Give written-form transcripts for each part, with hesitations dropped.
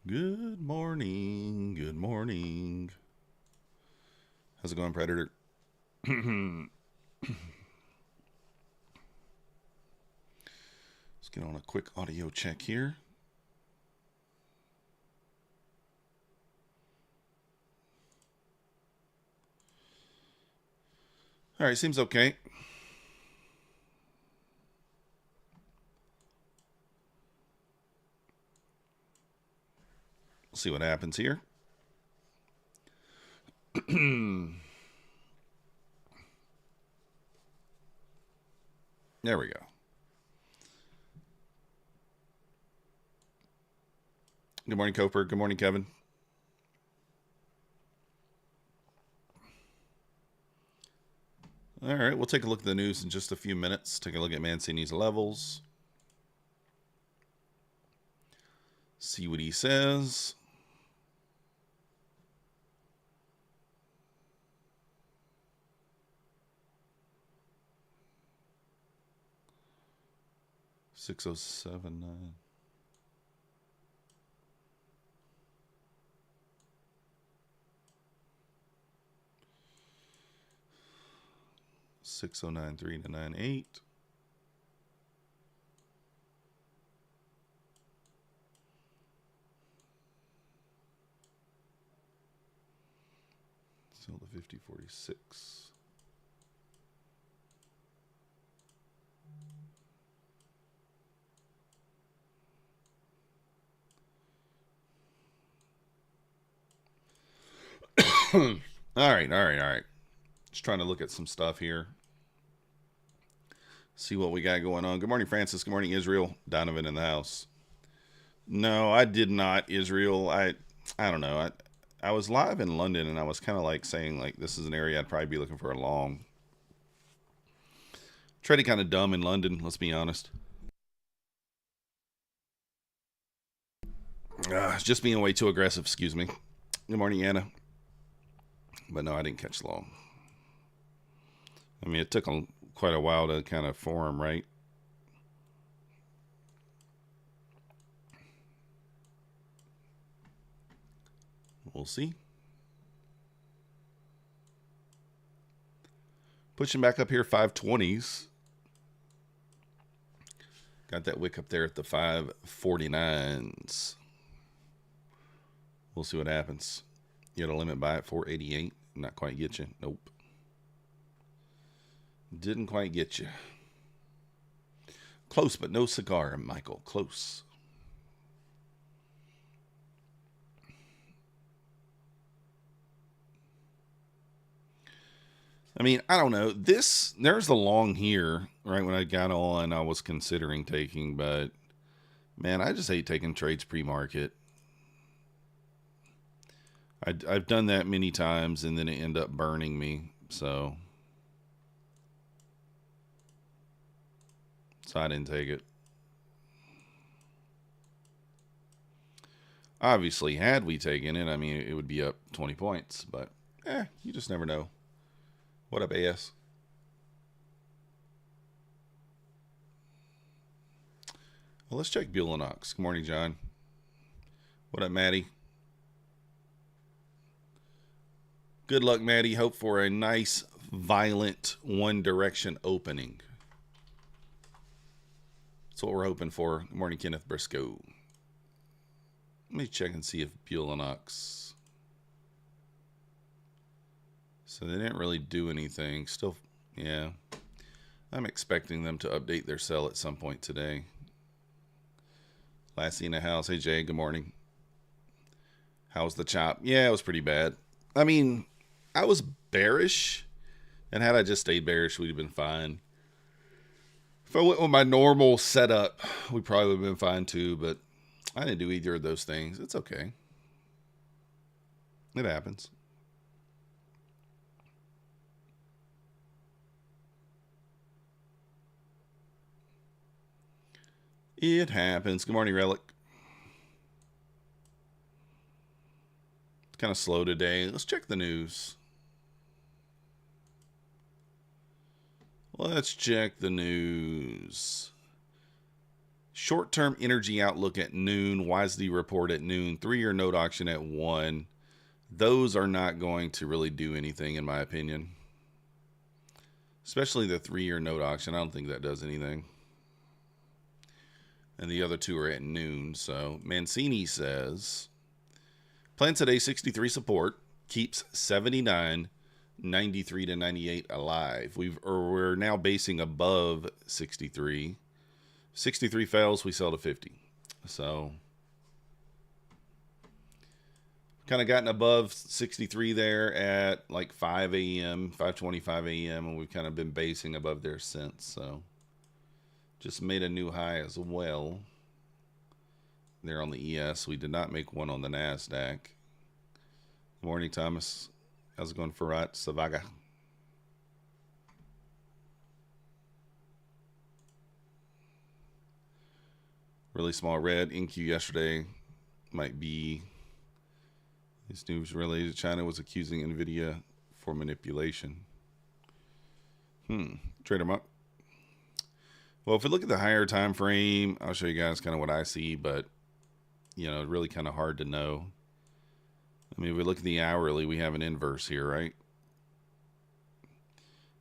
Good morning. Good morning. How's it going, Predator? Let's get on a quick audio check here. All right, seems okay. We'll see what happens here. There we go. Good morning, Coper. Good morning, Kevin. All right, we'll take a look at the news in just a few minutes. Take a look at Mancini's levels. See what he says. $607.9. $609.3 to 98. Still the 50.46. All right. Just trying to look at some stuff here. See what we got going on. Good morning, Francis. Good morning, Israel. Donovan in the house. No, I did not, Israel. I don't know. I was live in London, and I was kind of like saying, like, this is an area I'd probably be looking for a long. Trading kind of dumb in London, let's be honest. Just being way too aggressive, excuse me. Good morning, Anna. But no, I didn't catch long. I mean, it took quite a while to kind of form, right? We'll see. Pushing back up here, 520s. Got that wick up there at the 549s. We'll see what happens. You had a limit buy at 488. Not quite get you. Nope. Didn't quite get you. Close, but no cigar, Michael. Close. I mean, I don't know. There's the long here, right? When I got on, I was considering taking, but man, I just hate taking trades pre-market. I've done that many times, and then it ended up burning me. So I didn't take it. Obviously, had we taken it, I mean, it would be up 20 points. But, you just never know. What up, AS? Well, let's check Bulenox. Good morning, John. What up, Maddie? Good luck, Maddie. Hope for a nice, violent, one-direction opening. That's what we're hoping for. Good morning, Kenneth Briscoe. Let me check and see if Bulenox. So they didn't really do anything. Still, yeah. I'm expecting them to update their sell at some point today. Lassie in the house. Hey, Jay. Good morning. How's the chop? Yeah, it was pretty bad. I mean, I was bearish. And had I just stayed bearish, we'd have been fine. If I went with my normal setup, we probably would have been fine too. But I didn't do either of those things. It's okay. It happens. It happens. Good morning, Relic. It's kind of slow today. Let's check the news. Let's check the news. Short-term energy outlook at noon, WASD report at noon, 3-year note auction at 1. Those are not going to really do anything, in my opinion. Especially the 3-year note auction. I don't think that does anything. And the other two are at noon. So Mancini says, plan today 63 support, keeps 79, 93 to 98 alive. We're now basing above 63. 63 fails, we sell to 50. So kind of gotten above 63 there at like 5 a.m., 5:25 a.m., and we've kind of been basing above there since. So just made a new high as well there on the ES. We did not make one on the Nasdaq. Morning, Thomas. How's it going, Farhat Savaga? Really small red. NQ yesterday might be this news related. China was accusing NVIDIA for manipulation. Trade them up. Well, if we look at the higher time frame, I'll show you guys kind of what I see, but you know, really kind of hard to know. I mean, if we look at the hourly, we have an inverse here, right?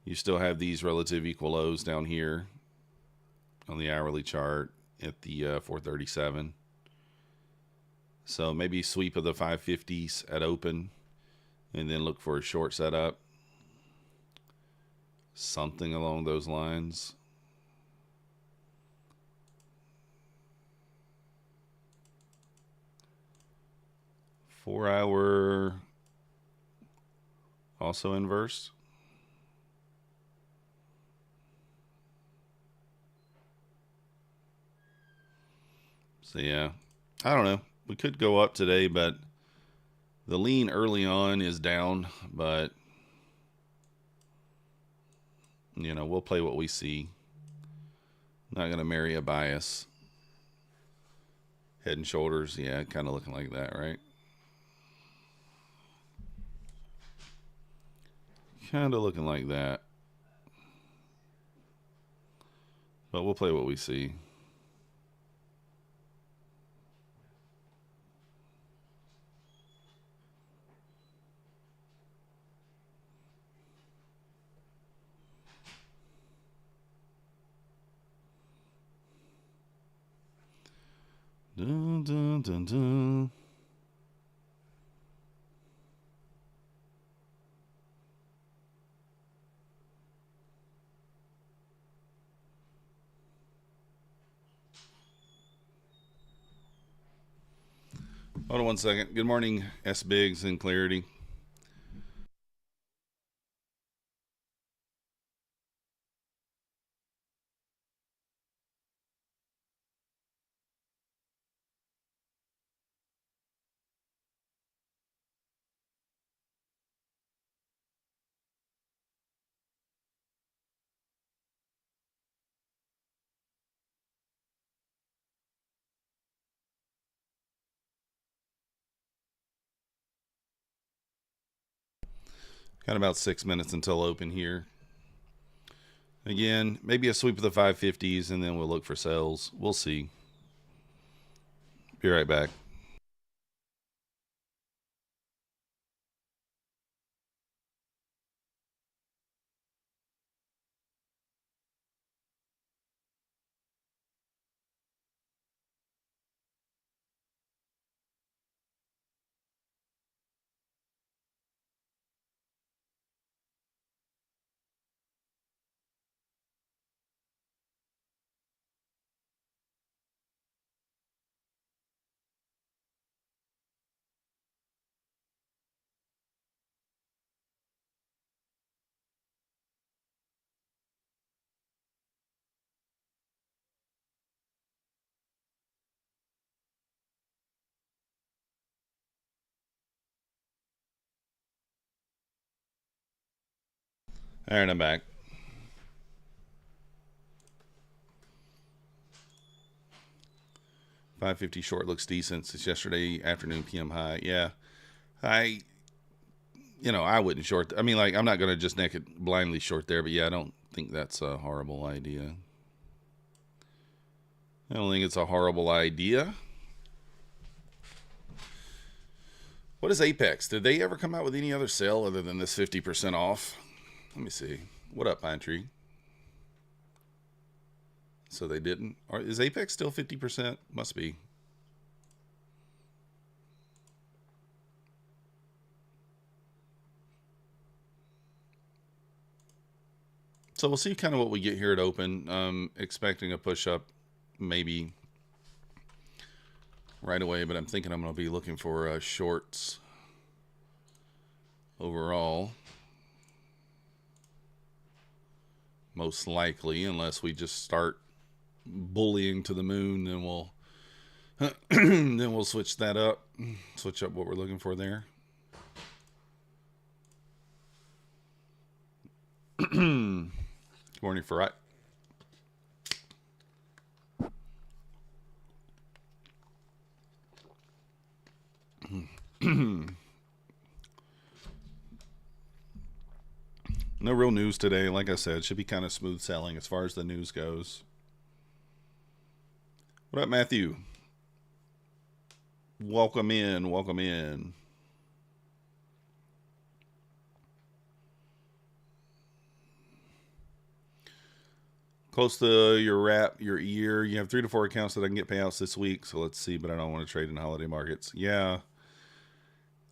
You still have these relative equal lows down here on the hourly chart at the 437. So maybe sweep of the 550s at open and then look for a short setup. Something along those lines. Four-hour also inverse. So yeah, I don't know. We could go up today, but the lean early on is down, but you know, we'll play what we see. Not going to marry a bias. Head and shoulders, yeah, kind of looking like that, right? Kind of looking like that. But we'll play what we see. Dun, dun, dun, dun. Hold on one second. Good morning, S. Biggs and Clarity. Got about 6 minutes until open here. Again, maybe a sweep of the 550s, and then we'll look for sells. We'll see. Be right back. All right, I'm back. $550 short looks decent. It's yesterday afternoon PM high. Yeah, I wouldn't short. I mean, like, I'm not going to just naked blindly short there, but yeah, I don't think that's a horrible idea. I don't think it's a horrible idea. What is Apex? Did they ever come out with any other sale other than this 50% off? Let me see. What up, Pine Tree? So they didn't. Is Apex still 50%? Must be. So we'll see kind of what we get here at open. Expecting a push up maybe right away, but I'm thinking I'm going to be looking for shorts overall. Most likely, unless we just start bullying to the moon, then we'll then we'll switch that up. Switch up what we're looking for there. Good morning, Farrat. No real news today. Like I said, should be kind of smooth selling as far as the news goes. What up, Matthew? Welcome in. Welcome in. Close to your year. You have 3 to 4 accounts that I can get payouts this week. So let's see, but I don't want to trade in holiday markets. Yeah.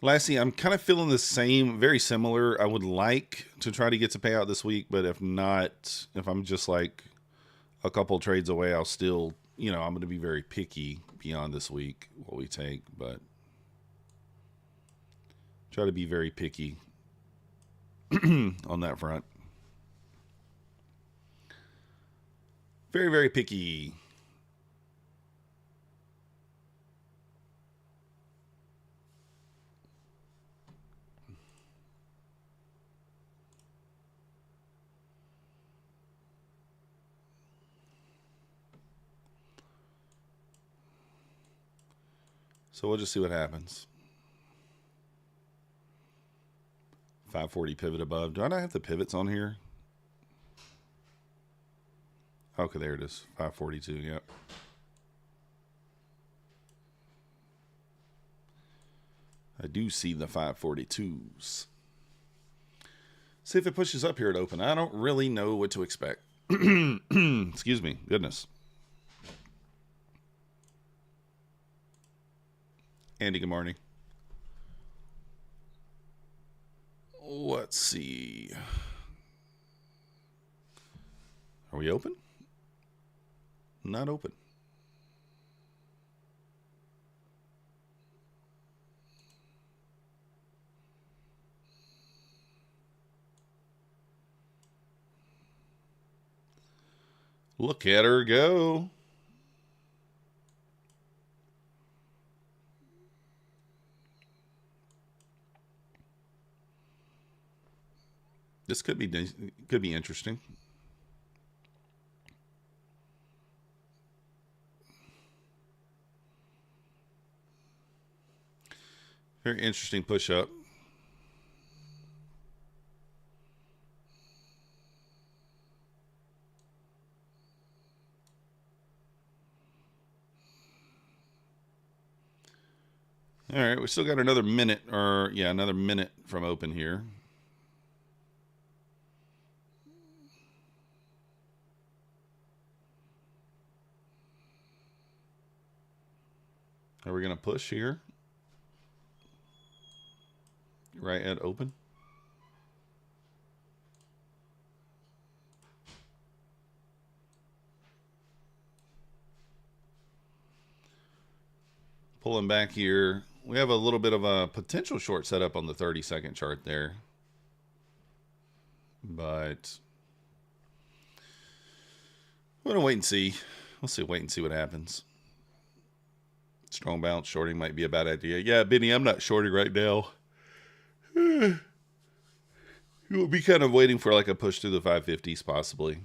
Lastly, I'm kind of feeling the same, very similar. I would like to try to get to payout this week, but if not, if I'm just like a couple trades away, I'll still, I'm going to be very picky beyond this week, what we take, but try to be very picky on that front. Very, very picky. So we'll just see what happens. 540 pivot above. Do I not have the pivots on here? Okay, there it is. 542, yep. I do see the 542s. See if it pushes up here at open. I don't really know what to expect. Excuse me. Goodness. Andy, good morning. Let's see. Are we open? Not open. Look at her go. This could be interesting. Very interesting push up. All right, we still got another minute, another minute from open here. Are we going to push here? Right at open? Pulling back here. We have a little bit of a potential short setup on the 30-second chart there. But we're going to wait and see. Wait and see what happens. Strong bounce. Shorting might be a bad idea. Yeah, Benny, I'm not shorting right now. You'll be kind of waiting for like a push through the 550s possibly.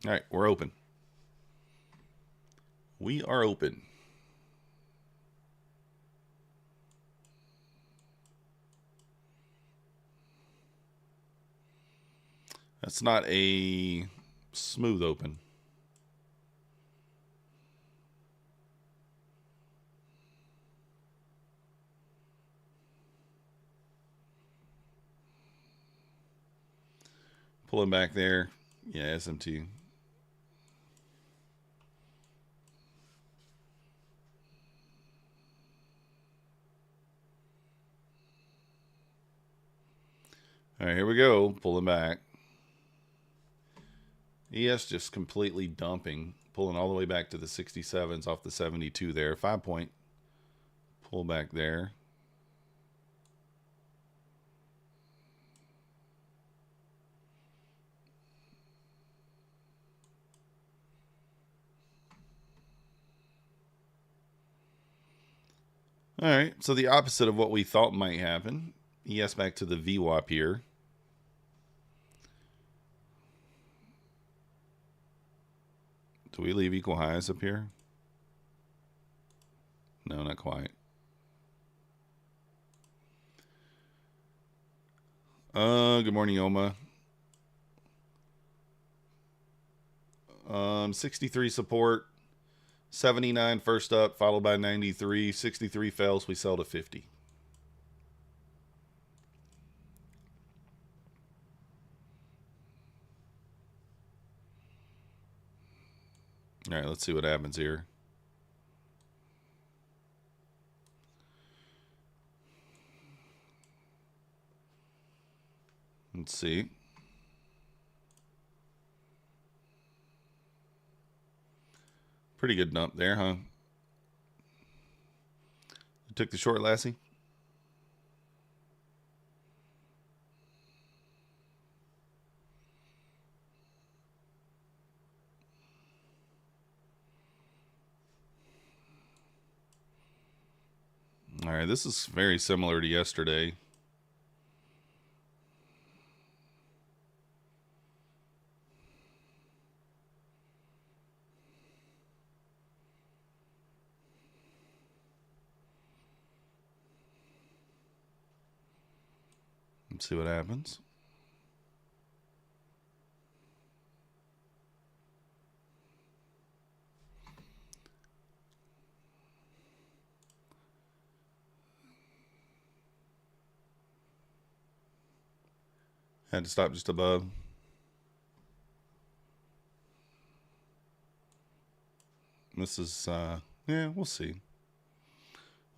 All right, we're open. We are open. That's not a smooth open. Pulling back there. Yeah, SMT. All right, here we go. Pulling back. ES just completely dumping. Pulling all the way back to the 67s off the 72 there. 5-point pull back there. All right, so the opposite of what we thought might happen. ES back to the VWAP here. Do we leave equal highs up here? No, not quite. Good morning, Oma. 63 support. 79 first up, followed by 93. 63 fails, we sell to 50. All right, let's see what happens here. Let's see. Pretty good dump there, huh? You took the short, Lassie? All right, this is very similar to yesterday. Let's see what happens. Had to stop just above. This is, yeah, we'll see.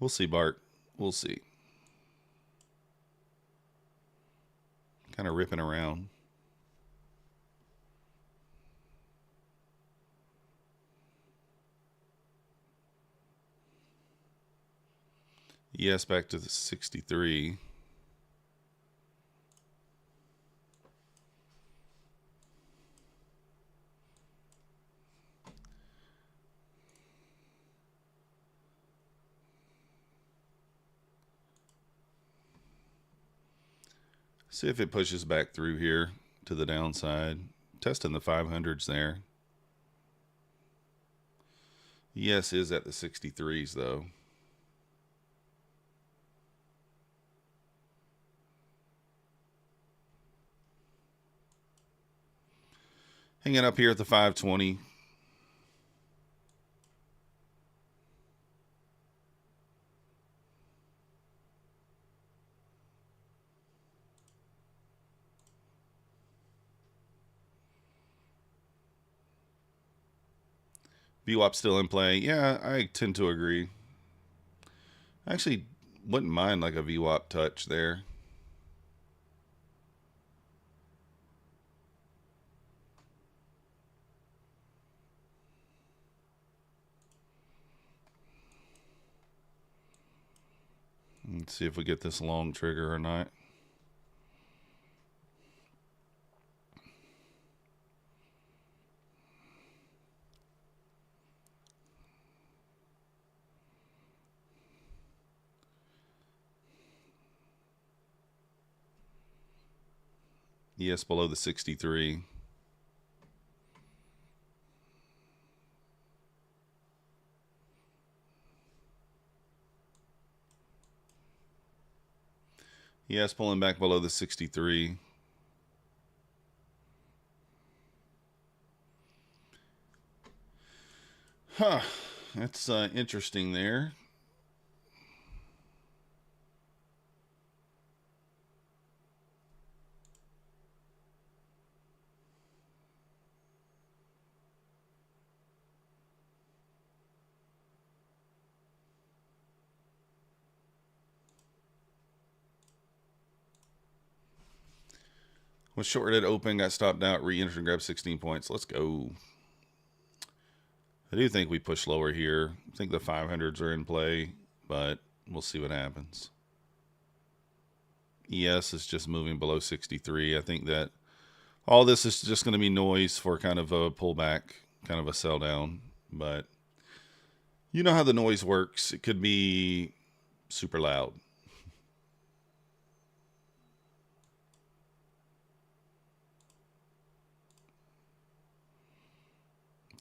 We'll see, Bart. We'll see. Kind of ripping around. Yes, back to the 63. See if it pushes back through here to the downside. Testing the 500s there. Yes, is at the 63s though. Hanging up here at the 520. VWAP still in play. Yeah, I tend to agree. I actually wouldn't mind like a VWAP touch there. Let's see if we get this long trigger or not. Yes, below the 63. Yes, pulling back below the 63. Huh. That's interesting there. Was shorted open, got stopped out, re-entered and grabbed 16 points. Let's go. I do think we push lower here. I think the 500s are in play, but we'll see what happens. ES is just moving below 63. I think that all this is just going to be noise for kind of a pullback, kind of a sell down. But you know how the noise works. It could be super loud.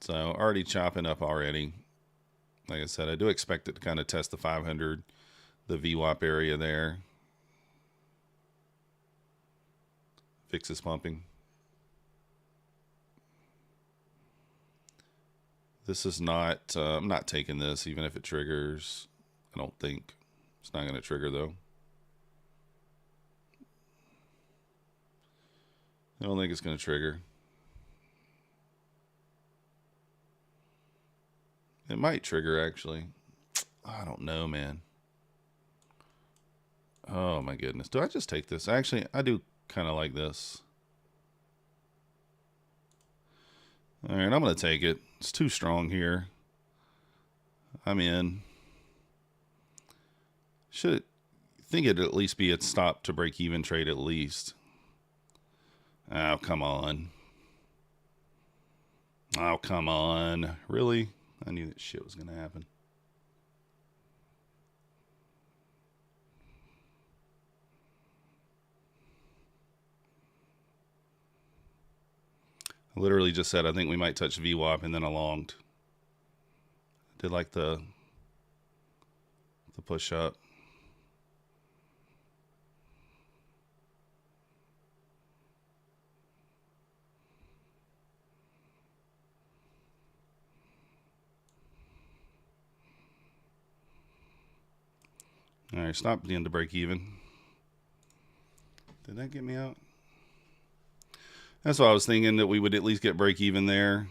So already chopping up already. Like I said, I do expect it to kind of test the 500, the VWAP area there. VIX is pumping. This is not, I'm not taking this even if it triggers. I don't think. It's not going to trigger though. I don't think it's going to trigger. It might trigger actually. I don't know, man. Oh my goodness. Do I just take this? Actually, I do kind of like this. All right, I'm going to take it. It's too strong here. I'm in. Should think it'd at least be a stop to break even trade at least. Oh, come on. Oh, come on. Really? I knew that shit was going to happen. I literally just said I think we might touch VWAP and then I longed. Did like the push up. All right, stop the end to break even. Did that get me out? That's what I was thinking, that we would at least get break even there.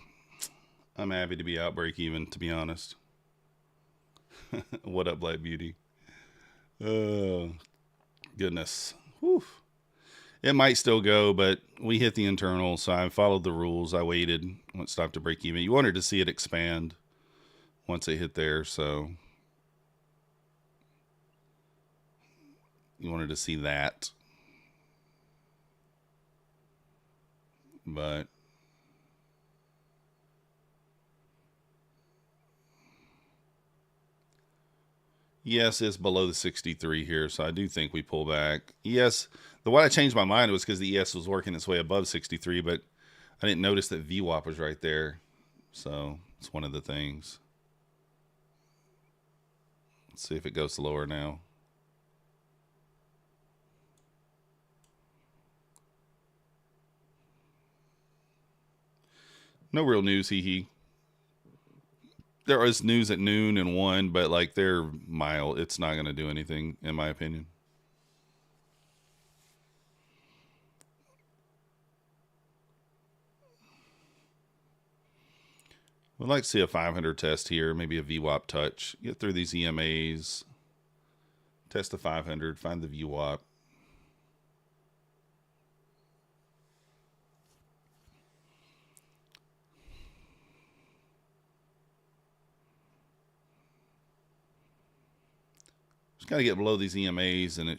I'm happy to be out break even, to be honest. What up, Black Beauty? Oh, goodness. Whew. It might still go, but we hit the internal, so I followed the rules. I waited when it stopped to break even. You wanted to see it expand once it hit there, so you wanted to see that. But yes, it's below the 63 here, so I do think we pull back. Yes, the why I changed my mind was because the ES was working its way above 63, but I didn't notice that VWAP was right there. So it's one of the things. Let's see if it goes lower now. No real news, hee hee. There was news at noon and 1, but like they're mild. It's not going to do anything, in my opinion. We'd like to see a 500 test here, maybe a VWAP touch. Get through these EMAs, test the 500, find the VWAP. Just got to get below these EMAs, and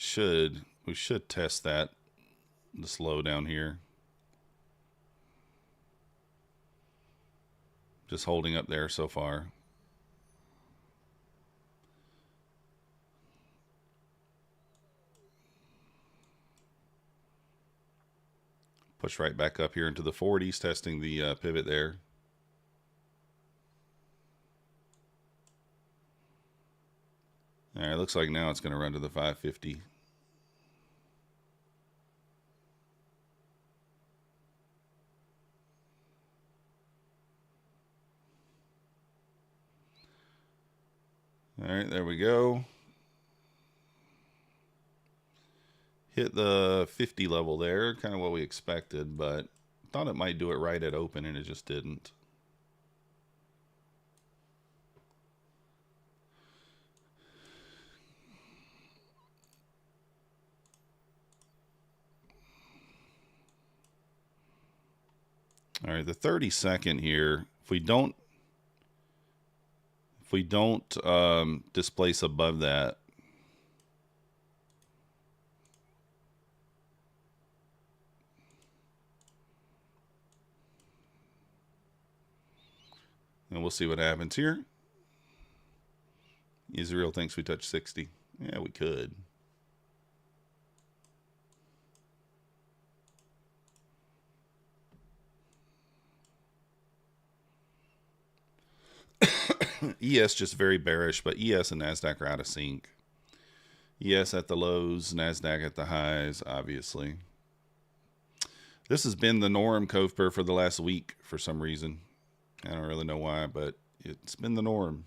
we should test that, the slow down here. Just holding up there so far. Push right back up here into the 40s, testing the pivot there. All right, looks like now it's going to run to the 550. All right, there we go. Hit the 50 level there, kind of what we expected, but thought it might do it right at open, and it just didn't. All right, the 30-second here, if we don't displace above that, and we'll see what happens here. Israel thinks we touched 60. Yeah, we could. ES just very bearish, but ES and Nasdaq are out of sync. ES at the lows, Nasdaq at the highs, obviously. This has been the norm, Coveper, for the last week for some reason. I don't really know why, but it's been the norm.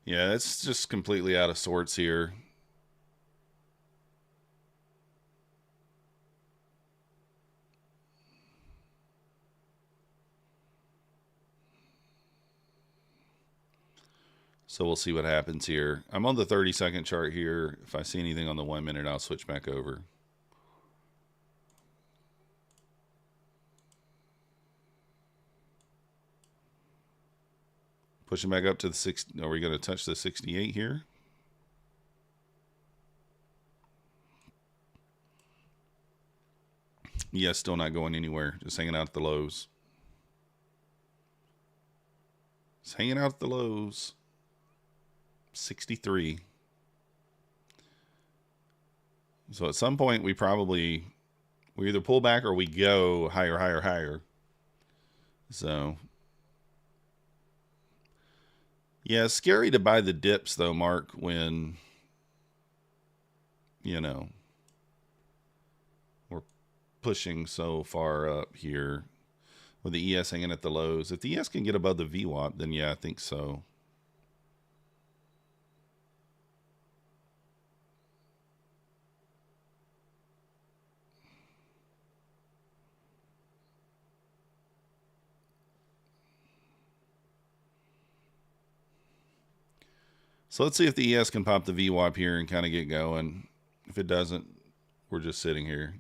Yeah, it's just completely out of sorts here. So we'll see what happens here. I'm on the 30-second chart here. If I see anything on the 1 minute, I'll switch back over. Pushing back up to the 60. Are we going to touch the 68 here? Yeah, still not going anywhere. Just hanging out at the lows. Just hanging out at the lows. 63. So at some point we either pull back or we go higher, higher, higher. So yeah, it's scary to buy the dips though, Mark, when we're pushing so far up here with the ES hanging at the lows. If the ES can get above the VWAP, then yeah, I think so. So let's see if the ES can pop the VWAP here and kind of get going. If it doesn't, we're just sitting here.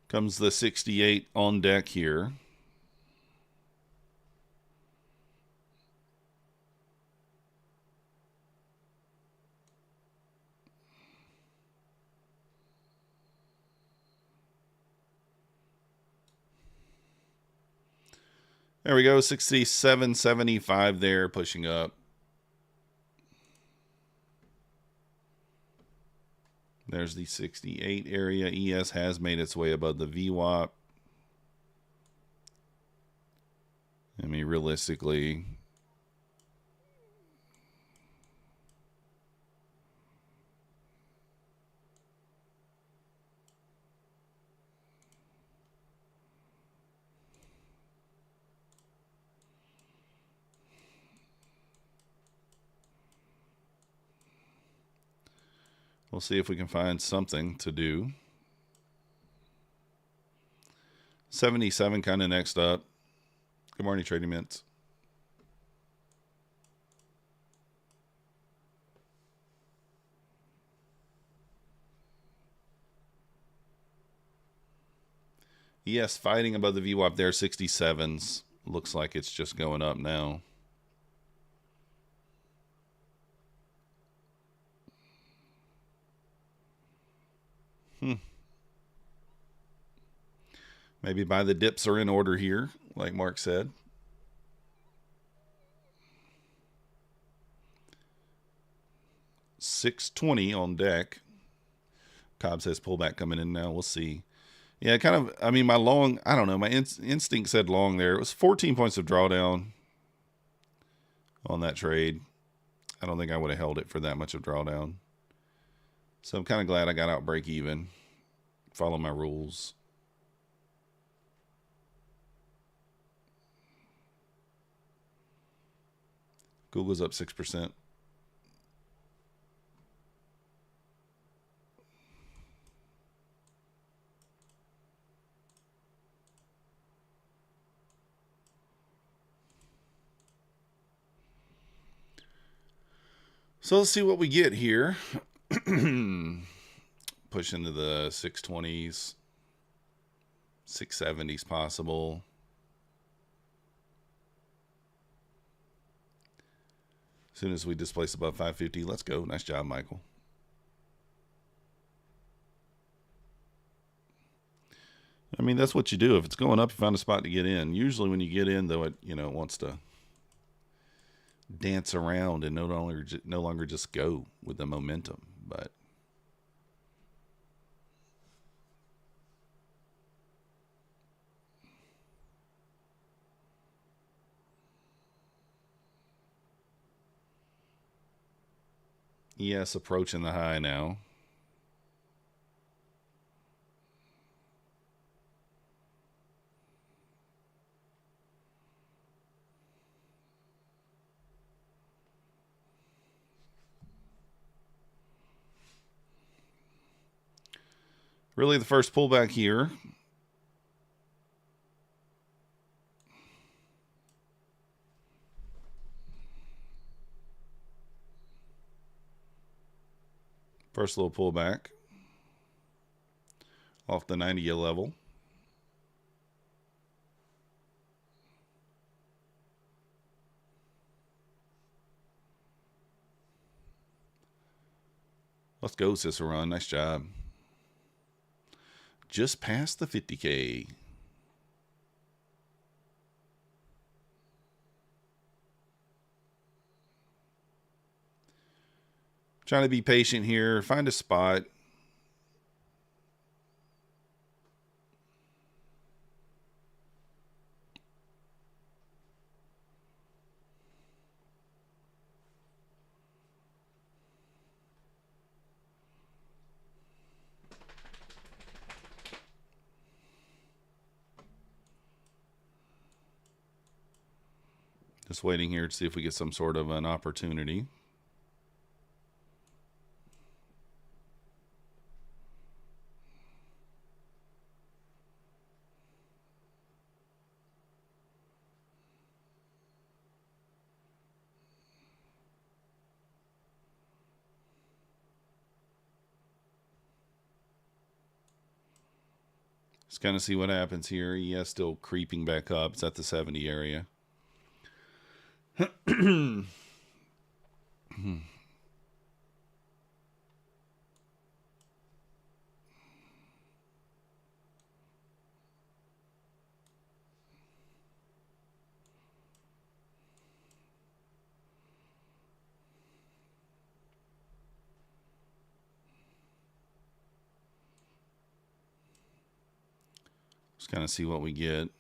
Comes the 68 on deck here. There we go, 67.75 there, pushing up. There's the 68 area. ES has made its way above the VWAP. I mean, realistically, we'll see if we can find something to do. 77 kind of next up. Good morning, Trading Mints. Yes, fighting above the VWAP there, 67s. Looks like it's just going up now. Maybe buy the dips are in order here, like Mark said. $620 on deck. Cobb says pullback coming in now. We'll see. Yeah, kind of. I mean, my long, I don't know, my instinct said long there. It was 14 points of drawdown on that trade. I don't think I would have held it for that much of drawdown. So I'm kind of glad I got out break even. Follow my rules. Google's up 6%. So let's see what we get here. Push into the 620s, 670s possible. As soon as we displace above 550, let's go. Nice job, Michael. I mean, that's what you do. If it's going up, you find a spot to get in. Usually when you get in, though, it wants to dance around and no longer just go with the momentum. But yes, approaching the high now. Really the first pullback here. First little pullback off the 90 level. Let's go, Cicerone. Nice job. Just past the 50K. Trying to be patient here. Find a spot. Just waiting here to see if we get some sort of an opportunity. Just kind of see what happens here. ES still creeping back up. It's at the 70 area. Just kind of see what we get.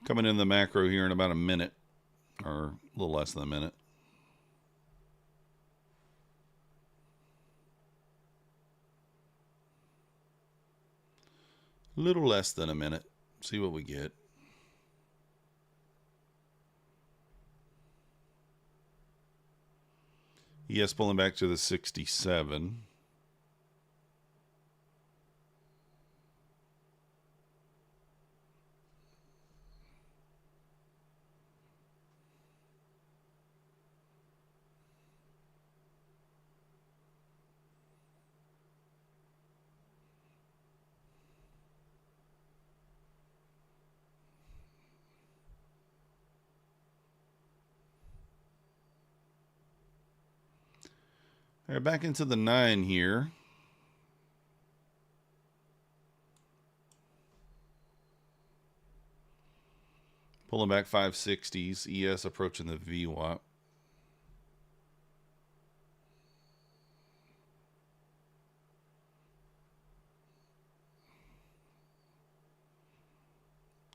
Coming in the macro here in about a minute, or a little less than a minute. A little less than a minute. See what we get. Yes, pulling back to the 67. All right, back into the 9 here. Pulling back 560s. ES approaching the VWAP.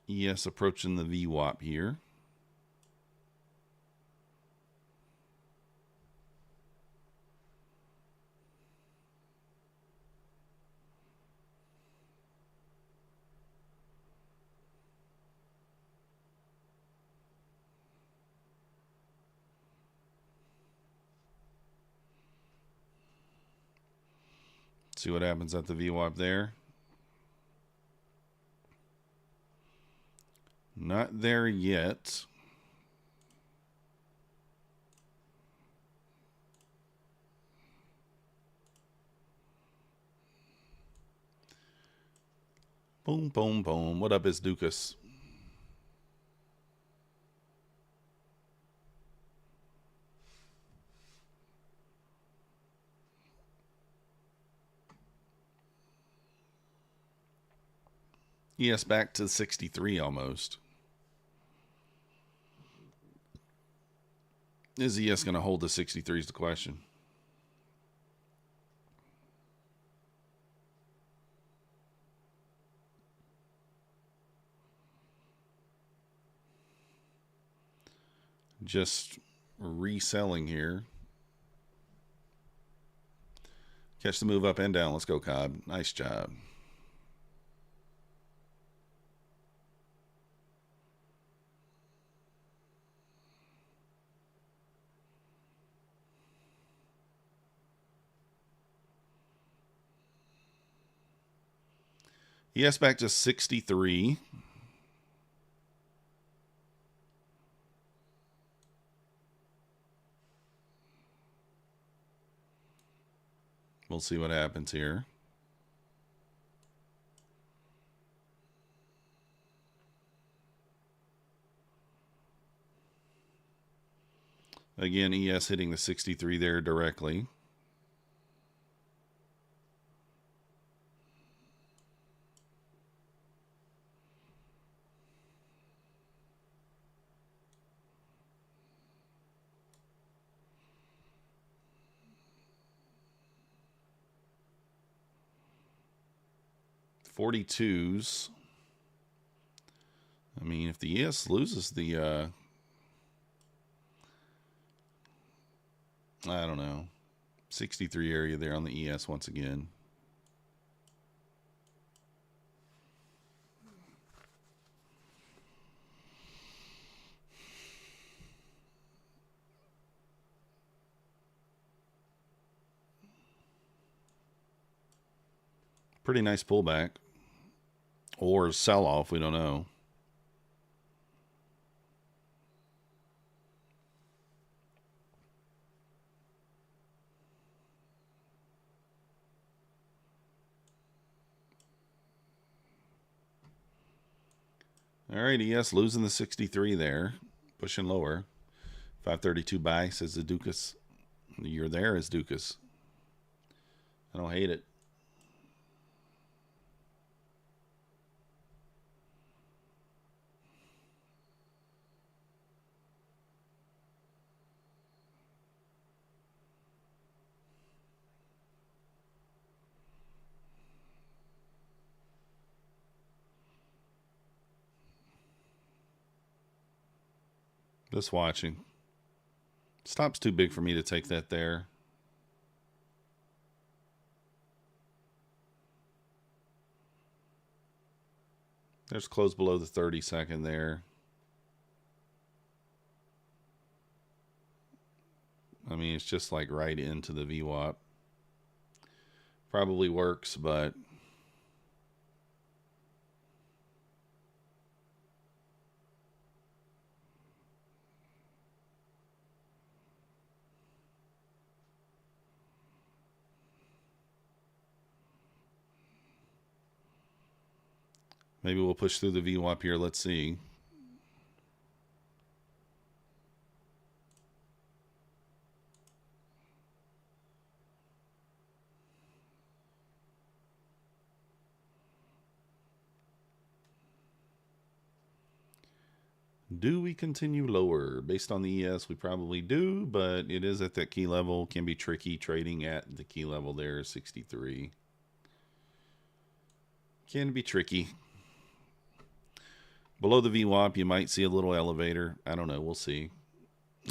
ES approaching the VWAP here. See what happens at the VWAP there. Not there yet. Boom, boom, boom. What up, is Dukas? ES back to 63 almost. Is ES going to hold the 63 is the question. Just reselling here. Catch the move up and down. Let's go, Cobb. Nice job. ES back to 63. We'll see what happens here. Again, ES hitting the 63 there directly. .42s. I mean, if the ES loses the, I don't know, 63 area there on the ES once again. Pretty nice pullback. Or sell-off, we don't know. All right, ES losing the 63 there. Pushing lower. 532 buy, says the Dukas. You're there, is Dukas. I don't hate it. Just watching. Stop's too big for me to take that there. There's close below the 30-second there. I mean, it's just like right into the VWAP. Probably works, but maybe we'll push through the VWAP here. Let's see. Do we continue lower? Based on the ES, we probably do, but it is at that key level. Can be tricky trading at the key level there, 63. Can be tricky. Below the VWAP, you might see a little elevator. I don't know. We'll see.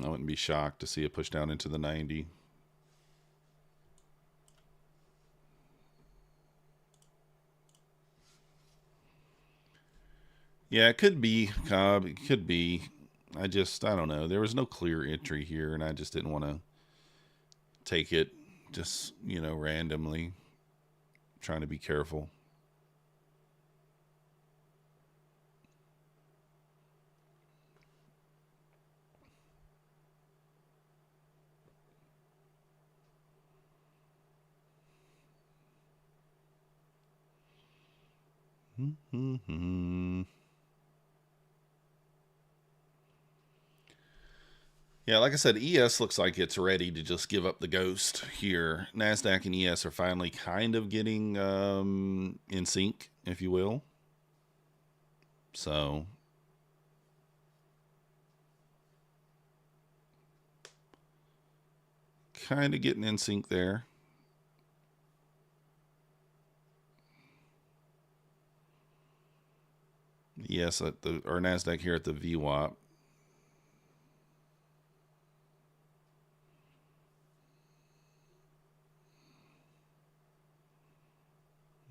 I wouldn't be shocked to see it push down into the 90. Yeah, it could be, Cobb. It could be. I don't know. There was no clear entry here, and I just didn't want to take it just, randomly. Trying to be careful. Yeah, like I said, ES looks like it's ready to just give up the ghost here. Nasdaq and ES are finally kind of getting in sync, if you will. So kind of getting in sync there. Yes, or Nasdaq here at the VWAP.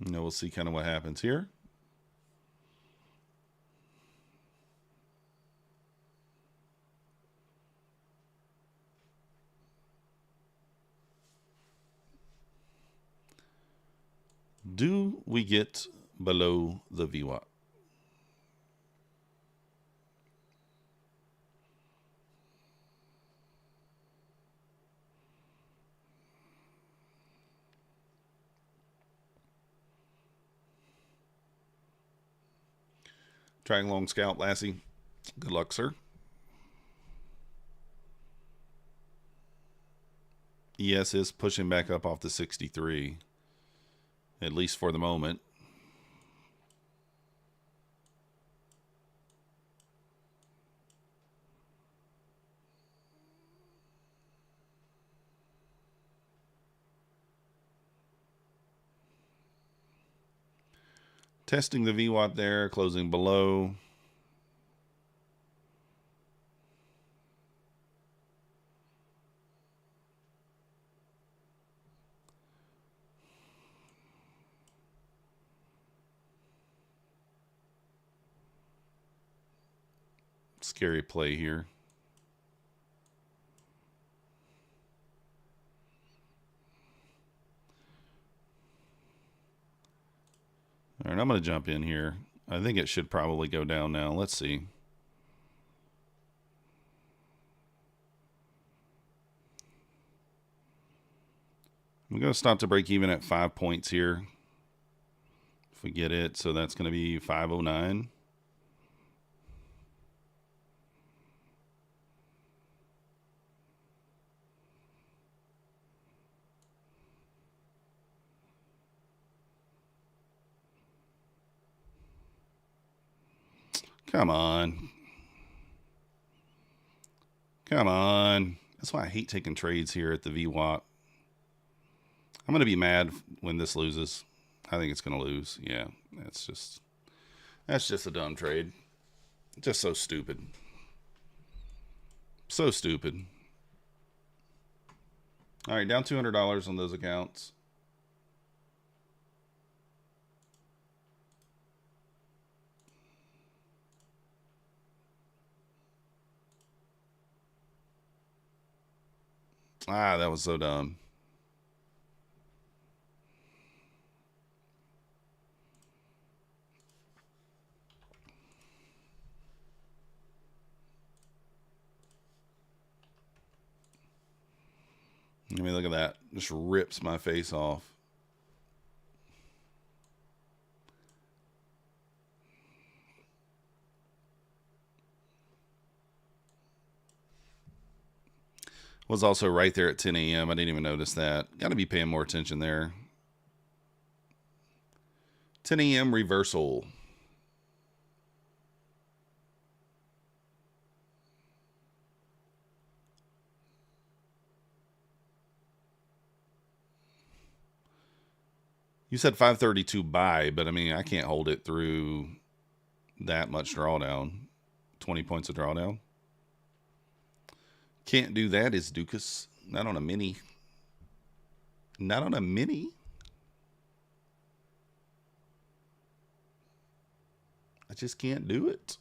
We'll see kind of what happens here. Do we get below the VWAP? Trying long scalp, Lassie. Good luck, sir. ES is pushing back up off the 63, at least for the moment. Testing the VWAP there, closing below. Scary play here. All right, I'm going to jump in here. I think it should probably go down now. Let's see. I'm going to stop to break even at 5 points here. If we get it, so that's going to be 509. Come on. Come on. That's why I hate taking trades here at the VWAP. I'm going to be mad when this loses. I think it's going to lose. Yeah, that's just a dumb trade. Just so stupid. So stupid. All right, down $200 on those accounts. Ah, that was so dumb. I mean, look at that. Just rips my face off. Was also right there at 10 a.m. I didn't even notice that. Got to be paying more attention there. 10 a.m. reversal. You said 532 buy, but I mean, I can't hold it through that much drawdown. 20 points of drawdown. Can't do that, is Dukas. Not on a mini. Not on a mini. I just can't do it.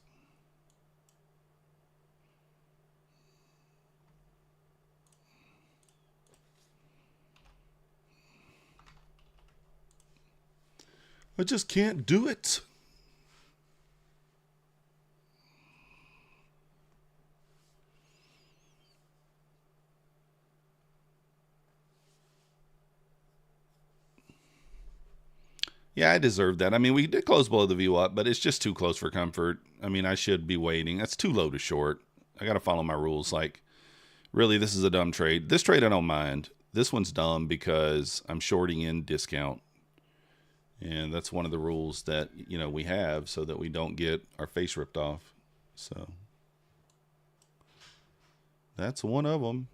I just can't do it. Yeah, I deserve that. I mean, we did close below the view up, but it's just too close for comfort. I mean, I should be waiting. That's too low to short. I got to follow my rules. Like, really, this is a dumb trade. This trade I don't mind. This one's dumb because I'm shorting in discount. And that's one of the rules that, you know, we have so that we don't get our face ripped off. So that's one of them.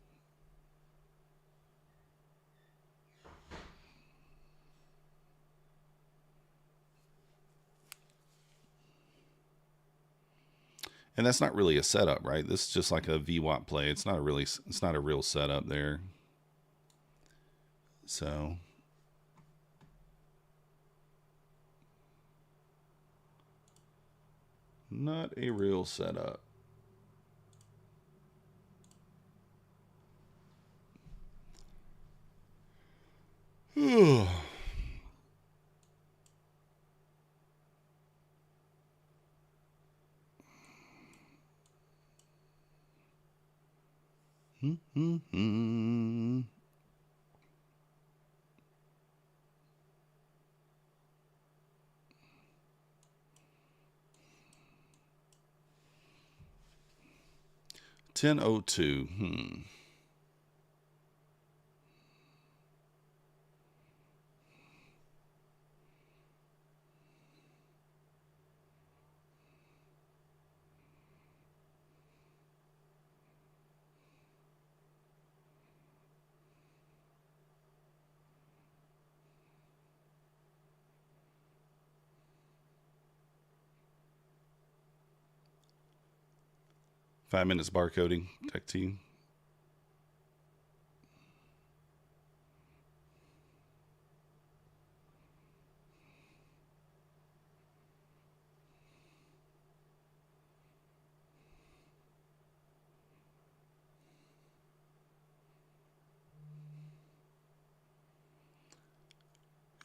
And that's not really a setup, right? This is just like a VWAP play. It's not a real setup there. So not a real setup. Mm-hmm. 10:02. Hmm. Five minutes barcoding. Tech team.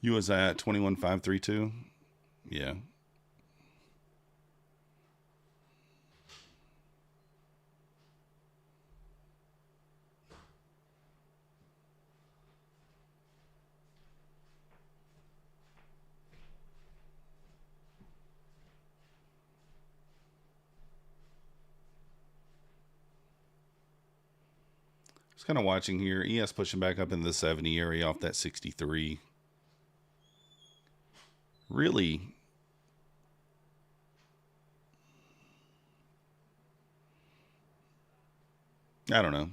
You was at 21,532. Yeah. Just kind of watching here. ES pushing back up in the 70 area off that 63. Really, I don't know.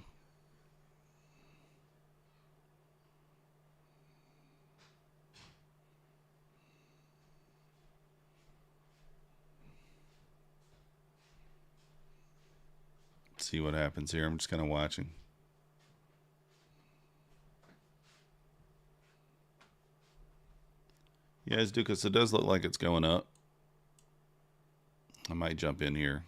See what happens here. I'm just kind of watching. Yeah, it's Dukas. It does look like it's going up. I might jump in here.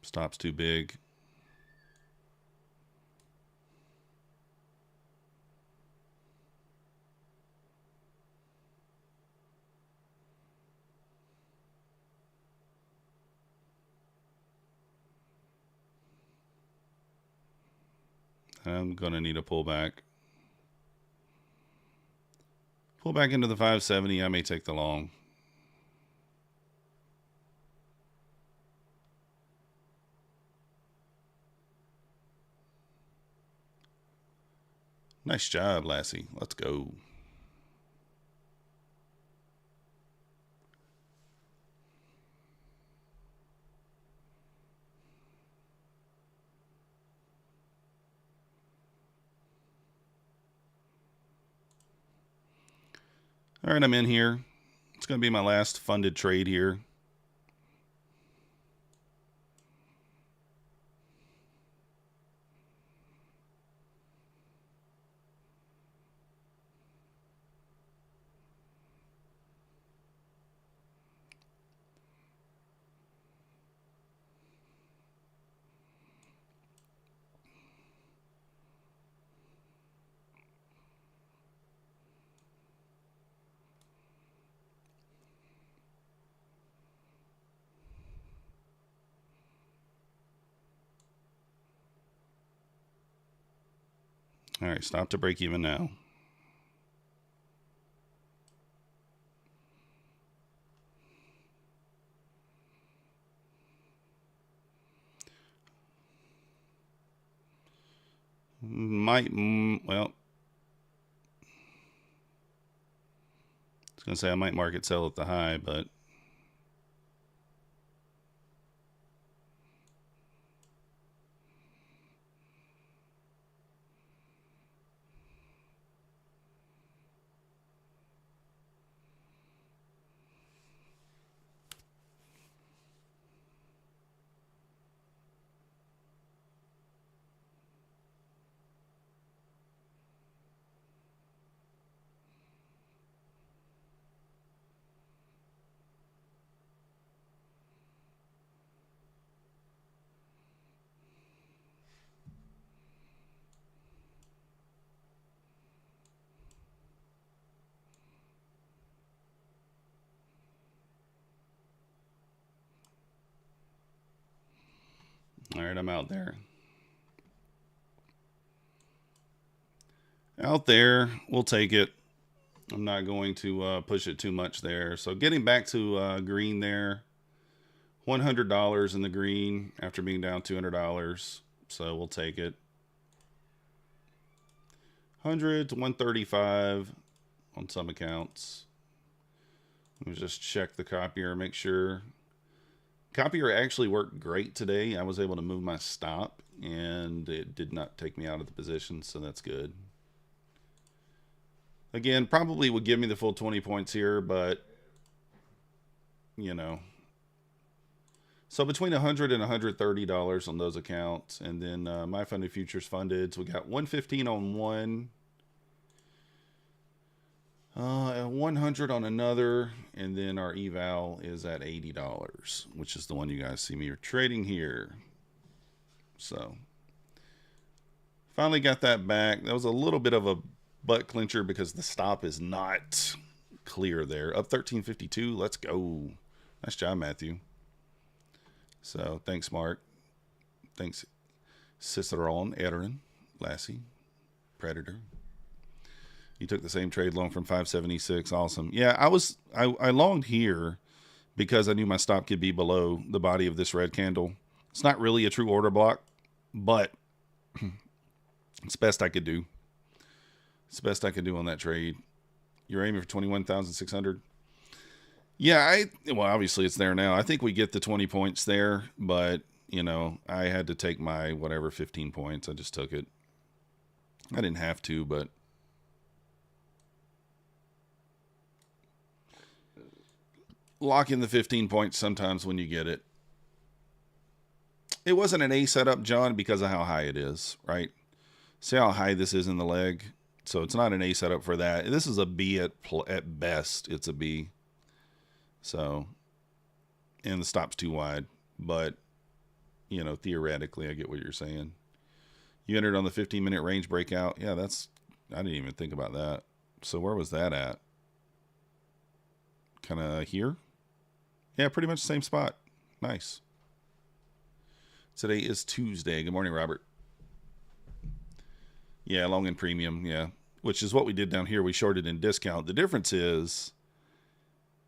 Stop's too big. I'm going to need a pullback. Pull back into the 570. I may take the long. Nice job, Lassie. Let's go. All right, I'm in here. It's going to be my last funded trade here. All right, stop to break even now. Might, well, I was going to say I might market sell at the high, but all right, I'm out there. Out there, we'll take it. I'm not going to push it too much there. So getting back to green there, $100 in the green after being down $200. So we'll take it. 100 to 135 on some accounts. Let me just check the copier, make sure. Copier actually worked great today. I was able to move my stop and it did not take me out of the position, so that's good. Again, probably would give me the full 20 points here, but you know. So between $100 and $130 on those accounts, and then my funded futures funded. So we got 115 on one, 100 on another, and then our eval is at $80, which is the one you guys see me trading here. So finally got that back. That was a little bit of a butt clincher because the stop is not clear there. Up 1352. Let's go. Nice job, Matthew. So thanks, Mark. Thanks, Cicerone, Erin, Lassie, Predator. You took the same trade long from 576. Awesome. Yeah, I longed here because I knew my stop could be below the body of this red candle. It's not really a true order block, but it's best I could do. It's the best I could do on that trade. You're aiming for 21,600. Yeah, well, obviously it's there now. I think we get the 20 points there, but, you know, I had to take my whatever 15 points. I just took it. I didn't have to, but lock in the 15 points sometimes when you get it. It wasn't an A setup, John, because of how high it is, right? See how high this is in the leg? So it's not an A setup for that. This is a B at best. It's a B. So, and the stop's too wide, but, you know, theoretically, I get what you're saying. You entered on the 15-minute range breakout. Yeah, I didn't even think about that. So where was that at? Kind of here? Yeah, pretty much the same spot. Nice. Today is Tuesday. Good morning, Robert. Yeah, long in premium, yeah. Which is what we did down here. We shorted in discount. The difference is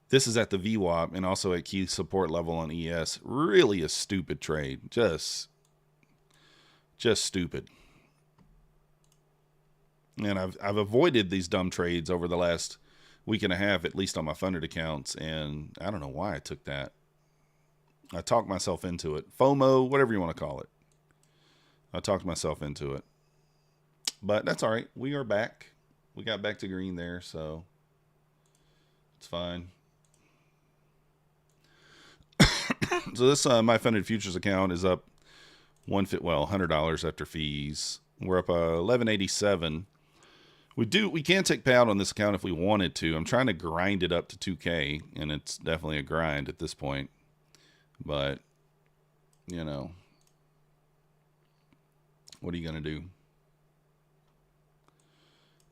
this is at the VWAP and also at key support level on ES. Really a stupid trade. Just stupid. And I've avoided these dumb trades over the last week and a half, at least on my funded accounts, and I don't know why I took that. I talked myself into it. FOMO, whatever you want to call it. I talked myself into it. But that's all right. We are back. We got back to green there, so It's fine. So this my funded futures account is up $100 after fees. We're up 1187. We can take payout on this account if we wanted to. I'm trying to grind it up to 2K, and it's definitely a grind at this point. But you know, what are you gonna do?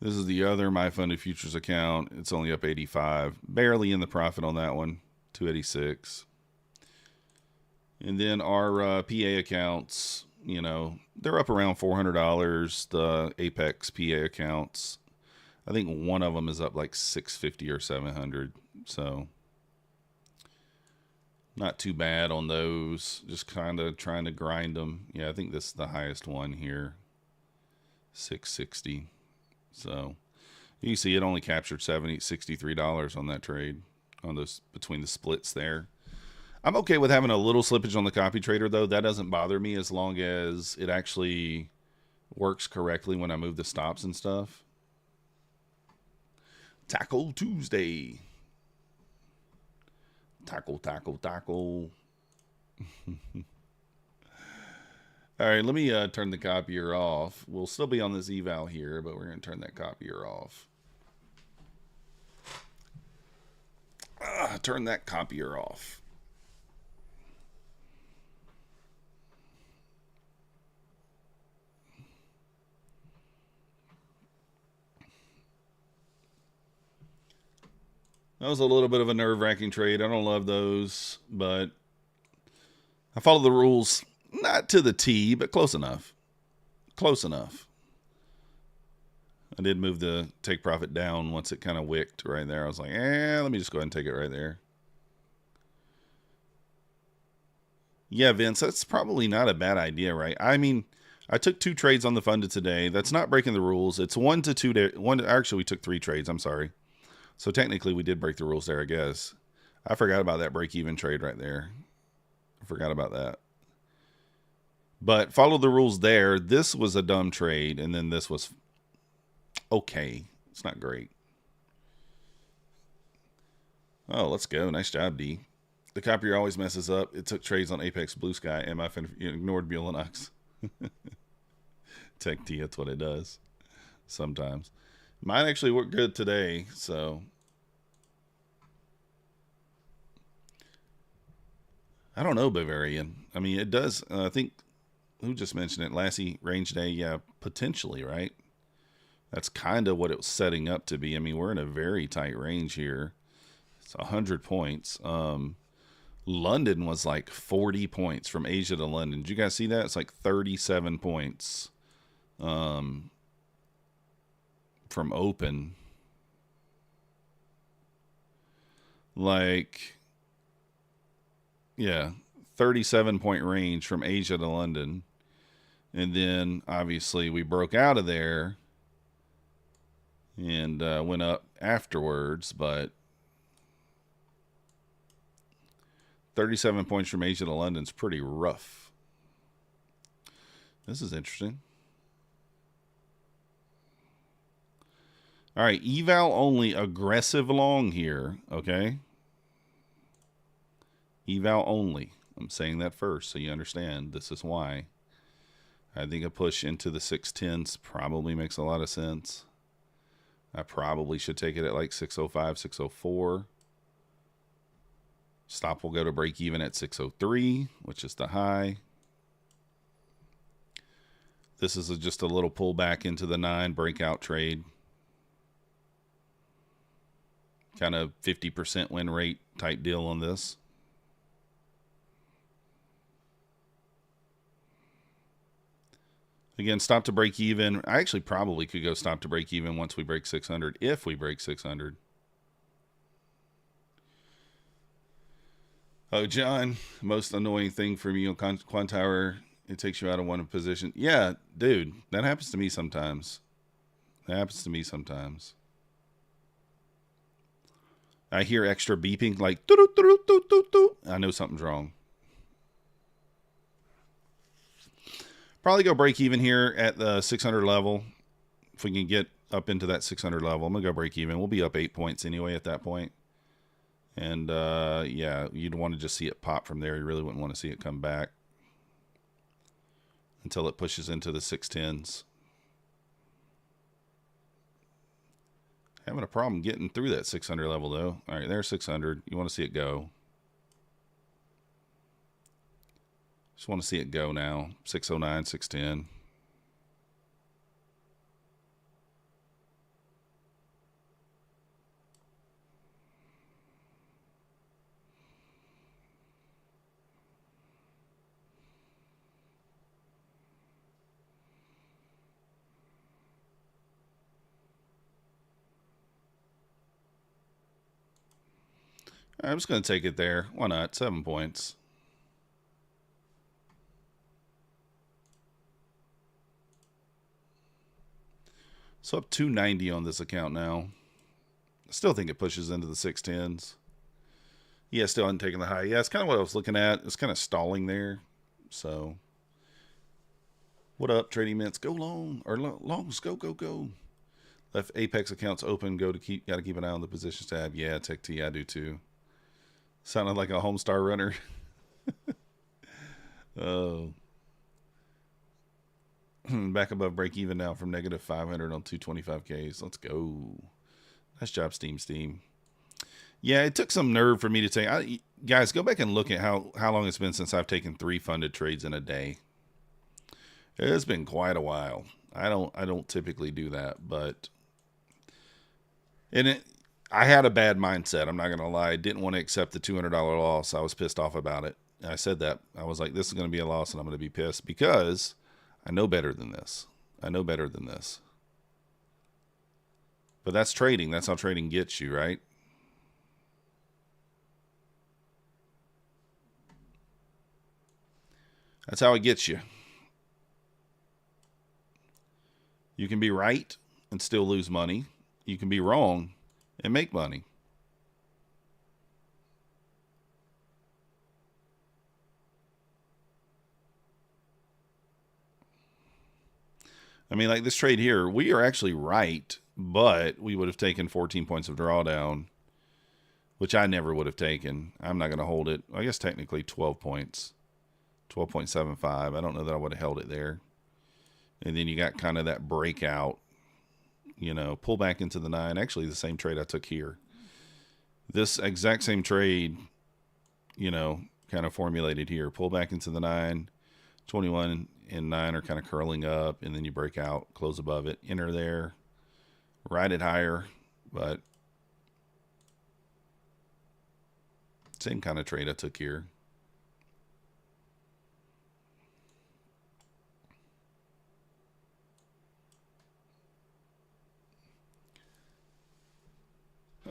This is the other my funded futures account. It's only up 85, barely in the profit on that one, 286. And then our PA accounts, you know, they're up around $400. The APEX PA accounts, I think one of them is up like 650 or 700. So not too bad on those. Just kind of trying to grind them. Yeah, I think this is the highest one here, 660. So you see it only captured $63 on that trade, on those between the splits there. I'm okay with having a little slippage on the copy trader, though. That doesn't bother me as long as it actually works correctly when I move the stops and stuff. Tackle Tuesday. Tackle. All right, let me turn the copier off. We'll still be on this eval here, but we're going to turn that copier off. Turn that copier off. That was a little bit of a nerve-wracking trade. I don't love those, but I follow the rules, not to the T, but close enough. Close enough. I did move the take profit down once it kind of wicked right there. I was like, let me just go ahead and take it right there. Yeah, Vince, that's probably not a bad idea, right? I mean, I took 2 trades on the funded today. That's not breaking the rules. It's 1 to 2 days. Actually, we took 3 trades. I'm sorry. So technically, we did break the rules there, I guess. I forgot about that break-even trade right there. I forgot about that. But follow the rules there. This was a dumb trade, and then this was okay. It's not great. Oh, let's go. Nice job, D. The copier always messes up. It took trades on Apex, Bluesky, and my ignored Bulenox. Tech D, that's what it does. Sometimes. Mine actually worked good today, so I don't know, Bavarian. I mean, it does. I think, who just mentioned it? Lassie, range day, yeah, potentially, right? That's kind of what it was setting up to be. I mean, we're in a very tight range here. It's 100 points. London was like 40 points from Asia to London. Did you guys see that? It's like 37 points. From open, like, yeah, 37-point range from Asia to London. And then obviously we broke out of there and went up afterwards, but 37 points from Asia to London's pretty rough. This is interesting. All right, eval only, aggressive long here, okay? Eval only. I'm saying that first so you understand. This is why. I think a push into the 610s probably makes a lot of sense. I probably should take it at like 605, 604. Stop will go to break even at 603, which is the high. This is just a little pullback into the 9 breakout trade. Kind of 50% win rate type deal on this. Again, stop to break even. I actually probably could go stop to break even once we break 600, if we break 600. Oh, John, most annoying thing for me on Quantower, it takes you out of one position. Yeah, dude, that happens to me sometimes. That happens to me sometimes. I hear extra beeping, like, doo-doo-doo-doo-doo-doo. I know something's wrong. Probably go break even here at the 600 level. If we can get up into that 600 level, I'm going to go break even. We'll be up 8 points anyway at that point. And yeah, you'd want to just see it pop from there. You really wouldn't want to see it come back until it pushes into the 610s. Having a problem getting through that 600 level though. All right, there's 600. You want to see it go. Just want to see it go now. 609, 610. I'm just going to take it there. Why not? 7 points. So up 290 on this account now. I still think it pushes into the 610s. Yeah, still hadn't taken the high. Yeah, it's kind of what I was looking at. It's kind of stalling there. So, what up, trading mints? Go long or longs. Go, go, go. Left Apex accounts open. Got to keep an eye on the positions tab. Yeah, Tech T, I do too. Sounded like a Homestar runner. Oh. Back above break even now from negative 500 on 225Ks. Let's go. Nice job, Steam. Yeah, it took some nerve for me to take. Guys, go back and look at how long it's been since I've taken 3 funded trades in a day. It's been quite a while. I don't typically do that, but I had a bad mindset. I'm not going to lie. I didn't want to accept the $200 loss. I was pissed off about it. I said that. I was like, this is going to be a loss, and I'm going to be pissed because I know better than this. I know better than this. But that's trading. That's how trading gets you, right? That's how it gets you. You can be right and still lose money. You can be wrong and make money. I mean, like this trade here, we are actually right, but we would have taken 14 points of drawdown, which I never would have taken. I'm not going to hold it. I guess technically 12 points, 12.75. I don't know that I would have held it there. And then you got kind of that breakout, you know, pull back into the 9. Actually, the same trade I took here. This exact same trade, you know, kind of formulated here. Pull back into the 9, 21 and 9 are kind of curling up, and then you break out, close above it, enter there, ride it higher, but same kind of trade I took here.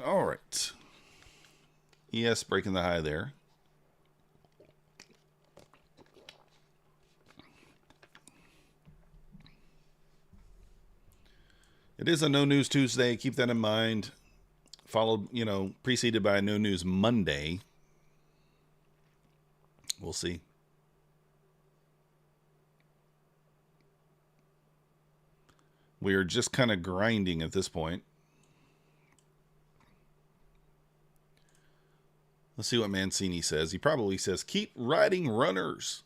All right. ES breaking the high there. It is a No News Tuesday. Keep that in mind. Followed, you know, preceded by a No News Monday. We'll see. We are just kind of grinding at this point. Let's see what Mancini says. He probably says, keep riding runners.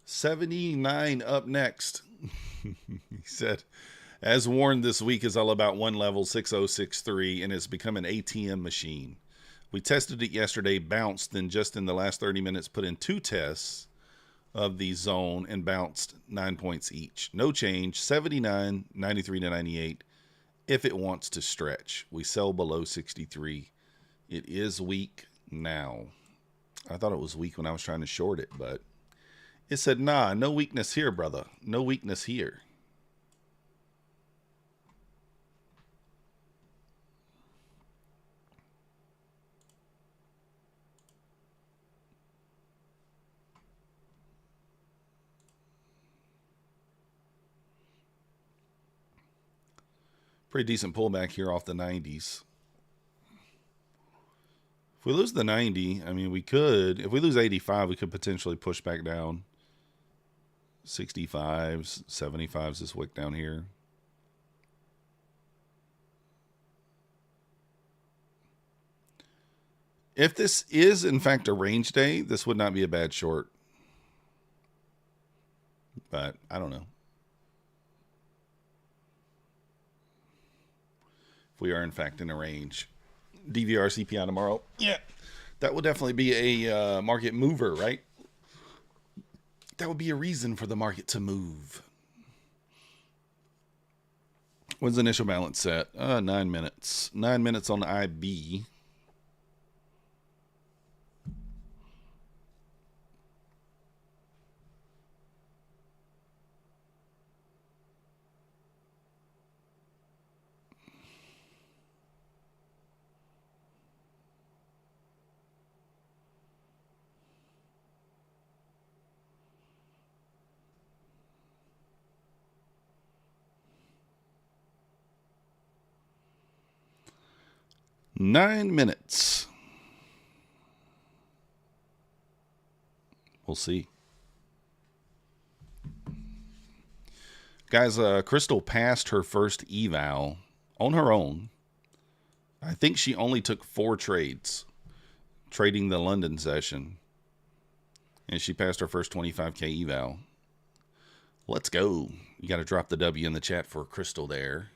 79 up next. He said, as warned, this week is all about one level, 6063, and it's become an ATM machine. We tested it yesterday, bounced, then just in the last 30 minutes put in 2 tests of the zone and bounced 9 points each. No change, 79, 93 to 98 if it wants to stretch. We sell below 63. It is weak now. I thought it was weak when I was trying to short it, but it said, nah, no weakness here, brother. No weakness here. Pretty decent pullback here off the 90s. If we lose the 90, I mean, we could. If we lose 85, we could potentially push back down. 65s, 75s, this wick down here. If this is, in fact, a range day, this would not be a bad short. But I don't know. If we are, in fact, in a range. DVR CPI tomorrow. Yeah, that will definitely be a market mover, right? That would be a reason for the market to move. When's the initial balance set? 9 minutes. 9 minutes on the IB. Nine minutes. We'll see. Guys, Crystal passed her first eval on her own. I think she only took 4 trades, trading the London session. And she passed her first 25K eval. Let's go. You got to drop the W in the chat for Crystal there.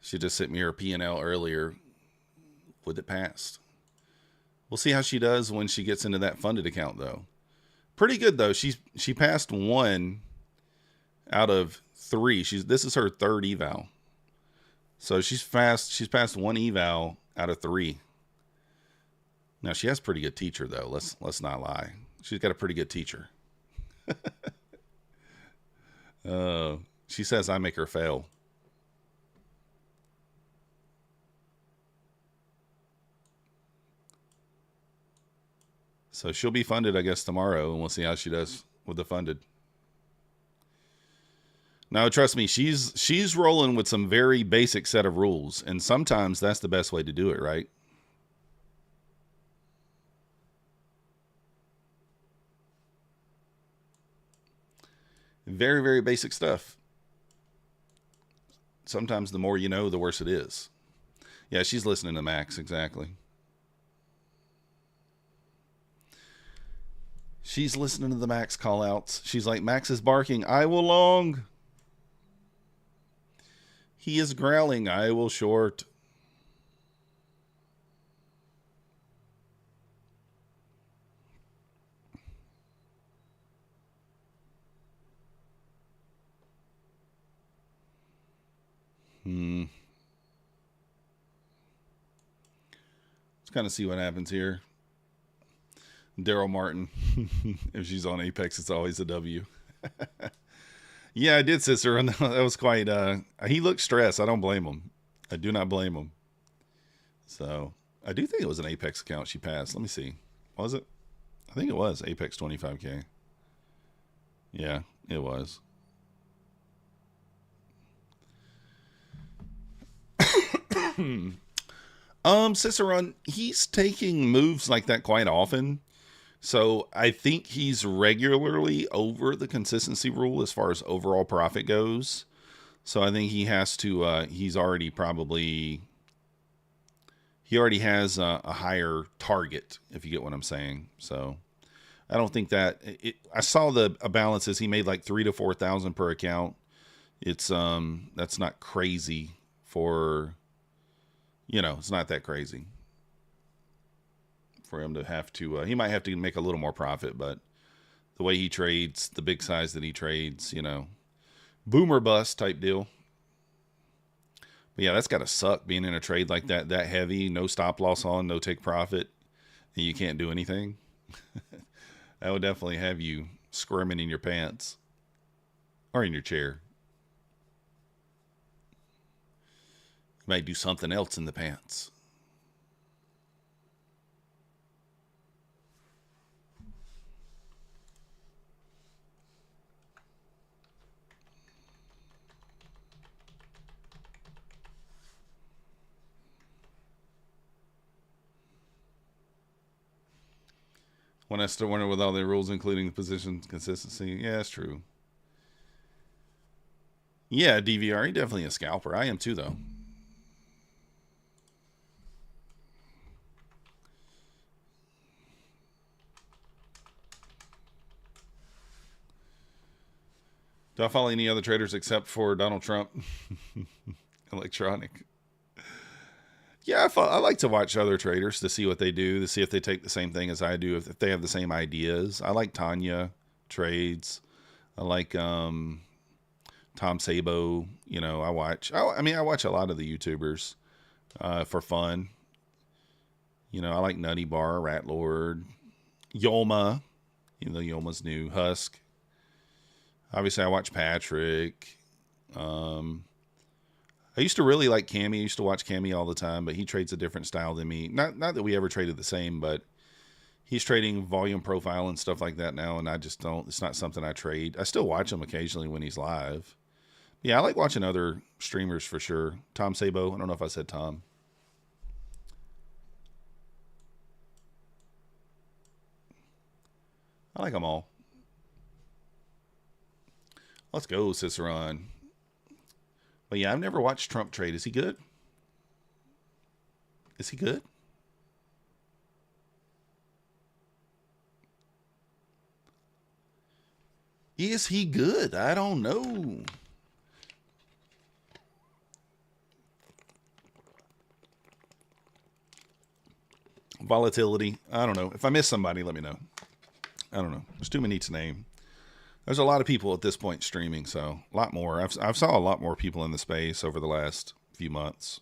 She just sent me her P&L earlier with it passed. We'll see how she does when she gets into that funded account, though. Pretty good, though. She passed 1 out of 3. This is her 3rd eval. So she's passed 1 eval out of 3. Now, she has a pretty good teacher, though. Let's not lie. She's got a pretty good teacher. She says I make her fail. So she'll be funded, I guess, tomorrow, and we'll see how she does with the funded. Now, trust me, she's rolling with some very basic set of rules, and sometimes that's the best way to do it, right? Very, very basic stuff. Sometimes the more you know, the worse it is. Yeah, she's listening to Max, exactly. She's listening to the Max call-outs. She's like, Max is barking, I will long. He is growling, I will short. Let's kind of see what happens here. Daryl Martin. If she's on Apex, it's always a W. Yeah, I did, sister. That was quite... he looked stressed. I don't blame him. I do not blame him. So, I do think it was an Apex account she passed. Let me see. Was it? I think it was Apex 25K. Yeah, it was. Cicerone, he's taking moves like that quite often. So I think he's regularly over the consistency rule as far as overall profit goes. So I think he has to, he already has a higher target, if you get what I'm saying. So I don't think that, I saw the balances, he made like 3,000 to 4,000 per account. It's, that's not crazy for, it's not that crazy for him to have to, he might have to make a little more profit, but the way he trades, the big size that he trades, boomer bust type deal. But yeah, that's got to suck being in a trade like that heavy, no stop loss on, no take profit, and you can't do anything. That would definitely have you squirming in your pants or in your chair. You might do something else in the pants. When I still wonder with all the rules, including the position consistency. Yeah, that's true. Yeah, DVR, he definitely a scalper. I am too, though. Do I follow any other traders except for Donald Trump? Electronic. Yeah, I like to watch other traders to see what they do, to see if they take the same thing as I do, if they have the same ideas. I like Tanya trades. I like Tom Sabo. You know, I watch a lot of the YouTubers for fun. You know, I like Nutty Bar, Rat Lord, Yolma. You know, Yolma's new. Husk. Obviously, I watch Patrick. I used to really like Cammy. I used to watch Cammy all the time, but he trades a different style than me. Not that we ever traded the same, but he's trading volume profile and stuff like that now, and I just don't. It's not something I trade. I still watch him occasionally when he's live. Yeah, I like watching other streamers for sure. Tom Sabo. I don't know if I said Tom. I like them all. Let's go, Cicerone. But yeah, I've never watched Trump trade. Is he good? Is he good? Is he good? I don't know. Volatility. I don't know. If I miss somebody, let me know. I don't know. There's too many to name. There's a lot of people at this point streaming, so a lot more. I've saw a lot more people in the space over the last few months.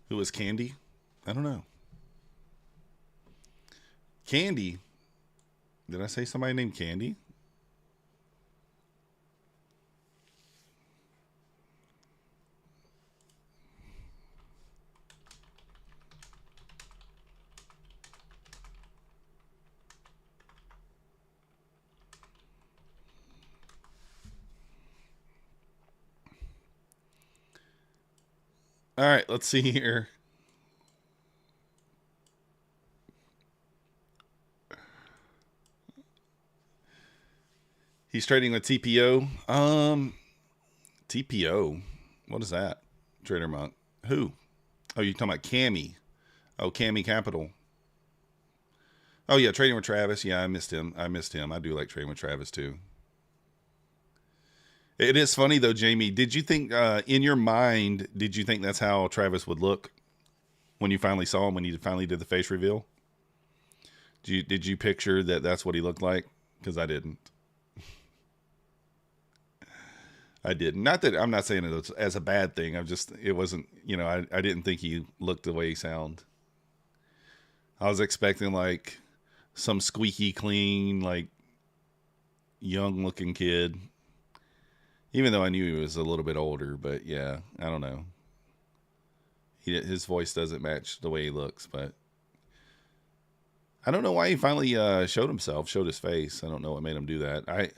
Who is Candy? I don't know. Candy. Did I say somebody named Candy? All right, let's see here. He's trading with TPO. TPO. What is that? Trader Monk. Who? Oh, you're talking about Cammy. Oh, Cammy Capital. Oh yeah, trading with Travis. Yeah, I missed him. I do like trading with Travis too. It is funny though, Jamie. Did you think in your mind? Did you think that's how Travis would look when you finally saw him? When he finally did the face reveal? Did you picture that that's what he looked like? Because I didn't. I didn't. Not that I'm not saying it as a bad thing. It wasn't. You know, I didn't think he looked the way he sound. I was expecting like some squeaky clean, like young looking kid. Even though I knew he was a little bit older, but yeah, I don't know. His voice doesn't match the way he looks, but I don't know why he finally showed his face. I don't know what made him do that.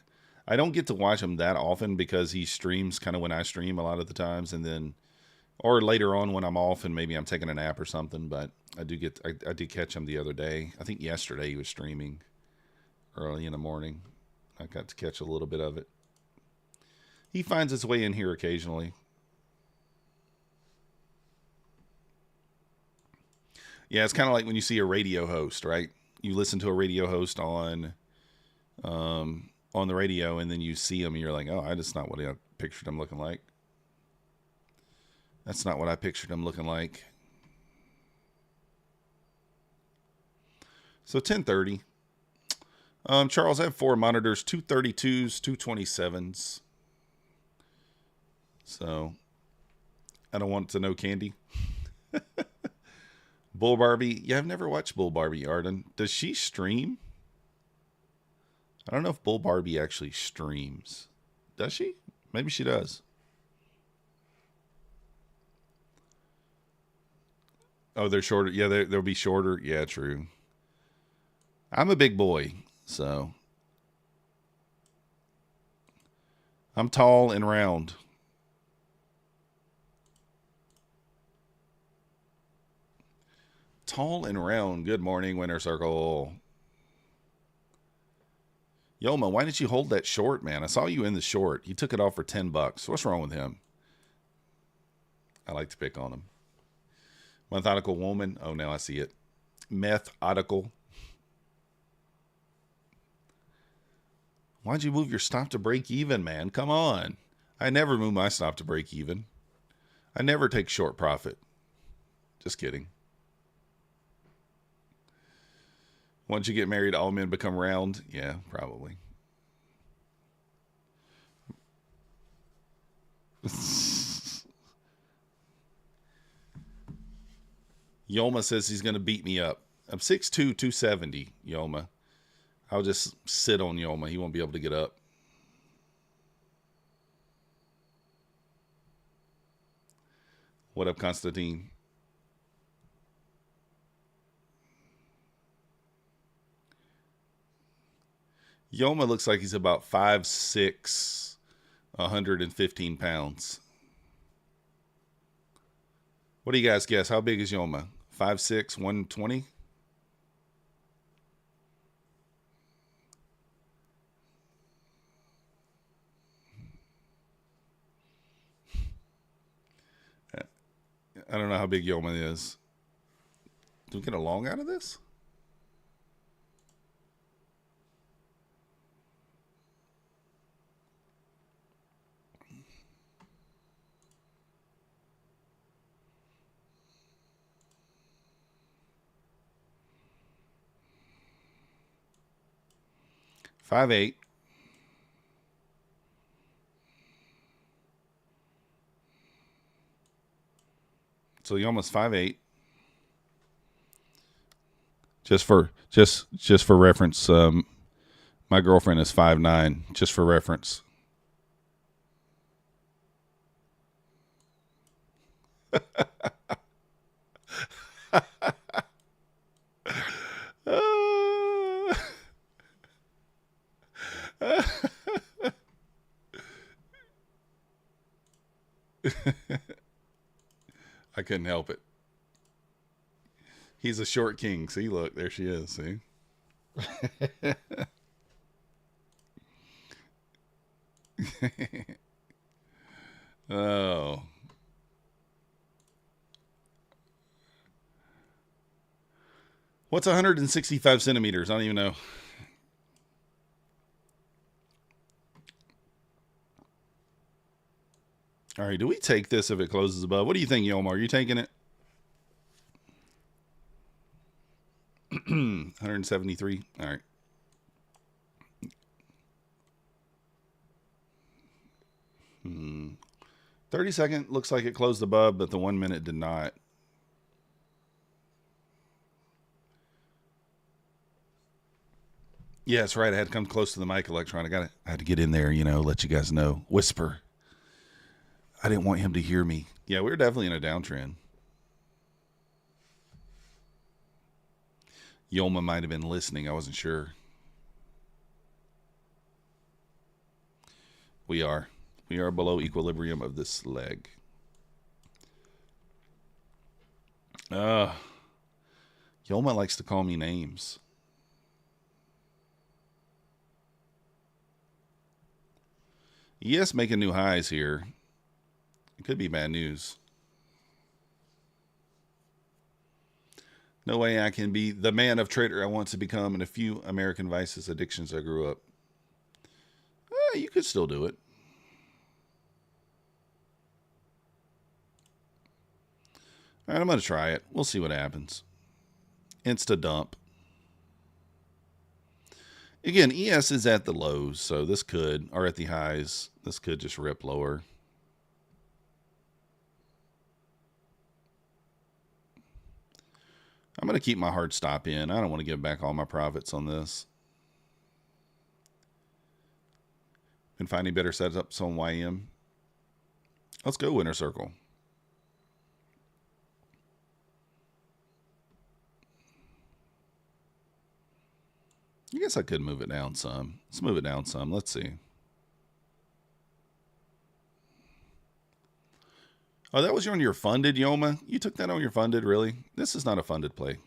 I don't get to watch him that often because he streams kind of when I stream a lot of the times, and then or later on when I'm off and maybe I'm taking a nap or something. But I did catch him the other day. I think yesterday he was streaming early in the morning. I got to catch a little bit of it. He finds his way in here occasionally. Yeah, it's kind of like when you see a radio host, right? You listen to a radio host on the radio, and then you see him, and you're like, oh, that's not what I pictured him looking like. That's not what I pictured him looking like. So 10:30. Charles, I have 4 monitors, 232s, 227s. So I don't want to know Candy. Bull Barbie. Yeah, I've never watched Bull Barbie, Arden. Does she stream? I don't know if Bull Barbie actually streams. Does she? Maybe she does. Oh, they're shorter. Yeah, they'll be shorter. Yeah, true. I'm a big boy, so I'm tall and round. Tall and round. Good morning, Winter Circle. Yoma, why didn't you hold that short, man? I saw you in the short. He took it off for $10. What's wrong with him? I like to pick on him. Methodical woman. Oh, now I see it. Methodical. Why'd you move your stop to break even, man? Come on. I never move my stop to break even. I never take short profit. Just kidding. Once you get married, all men become round? Yeah, probably. Yoma says he's going to beat me up. I'm 6'2", 270, Yoma. I'll just sit on Yoma. He won't be able to get up. What up, Constantine? Yoma looks like he's about 5'6", 115 pounds. What do you guys guess? How big is Yoma? 5'6", 120? I don't know how big Yoma is. Do we get a long out of this? $5.8. So Yoma's 5'8". Just for reference, my girlfriend is 5'9". Just for reference. I couldn't help it. He's a short king. See, look, there she is. See? Oh. What's 165 centimeters? I don't even know. All right, do we take this if it closes above? What do you think, Yoma? Are you taking it? 173. All right. 30-second looks like it closed above, but the 1 minute did not. Yeah, that's right. I had to come close to the mic, Electron. I had to get in there, let you guys know. Whisper. I didn't want him to hear me. Yeah, we were definitely in a downtrend. Yoma might have been listening. I wasn't sure. We are below equilibrium of this leg. Yoma likes to call me names. Yes, making new highs here. It could be bad news. No way I can be the man of trader I want to become and a few American vices, addictions I grew up. You could still do it. All right, I'm going to try it. We'll see what happens. Insta dump. Again, ES is at the lows, so this could, or at the highs, this could just rip lower. I'm going to keep my hard stop in. I don't want to give back all my profits on this. Been finding better setups on YM. Let's go winner circle. I guess I could move it down some. Let's move it down some. Let's see. Oh, that was on your funded, Yoma? You took that on your funded, really? This is not a funded play.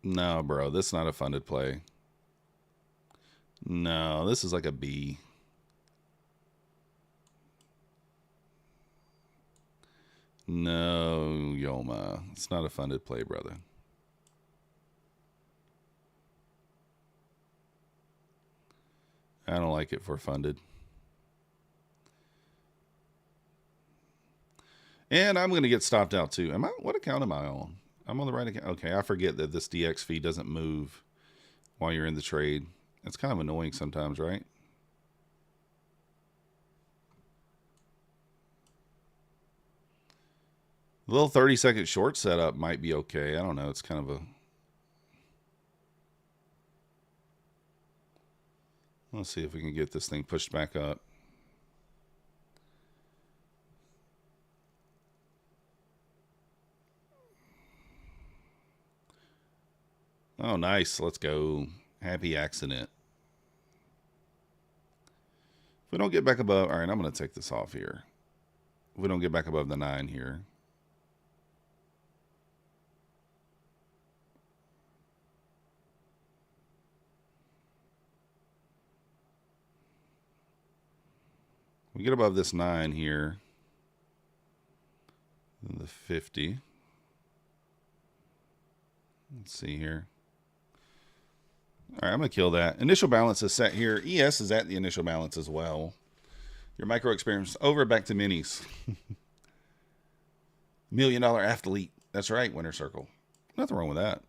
No, bro, this is not a funded play. No, this is like a B. No, Yoma. It's not a funded play, brother. I don't like it for funded. And I'm going to get stopped out too. What account am I on? I'm on the right account. Okay, I forget that this DX fee doesn't move while you're in the trade. It's kind of annoying sometimes, right? A little 30-second short setup might be okay. I don't know. It's kind of a... Let's see if we can get this thing pushed back up. Oh, nice. Let's go. Happy accident. If we don't get back above... All right, I'm going to take this off here. If we don't get back above the 9 here. We get above this 9 here. The 50. Let's see here. All right, I'm going to kill that. Initial balance is set here. ES is at the initial balance as well. Your micro experience over, back to minis. $1 million athlete. That's right, winner circle. Nothing wrong with that.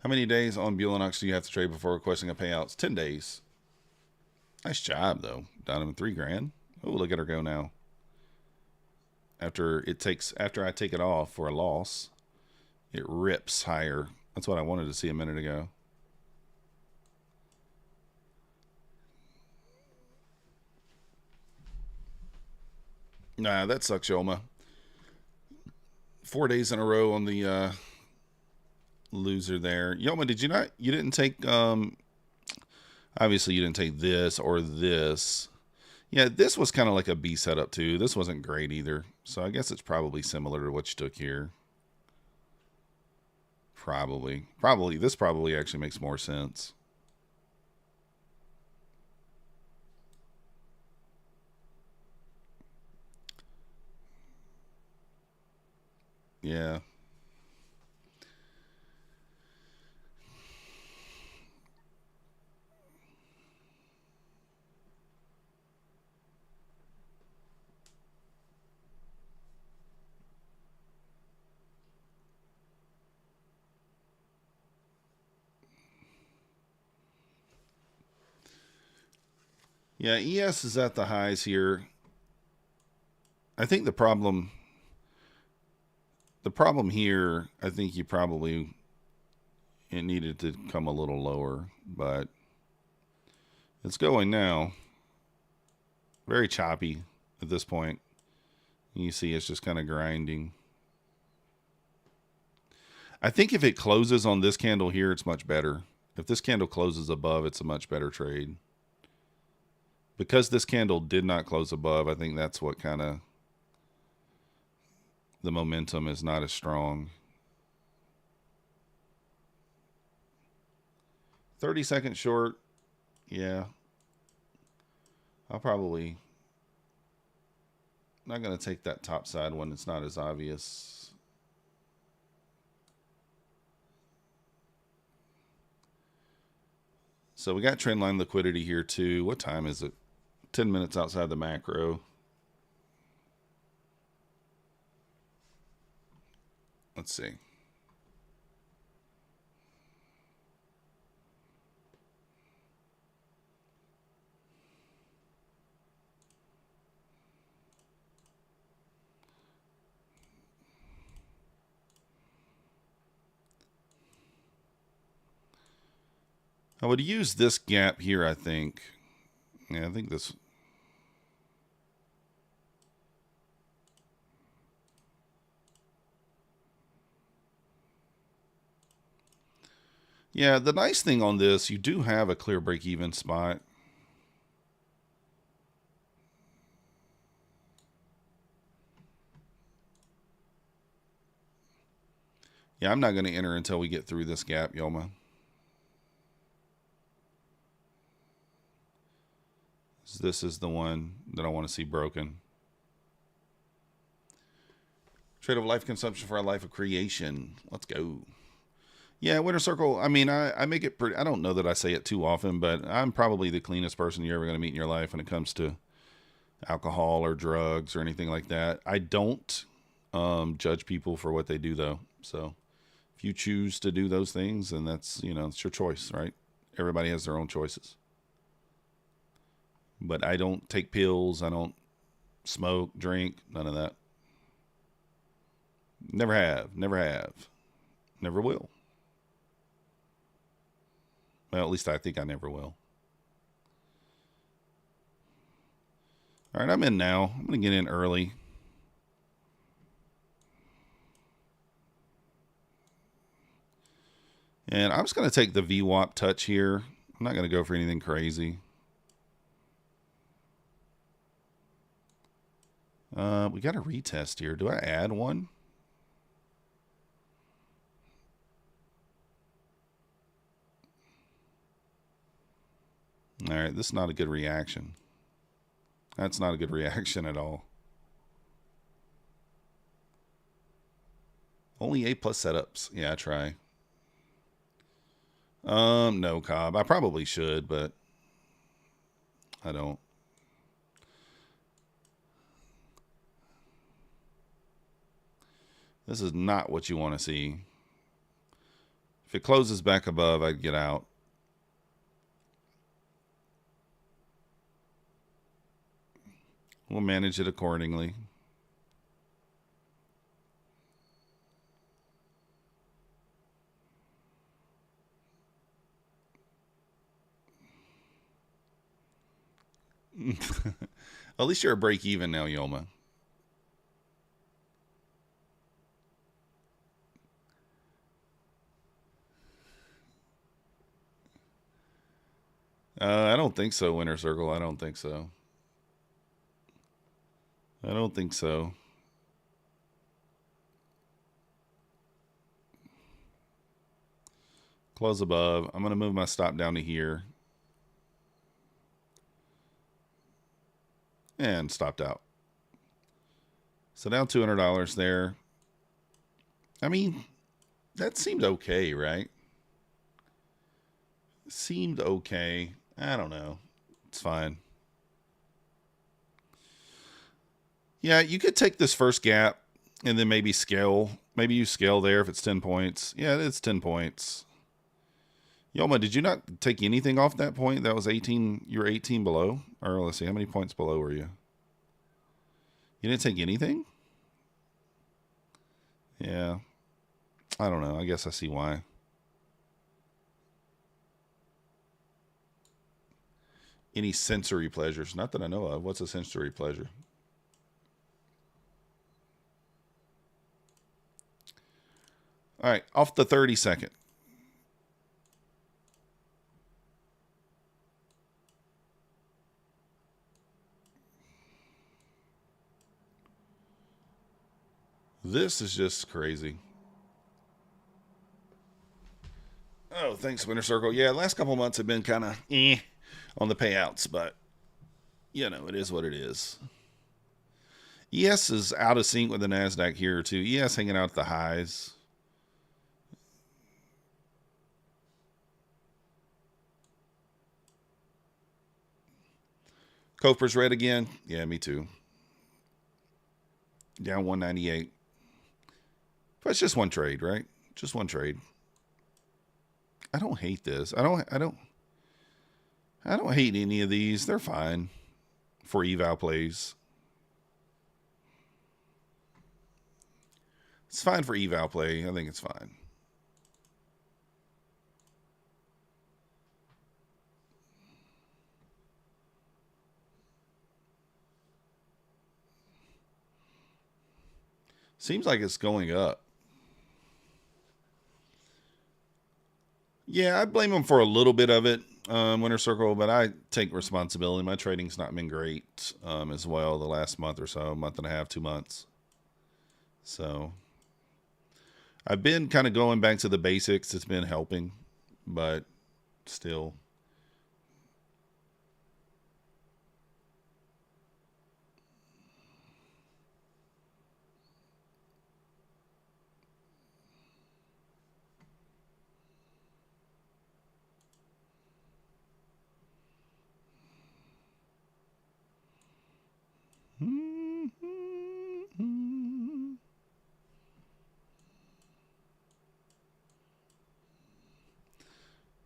How many days on Bulenox do you have to trade before requesting a payout? 10 days. Nice job, though. Down him $3,000. Oh, look at her go now. After I take it off for a loss, it rips higher. That's what I wanted to see a minute ago. Nah, that sucks, Yoma. 4 days in a row on the loser there. Yoma, you didn't take, obviously you didn't take this or this. Yeah, this was kind of like a B setup too. This wasn't great either. So I guess it's probably similar to what you took here. Probably. This probably actually makes more sense. Yeah. Yeah, ES is at the highs here. I think the problem here, I think it needed to come a little lower, but it's going now. Very choppy at this point. You see it's just kind of grinding. I think if it closes on this candle here, it's much better. If this candle closes above, it's a much better trade. Because this candle did not close above, I think that's what kind of... The momentum is not as strong. 30-second short. Yeah. I'll probably... Not going to take that top side one. It's not as obvious. So we got trendline liquidity here too. What time is it? 10 minutes outside the macro. Let's see. I would use this gap here, I think. Yeah, I think this... Yeah, the nice thing on this, you do have a clear break-even spot. Yeah, I'm not going to enter until we get through this gap, Yoma. This is the one that I want to see broken. Trade of life consumption for a life of creation. Let's go. Yeah, Winter Circle, I mean, I make it pretty, I don't know that I say it too often, but I'm probably the cleanest person you're ever going to meet in your life when it comes to alcohol or drugs or anything like that. I don't judge people for what they do, though. So if you choose to do those things, then that's, you know, it's your choice, right? Everybody has their own choices. But I don't take pills. I don't smoke, drink, none of that. Never have. Never have. Never will. Well, at least I think I never will. All right, I'm in now. I'm going to get in early. And I'm just going to take the VWAP touch here. I'm not going to go for anything crazy. We got a retest here. Do I add one? All right, this is not a good reaction. That's not a good reaction at all. Only A+ setups. Yeah, I try. No, Cobb. I probably should, but I don't. This is not what you want to see. If it closes back above, I'd get out. We'll manage it accordingly. At least you're a break even now, Yoma. I don't think so, Winter Circle. I don't think so. I don't think so. Close above. I'm going to move my stop down to here. And stopped out. So down $200 there. I mean, that seemed okay, right? Seemed okay. I don't know. It's fine. Yeah, you could take this first gap and then maybe scale. Maybe you scale there if it's 10 points. Yeah, it's 10 points. Yoma, did you not take anything off that point? That was 18. You were 18 below? Or let's see, how many points below were you? You didn't take anything? Yeah. I don't know. I guess I see why. Any sensory pleasures? Not that I know of. What's a sensory pleasure? All right, off the 30-second. This is just crazy. Oh, thanks, Winter Circle. Yeah, the last couple months have been kind of on the payouts, but, you know, it is what it is. ES is out of sync with the Nasdaq here, too. ES hanging out at the highs. Coper's red again. Yeah, me too. Down 198. But it's just one trade, right? Just one trade. I don't hate this. I don't hate any of these. They're fine for eval plays. It's fine for eval play. I think it's fine. Seems like it's going up. Yeah, I blame them for a little bit of it, Winter Circle, but I take responsibility. My trading's not been great as well the last month or so, month and a half, 2 months. So I've been kind of going back to the basics. It's been helping, but still.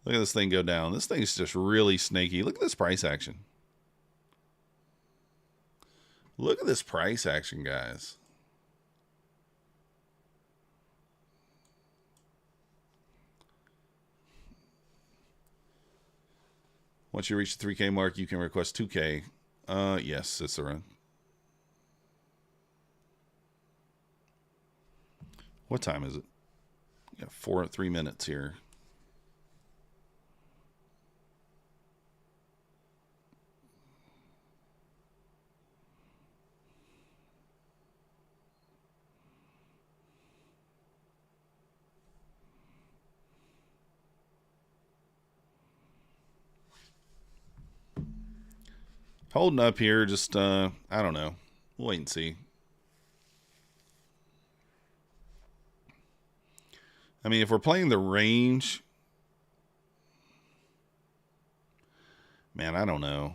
Look at this thing go down. This thing's just really snaky. Look at this price action. Look at this price action, guys. Once you reach the 3K mark, you can request 2K. Yes, Cicero. What time is it? Yeah, 3 minutes here. Holding up here, just, I don't know. We'll wait and see. I mean, if we're playing the range, man, I don't know.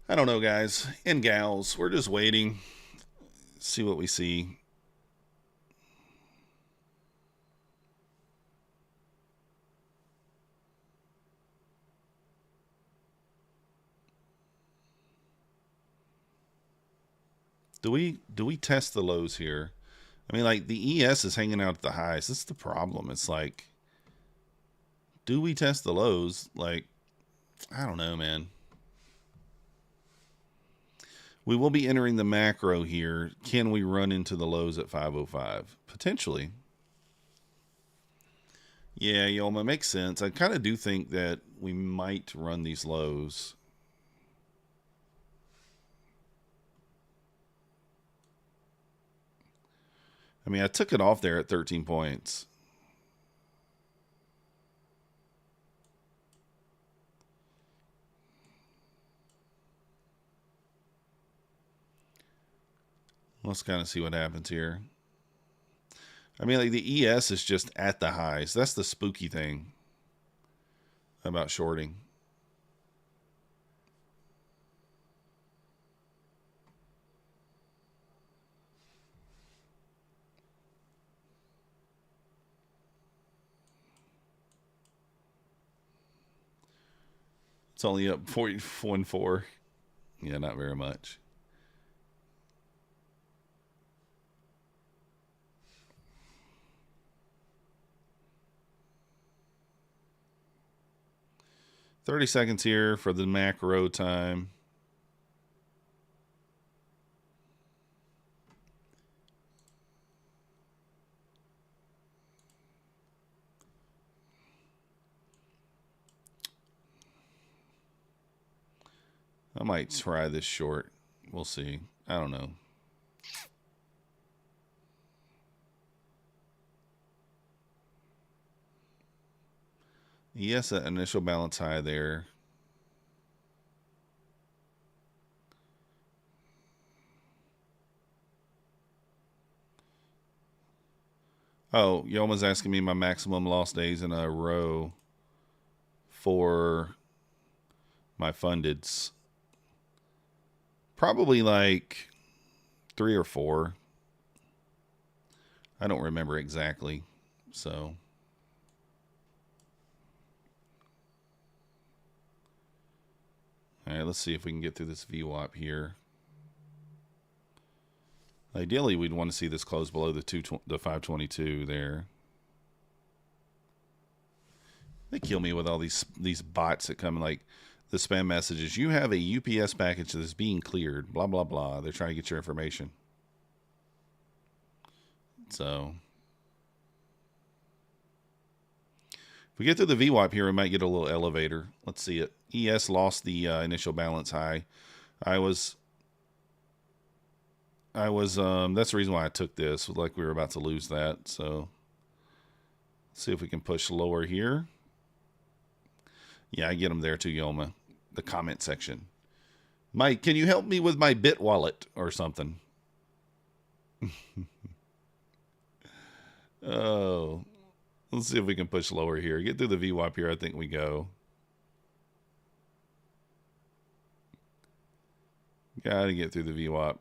I don't know, guys and gals. We're just waiting. See what we see. Do we test the lows here? I mean, like, the ES is hanging out at the highs. That's the problem. It's like, do we test the lows? Like, I don't know, man. We will be entering the macro here. Can we run into the lows at 505? Potentially. Yeah, Yoma, makes sense. I kind of do think that we might run these lows. I mean, I took it off there at 13 points. Let's kind of see what happens here. I mean, like, the ES is just at the highs. That's the spooky thing about shorting. It's only up 0.14. Yeah, not very much. $30 seconds here for the macro time. I might try this short. We'll see. I don't know. Yes, an initial balance high there. Oh, Yoma's asking me my maximum loss days in a row for my fundeds. Probably like 3 or 4. I don't remember exactly. So all right, let's see if we can get through this VWAP here. Ideally, we'd want to see this close below the 522 there. They kill me with all these bots that come like the spam messages. You have a UPS package that is being cleared. Blah, blah, blah. They're trying to get your information. So if we get through the VWAP here, we might get a little elevator. Let's see it. ES lost the initial balance high. I was I was, that's the reason why I took this. Like we were about to lose that. So let's see if we can push lower here. Yeah, I get them there too, Yoma. The comment section. Mike, can you help me with my Bit wallet or something? Oh, let's see if we can push lower here. Get through the VWAP here. I think we go. Gotta get through the VWAP.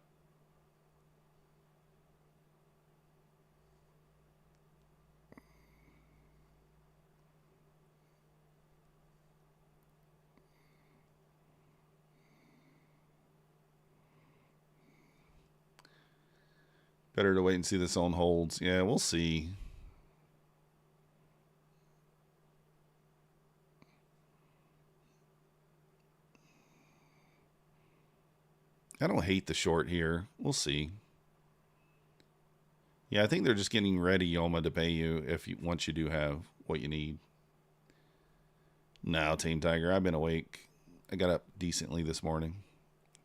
Better to wait and see this on holds. Yeah, we'll see. I don't hate the short here. We'll see. Yeah, I think they're just getting ready, Yoma, to pay you once you do have what you need. No, Team Tiger, I've been awake. I got up decently this morning.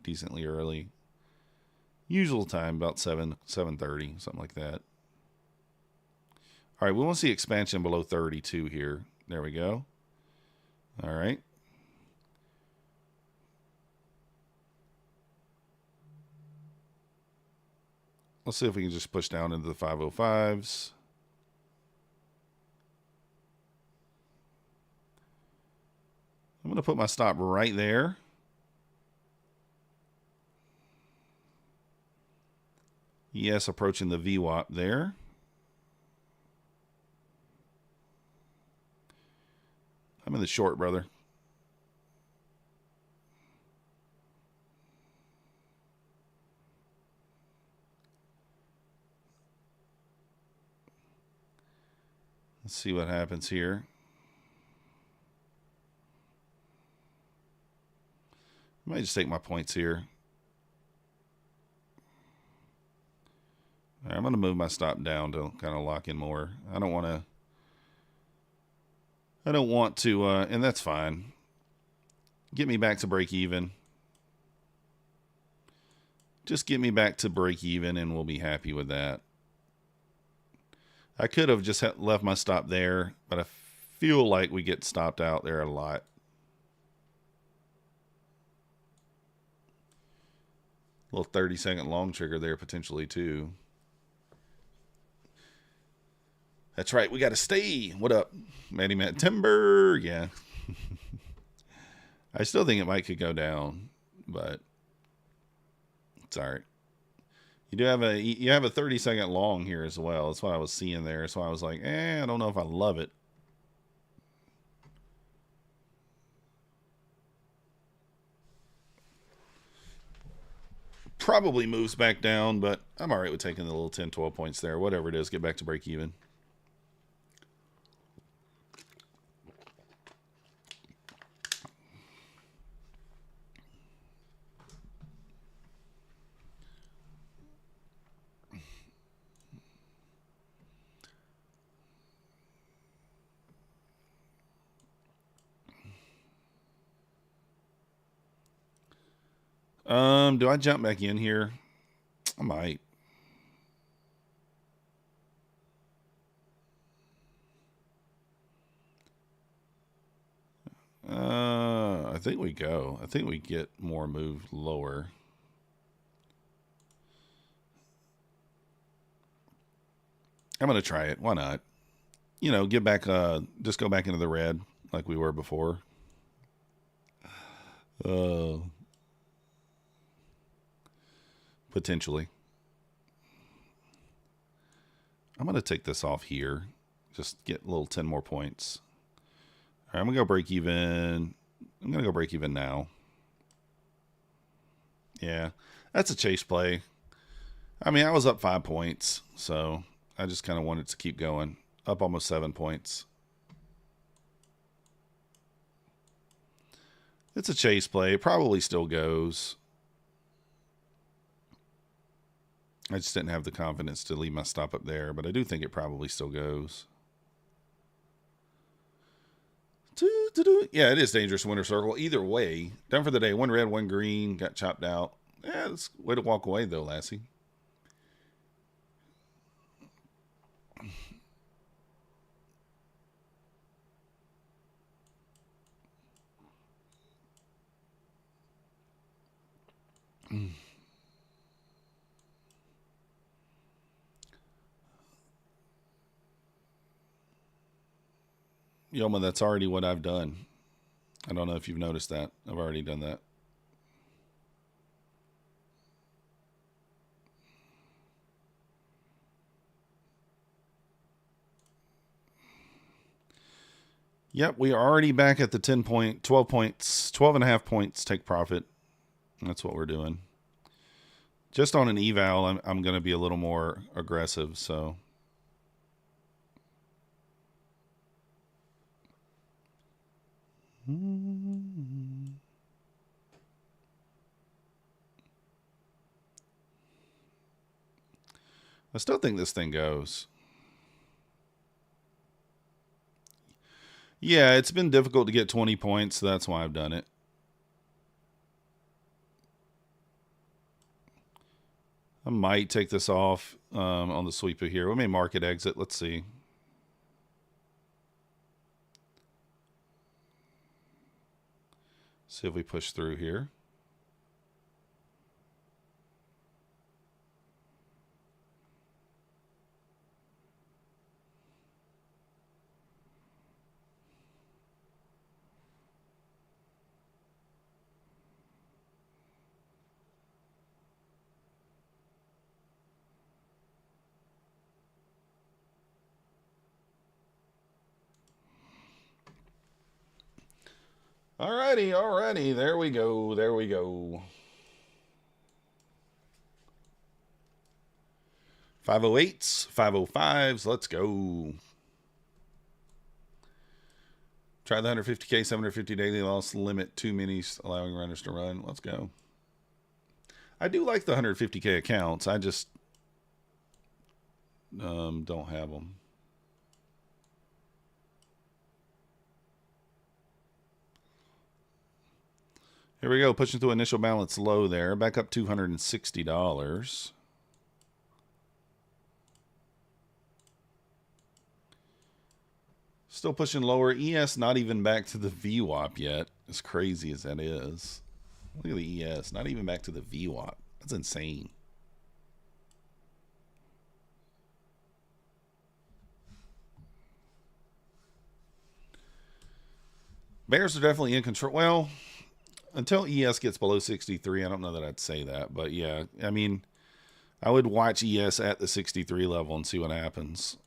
Decently early. Usual time, about 7:30, something like that. All right, we want to see expansion below 32 here. There we go. All right. Let's see if we can just push down into the 505s. I'm going to put my stop right there. Yes, approaching the VWAP there. I'm in the short, brother. Let's see what happens here. I might just take my points here. All right, I'm going to move my stop down to kind of lock in more. I don't want to, and that's fine. Get me back to break even. Just get me back to break even and we'll be happy with that. I could have just left my stop there, but I feel like we get stopped out there a lot. A little 30-second long trigger there potentially too. That's right. We got to stay. What up, Matty Matt Timber? Yeah. I still think it could go down, but it's all right. You have a 30-second long here as well. That's what I was seeing there. So I was like, I don't know if I love it. Probably moves back down, but I'm all right with taking the little 10, 12 points there. Whatever it is, get back to break even. Do I jump back in here? I might. I think we go. I think we get more moved lower. I'm going to try it. Why not? You know, get back, just go back into the red like we were before. Potentially. I'm going to take this off here. Just get a little 10 more points. All right, I'm going to go break even. I'm going to go break even now. Yeah, that's a chase play. I mean, I was up 5 points, so I just kind of wanted to keep going. Up almost 7 points. It's a chase play. It probably still goes. I just didn't have the confidence to leave my stop up there, but I do think it probably still goes. Yeah, it is dangerous winner circle. Either way, done for the day. One red, one green, got chopped out. Yeah, it's way to walk away though, Lassie. Yoma, that's already what I've done. I don't know if you've noticed that. I've already done that. Yep, we are already back at the 12 points, 12 and a half points take profit. That's what we're doing. Just on an eval, I'm going to be a little more aggressive, so. I still think this thing goes. Yeah, it's been difficult to get 20 points, so that's why I've done it. I might take this off on the sweeper here. We may market exit. Let's see. See if we push through here. Alrighty. There we go. 508s, 505s. Let's go. Try the 150K, 750 daily loss limit. 2 minis allowing runners to run. Let's go. I do like the 150K accounts. I just don't have them. Here we go, pushing through initial balance low there. Back up $260. Still pushing lower. ES not even back to the VWAP yet, as crazy as that is. Look at the ES, not even back to the VWAP. That's insane. Bears are definitely in control. Well, until ES gets below 63, I don't know that I'd say that. But yeah, I mean, I would watch ES at the 63 level and see what happens.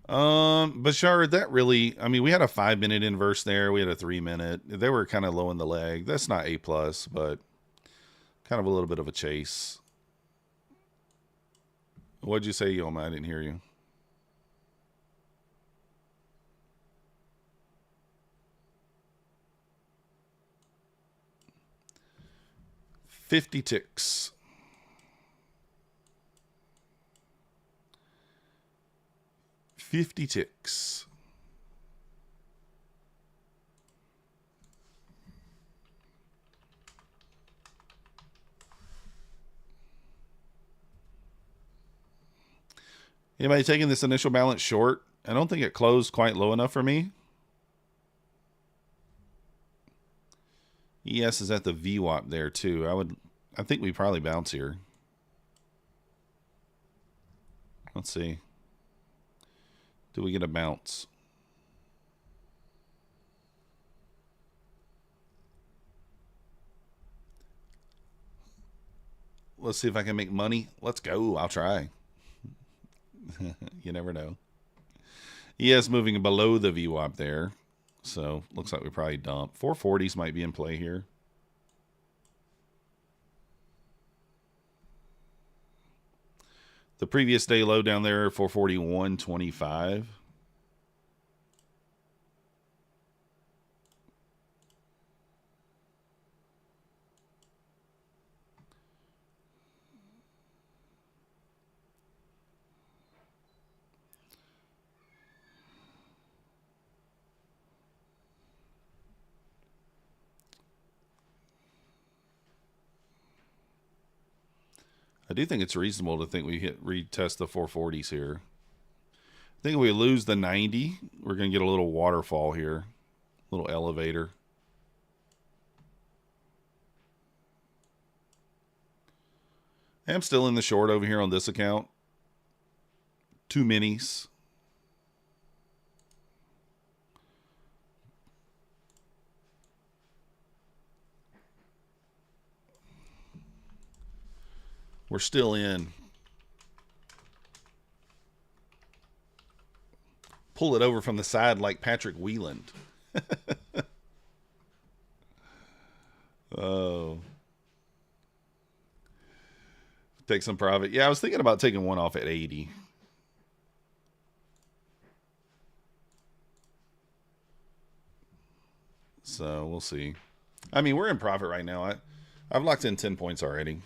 Bashar, that really, I mean, we had a 5-minute inverse there. We had a 3-minute. They were kind of low in the leg. That's not A+, but kind of a little bit of a chase. What'd you say, Yoma? I didn't hear you. $50 ticks. $50. Anybody taking this initial balance short? I don't think it closed quite low enough for me. ES is at the VWAP there too. I think we probably bounce here. Let's see. Do we get a bounce? Let's see if I can make money. Let's go. I'll try. You never know. ES moving below the VWAP there. So looks like we probably dump. 440s might be in play here. The previous day low down there, 441.25. I do think it's reasonable to think we retest the 440s here. think if we lose the 90, we're going to get a little waterfall here. A little elevator. I'm still in the short over here on this account. 2 minis. We're still in. Pull it over from the side like Patrick Wieland. Oh. Take some profit. Yeah, I was thinking about taking one off at 80. So we'll see. I mean, we're in profit right now. I've locked in 10 points already.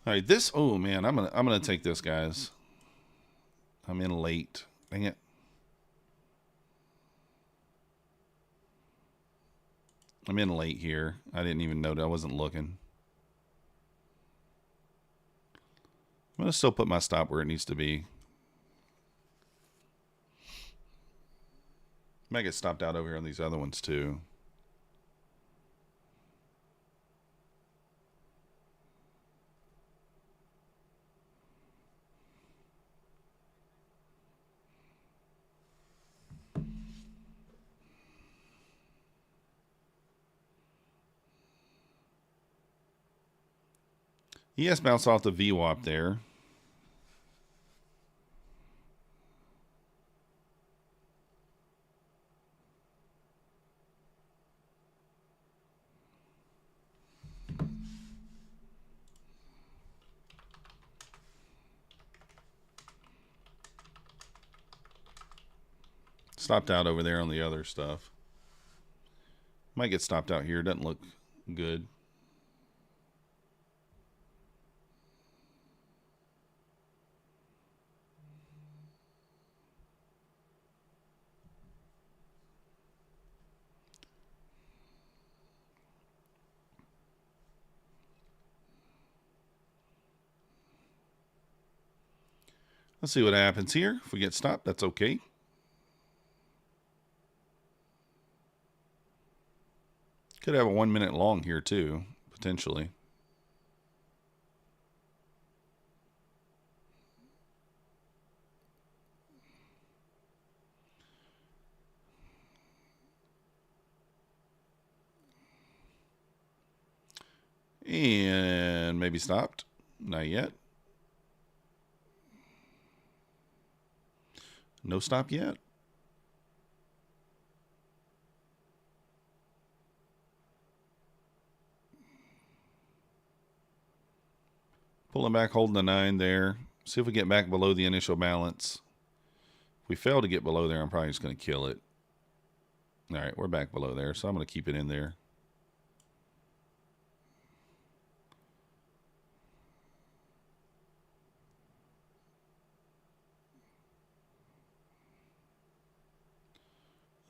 All right, this. Oh man, I'm gonna take this, guys. I'm in late. Dang it. I'm in late here. I didn't even know that. I wasn't looking. I'm gonna still put my stop where it needs to be. Might get stopped out over here on these other ones too. He has bounced off the VWAP there. Stopped out over there on the other stuff. Might get stopped out here. Doesn't look good. Let's see what happens here. If we get stopped, that's okay. Could have a 1 minute long here too, potentially. And maybe stopped. Not yet. No stop yet. Pulling back, holding the 9 there. See if we get back below the initial balance. If we fail to get below there, I'm probably just going to kill it. All right, we're back below there, so I'm going to keep it in there.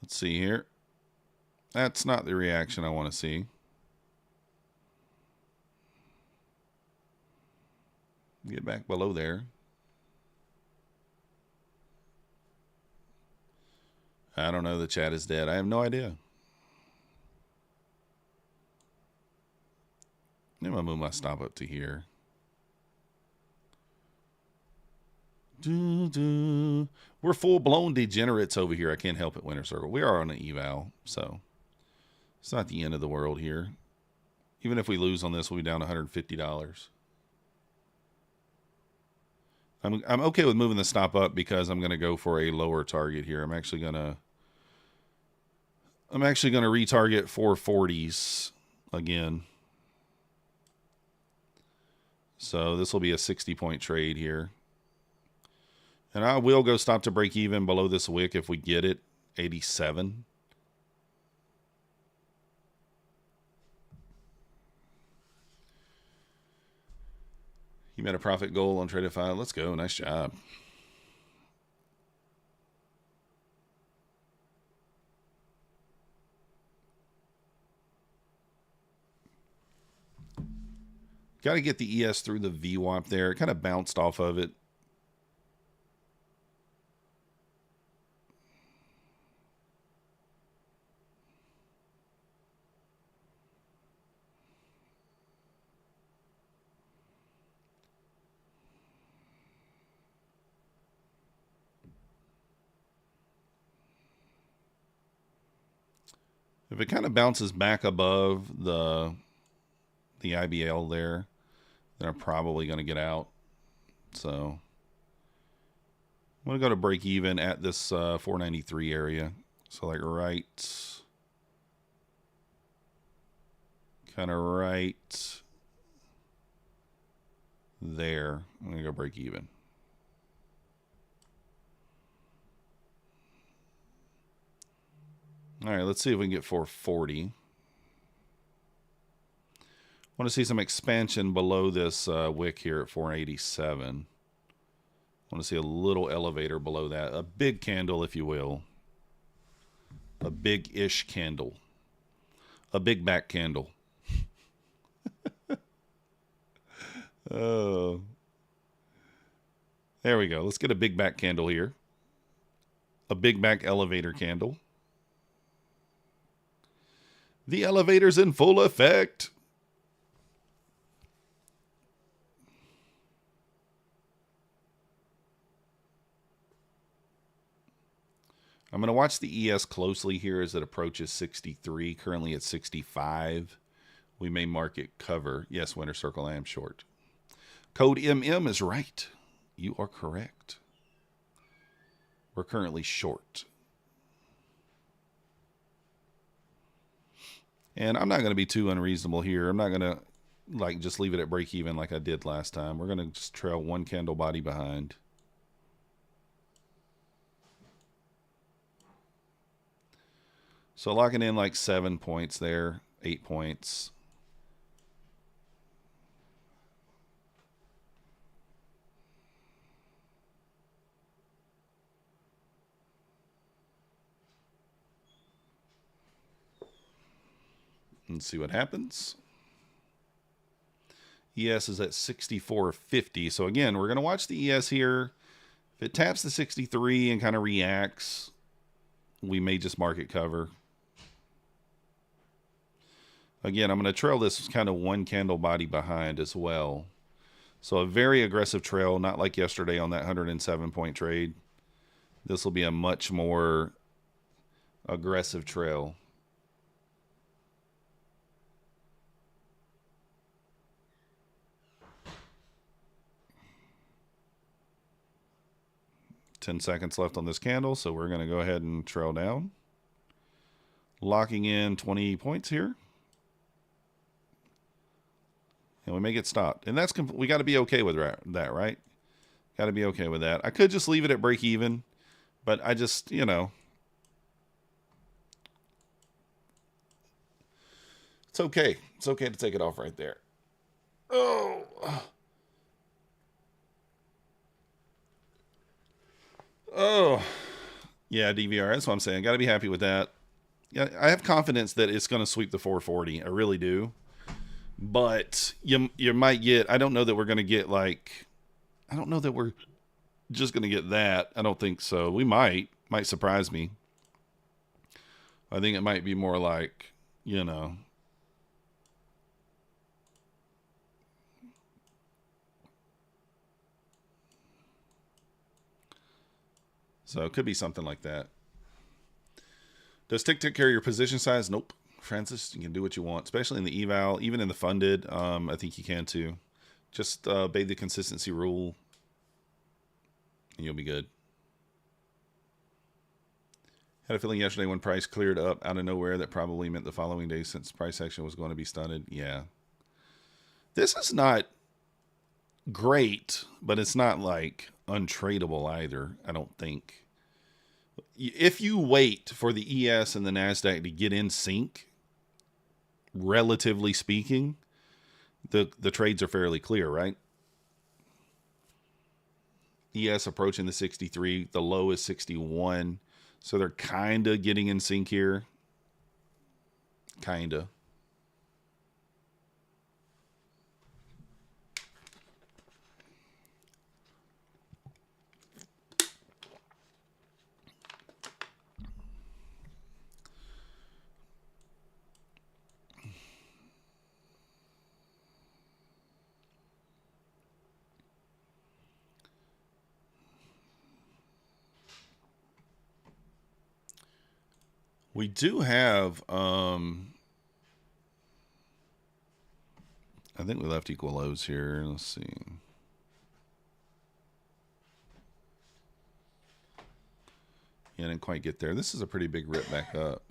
Let's see here. That's not the reaction I want to see. Get back below there. I don't know. The chat is dead. I have no idea. I'm going to move my stop up to here. We're full-blown degenerates over here. I can't help it, Winter Circle. We are on an eval, so it's not the end of the world here. Even if we lose on this, we'll be down $150. I'm okay with moving the stop up because I'm going to go for a lower target here. I'm actually going to I'm actually going to retarget 440s again. So this will be a 60-point trade here. And I will go stop to break even below this wick if we get it, 87. You met a profit goal on Tradeify. Let's go. Nice job. Got to get the ES through the VWAP there. It kind of bounced off of it. If it kind of bounces back above the IBL there, then I'm probably going to get out. So I'm going to go to break even at this 493 area. So like kind of right there. I'm going to go break even. All right, let's see if we can get 440. Want to see some expansion below this wick here at 487. Want to see a little elevator below that. A big candle, if you will. A big-ish candle. A big back candle. Oh. There we go. Let's get a big back candle here. A big back elevator candle. The elevator's in full effect. I'm going to watch the ES closely here as it approaches 63. Currently at 65. We may market cover. Yes, Winter Circle, I am short. Code MM is right. You are correct. We're currently short. And I'm not going to be too unreasonable here. I'm not going to like just leave it at break even like I did last time. We're going to just trail one candle body behind. So locking in like 7 points there, 8 points. Let's see what happens. ES is at 64.50. So again, we're going to watch the ES here. If it taps the 63 and kind of reacts, we may just market cover. Again, I'm going to trail this kind of one candle body behind as well. So a very aggressive trail, not like yesterday on that 107-point trade. This will be a much more aggressive trail. Ten seconds left on this candle, so we're going to go ahead and trail down. Locking in 20 points here. And we may get stopped. And that's we got to be okay with that, right? Got to be okay with that. I could just leave it at break even, but I just, you know, it's okay. It's okay to take it off right there. Oh. Oh. Yeah, DVR. That's what I'm saying. Got to be happy with that. Yeah, I have confidence that it's going to sweep the 440. I really do. But you might get, I don't know that we're going to get like, I don't know that we're just going to get that. I don't think so. We might surprise me. I think it might be more like, you know, so it could be something like that. Does Tick Tick carry your position size? Nope. Francis, you can do what you want, especially in the eval, even in the funded. I think you can too. Just obey the consistency rule, and you'll be good. Had a feeling yesterday when price cleared up out of nowhere that probably meant the following day since price action was going to be stunted. Yeah. This is not great, but it's not like untradeable either, I don't think. If you wait for the ES and the Nasdaq to get in sync, relatively speaking, the trades are fairly clear, right? ES approaching the 63, the low is 61. So they're kind of getting in sync here. Kind of. We do have, I think we left equal lows here. Let's see. Yeah, I didn't quite get there. This is a pretty big rip back up.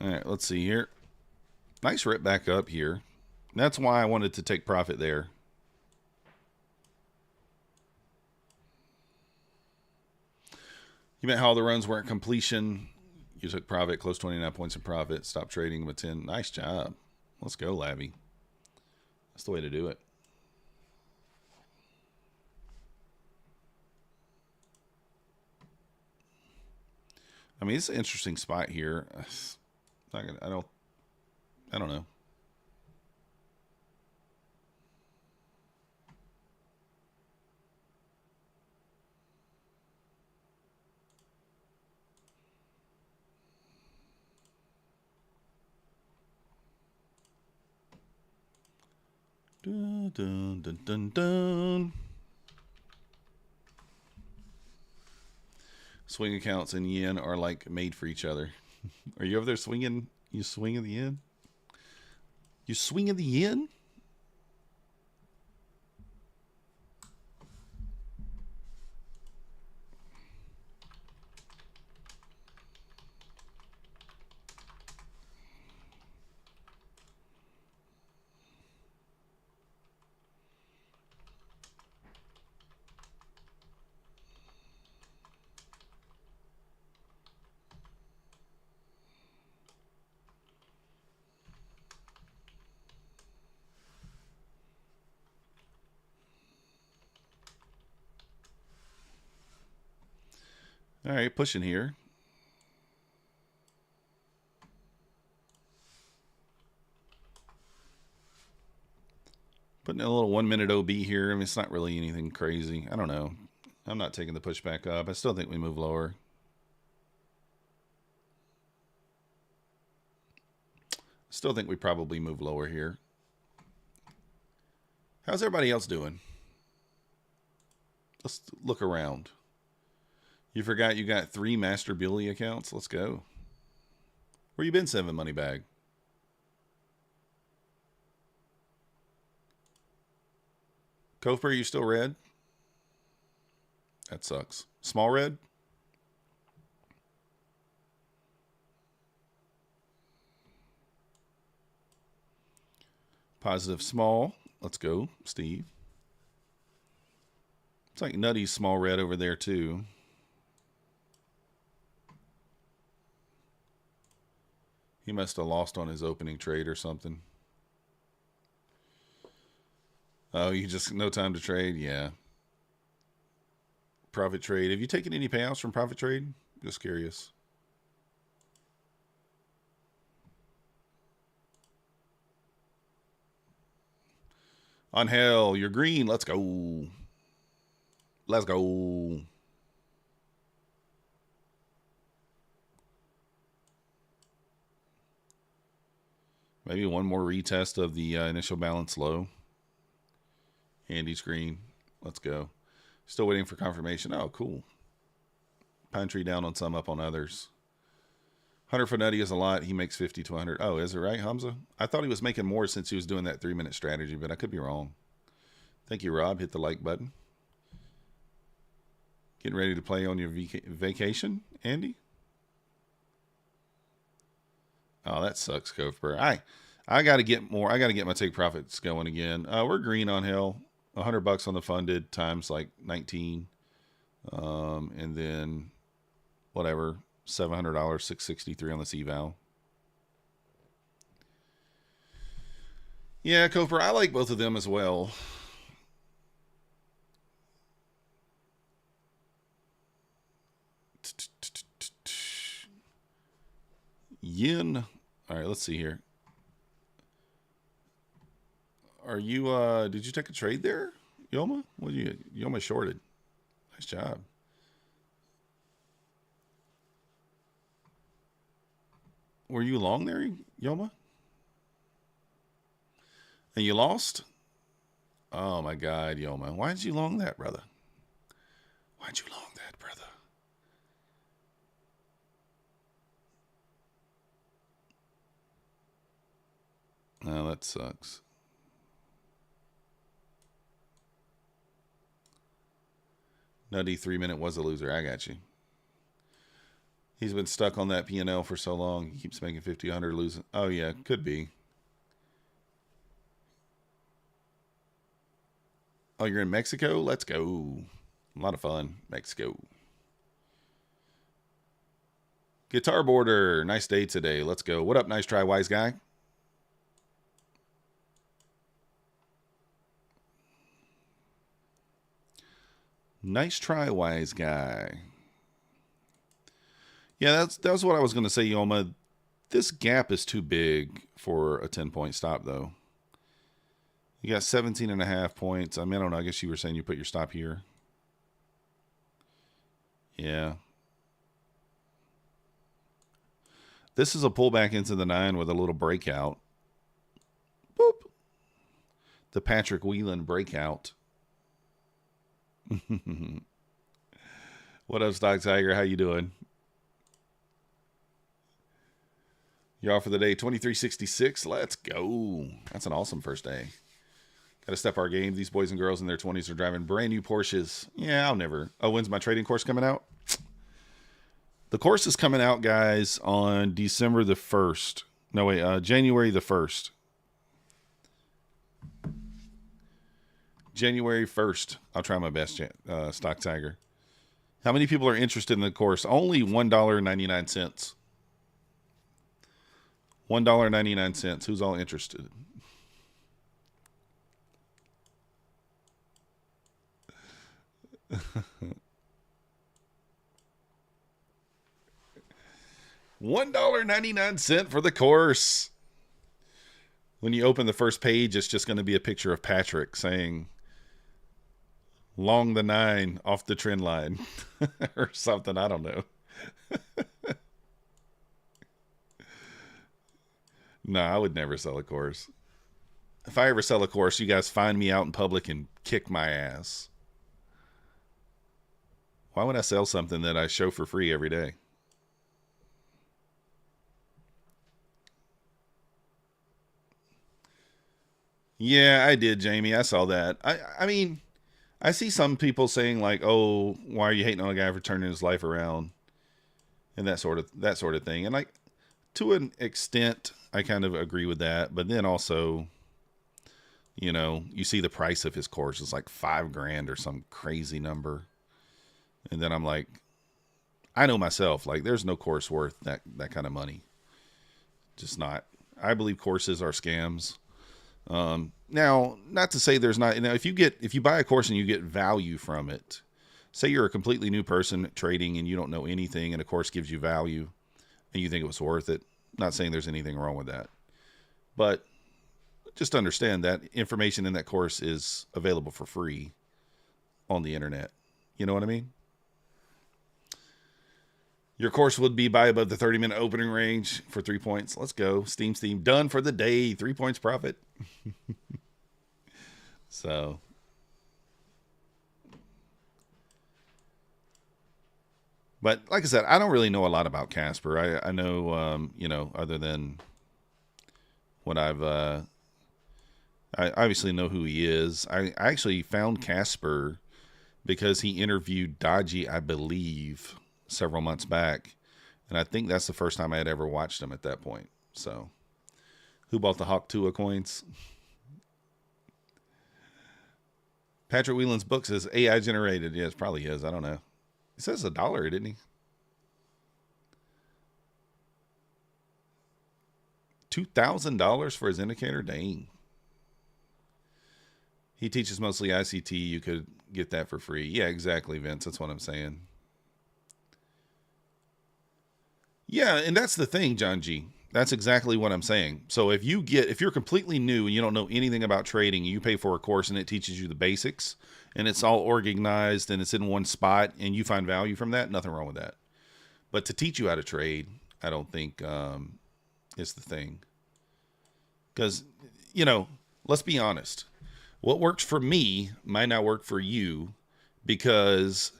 All right, let's see here. Nice rip back up here. That's why I wanted to take profit there. You meant how the runs weren't completion. You took profit, close 29 points in profit. Stop trading with 10. Nice job. Let's go, Labby. That's the way to do it. I mean, it's an interesting spot here. I don't know. Dun, dun, dun, dun, dun. Swing accounts and yen are like made for each other. Are you over there swinging? You swinging the yen? You swinging the yen? All right, pushing here. Putting a little 1 minute OB here. I mean, it's not really anything crazy. I don't know. I'm not taking the push back up. I still think we move lower. Still think we probably move lower here. How's everybody else doing? Let's look around. You forgot you got 3 Master Billy accounts? Let's go. Where you been, 7 Money Bag? Kofer, you still red? That sucks. Small red? Positive small. Let's go, Steve. It's like Nutty's small red over there, too. He must have lost on his opening trade or something. Oh, you just no time to trade? Yeah. Profit trade. Have you taken any payouts from profit trade? Just curious. On hell, you're green. Let's go. Let's go. Maybe one more retest of the initial balance low. Andy's green. Let's go. Still waiting for confirmation. Oh, cool. Pine tree down on some, up on others. 100 for Nutty is a lot. He makes 50 to 100. Oh, is it right, Hamza? I thought he was making more since he was doing that 3-minute strategy, but I could be wrong. Thank you, Rob. Hit the like button. Getting ready to play on your vacation, Andy? Oh, that sucks, Covebur. I got to get more. I got to get my take profits going again. We're green on hell. $100 on the funded times like 19. And then whatever, $700, $663 on this eval. Yeah, Cooper, I like both of them as well. Yin. All right, let's see here. Are you did you take a trade there, Yoma? What you Yoma shorted? Nice job. Were you long there, Yoma? And you lost? Oh my God, Yoma. Why did you long that, brother? Why'd you long that, brother? Oh, that sucks. Nutty 3-minute was a loser. I got you. He's been stuck on that P&L for so long. He keeps making 50, 100, losing. Oh, yeah, could be. Oh, you're in Mexico? Let's go. A lot of fun. Mexico. Guitar Border. Nice day today. Let's go. What up, nice try, wise guy? Nice try, wise guy. Yeah, that's what I was going to say, Yoma. This gap is too big for a 10-point stop, though. You got 17.5 points. I mean, I don't know. I guess you were saying you put your stop here. Yeah. This is a pullback into the 9 with a little breakout. Boop. The Patrick Whelan breakout. What up, Stock Tiger? How you doing? You're off for the day. 2366. Let's go. That's an awesome first day. Got to step our game. These boys and girls in their 20s are driving brand new Porsches. Yeah, I'll never. Oh, when's my trading course coming out? The course is coming out, guys, on December the 1st. No, wait, January the 1st. January 1st. I'll try my best, Stock Tiger. How many people are interested in the course? Only $1.99. $1.99. Who's all interested? $1.99 for the course. When you open the first page, it's just going to be a picture of Patrick saying, long the 9 off the trend line or something. I don't know. No, I would never sell a course. If I ever sell a course, you guys find me out in public and kick my ass. Why would I sell something that I show for free every day? Yeah, I did, Jamie. I saw that. I mean, I see some people saying like, "Oh, why are you hating on a guy for turning his life around?" and that sort of thing. And like, to an extent, I kind of agree with that. But then also, you know, you see the price of his course is like $5,000 or some crazy number, and then I'm like, I know myself, like, there's no course worth that kind of money. Just not. I believe courses are scams. Now, not to say there's not, you know, if you buy a course and you get value from it, say you're a completely new person trading and you don't know anything and a course gives you value and you think it was worth it. Not saying there's anything wrong with that, but just understand that information in that course is available for free on the internet. You know what I mean? Your course would be buy above the 30-minute opening range for 3 points. Let's go. Steam. Done for the day. 3 points profit. So. But like I said, I don't really know a lot about Casper. I know, other than what I obviously know who he is. I actually found Casper because he interviewed Dodgy, I believe, several months back. And I think that's the first time I had ever watched him at that point. So, who bought the Hawk Tua coins? Patrick Whelan's book says AI generated. Yeah, it probably is. I don't know. He says $1, didn't he? $2,000 for his indicator? Dang. He teaches mostly ICT. You could get that for free. Yeah, exactly, Vince. That's what I'm saying. Yeah, and that's the thing, John G. That's exactly what I'm saying. So if you're completely new and you don't know anything about trading, you pay for a course and it teaches you the basics and it's all organized and it's in one spot and you find value from that, nothing wrong with that. But to teach you how to trade, I don't think is the thing. Because, let's be honest. What works for me might not work for you because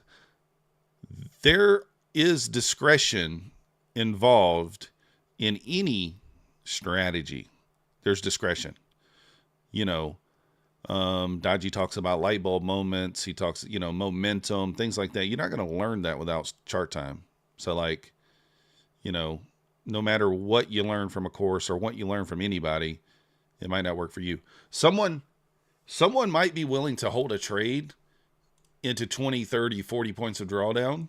there is discretion involved in any strategy. There's discretion. Dodgy talks about light bulb moments. He talks, momentum, things like that. You're not going to learn that without chart time. So no matter what you learn from a course or what you learn from anybody, it might not work for you. Someone might be willing to hold a trade into 20, 30, 40 points of drawdown.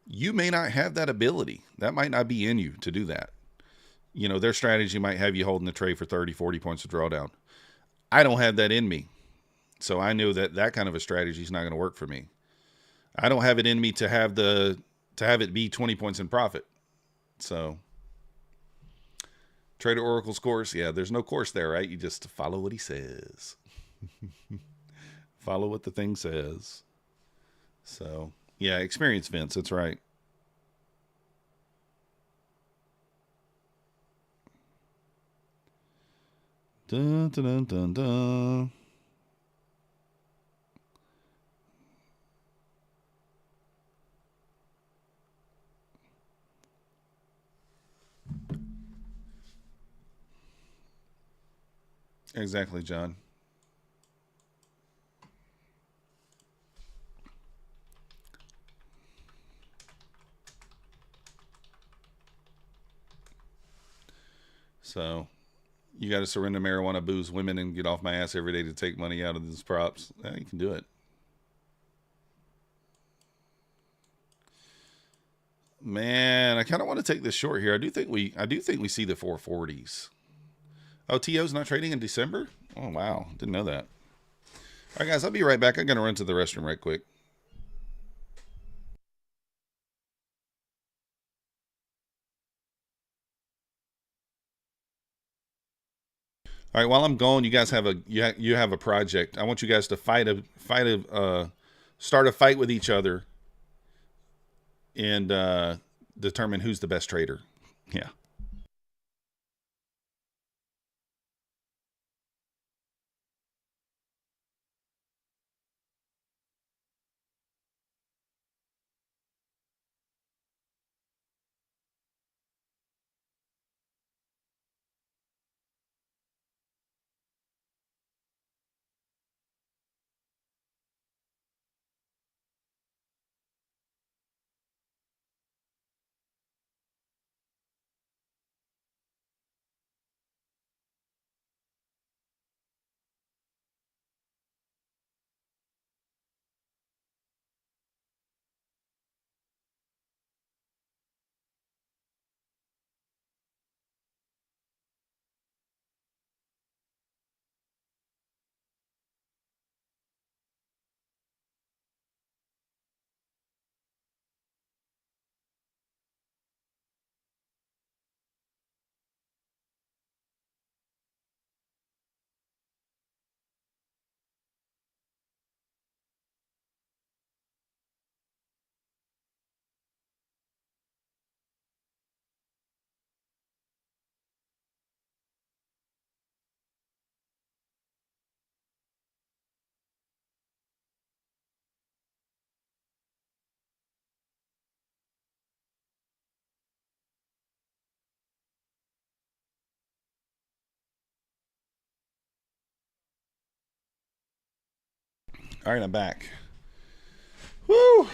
You may not have that ability. That might not be in you to do that. Their strategy might have you holding the trade for 30, 40 points of drawdown. I don't have that in me. So I knew that kind of a strategy is not going to work for me. I don't have it in me to have it be 20 points in profit. So Trader Oracle's course, yeah, there's no course there, right? You just follow what he says. Follow what the thing says. So, yeah, experience, Vince. That's right. Dun, dun, dun, dun, dun. Exactly, John. So, you got to surrender marijuana, booze, women, and get off my ass every day to take money out of these props. Yeah, you can do it. Man, I kind of want to take this short here. I do think we see the 440s. Oh, TO's not trading in December? Oh, wow. Didn't know that. All right, guys, I'll be right back. I'm going to run to the restroom right quick. All right, while I'm gone, you guys have a project. I want you guys to start a fight with each other and determine who's the best trader. Yeah. All right, I'm back. Woo!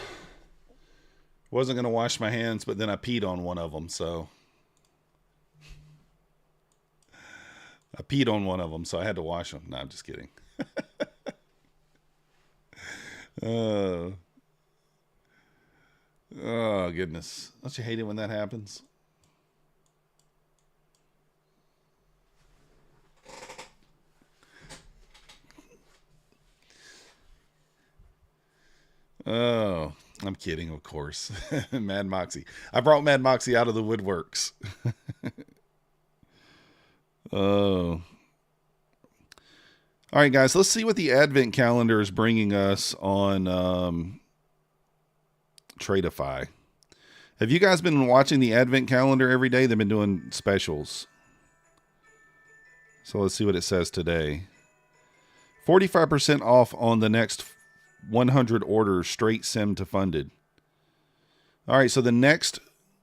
Wasn't going to wash my hands, but then I peed on one of them, so. I peed on one of them, so I had to wash them. No, I'm just kidding. Oh, goodness. Don't you hate it when that happens? Oh, I'm kidding, of course. Mad Moxie. I brought Mad Moxie out of the woodworks. Oh. All right, guys, let's see what the Advent calendar is bringing us on Tradeify. Have you guys been watching the Advent calendar every day? They've been doing specials. So let's see what it says today. 45% off on the next 100 orders, straight sim to funded. All right, so the next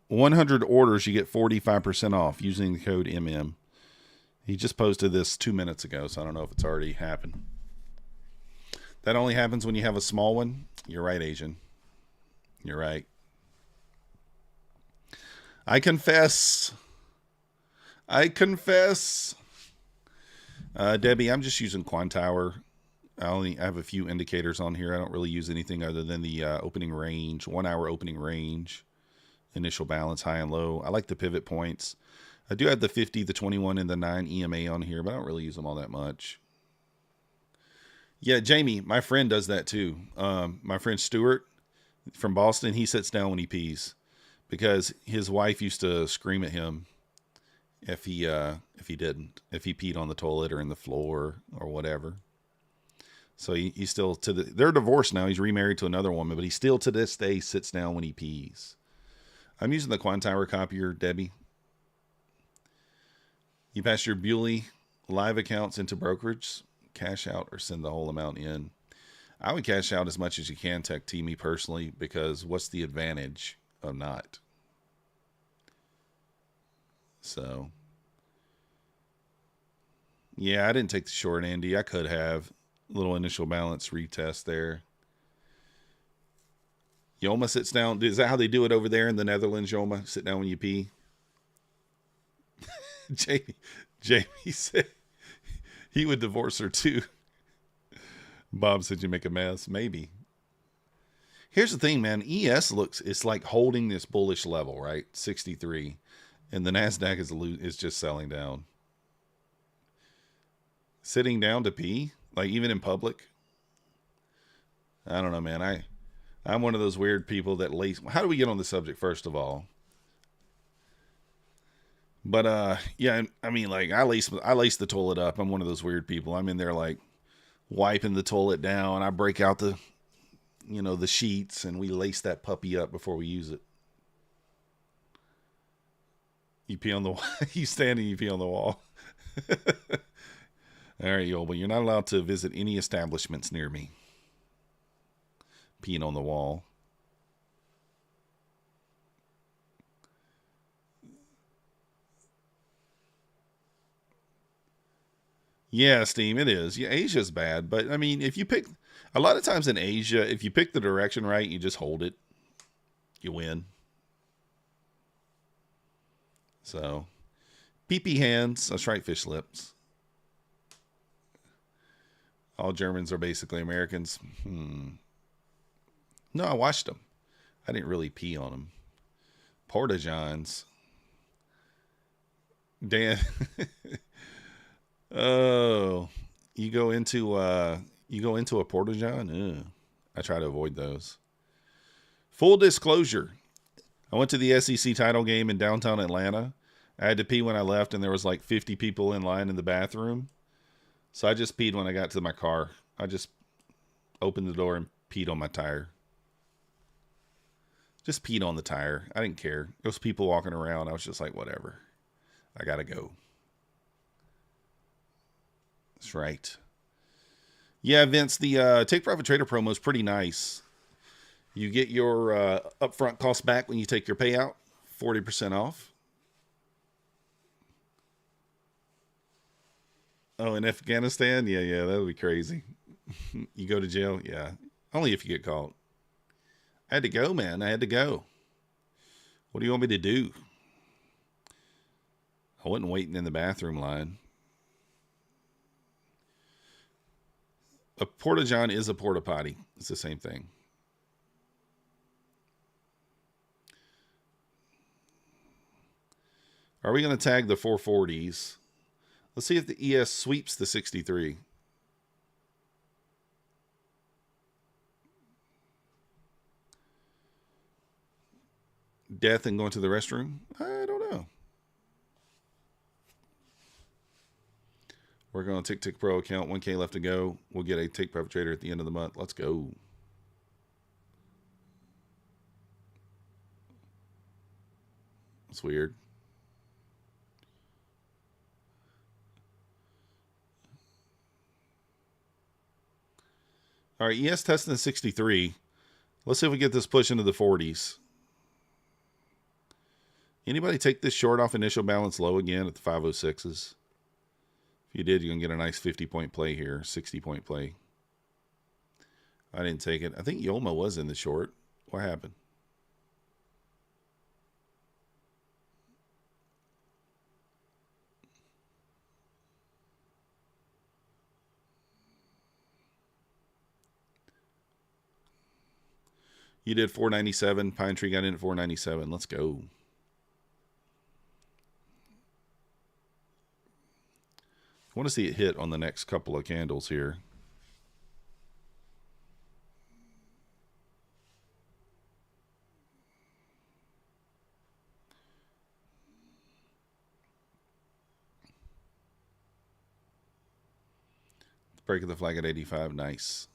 100 orders, you get 45% off using the code MM. He just posted this 2 minutes ago, so I don't know if it's already happened. That only happens when you have a small one. You're right, Asian. You're right. I confess. I confess. Debbie, I'm just using Quantower. I have a few indicators on here. I don't really use anything other than the opening range, 1 hour opening range, initial balance, high and low. I like the pivot points. I do have the 50, the 21, and the 9 EMA on here, but I don't really use them all that much. Yeah, Jamie, my friend does that too. My friend Stuart from Boston, he sits down when he pees because his wife used to scream at him if he didn't, if he peed on the toilet or in the floor or whatever. So he still they're divorced now. He's remarried to another woman, but he still to this day sits down when he pees. I'm using the Quantower copier, Debbie. You pass your Buley live accounts into brokerage, cash out, or send the whole amount in. I would cash out as much as you can, Tech T, me personally, because what's the advantage of not? So, yeah, I didn't take the short, Andy. I could have. Little initial balance retest there. Yoma sits down. Is that how they do it over there in the Netherlands, Yoma? Sit down when you pee? Jamie said he would divorce her too. Bob said you make a mess. Maybe. Here's the thing, man. ES it's like holding this bullish level, right? 63. And the Nasdaq is just selling down. Sitting down to pee? Like even in public? I don't know, man. I'm one of those weird people that lace. How do we get on the subject, first of all? But yeah, I mean, like I lace the toilet up. I'm one of those weird people. I'm in there like wiping the toilet down. I break out the sheets and we lace that puppy up before we use it. You pee on the wall. You stand and you pee on the wall. All right, Yoba, you're not allowed to visit any establishments near me. Peeing on the wall. Yeah, Steam, it is. Yeah, Asia's bad, but I mean, if you pick a lot of times in Asia, if you pick the direction right, you just hold it. You win. So, pee-pee hands. That's right, fish lips. All Germans are basically Americans. No, I watched them. I didn't really pee on them. Porta-johns. Dan. Oh, you go into a porta-john? I try to avoid those. Full disclosure. I went to the SEC title game in downtown Atlanta. I had to pee when I left, and there was like 50 people in line in the bathroom. So I just peed when I got to my car. I just opened the door and peed on my tire. Just peed on the tire. I didn't care. There was people walking around. I was just like, whatever. I gotta go. That's right. Yeah, Vince, the Take Profit Trader promo is pretty nice. You get your upfront cost back when you take your payout, 40% off. Oh, in Afghanistan? Yeah, that would be crazy. You go to jail? Yeah. Only if you get caught. I had to go, man. I had to go. What do you want me to do? I wasn't waiting in the bathroom line. A porta-john is a porta-potty. It's the same thing. Are we going to tag the 440s? Let's see if the ES sweeps the 63. Death and going to the restroom? I don't know. We're going to Tick Pro account. 1K left to go. We'll get a Tick Perpetrator at the end of the month. Let's go. That's weird. All right, ES testing the 63. Let's see if we get this push into the 40s. Anybody take this short off initial balance low again at the 506s? If you did, you're going to get a nice 50-point play here, 60-point play. I didn't take it. I think Yolma was in the short. What happened? You did 497. Pine Tree got in at 497. Let's go. I want to see it hit on the next couple of candles here. Break of the flag at 85. Nice.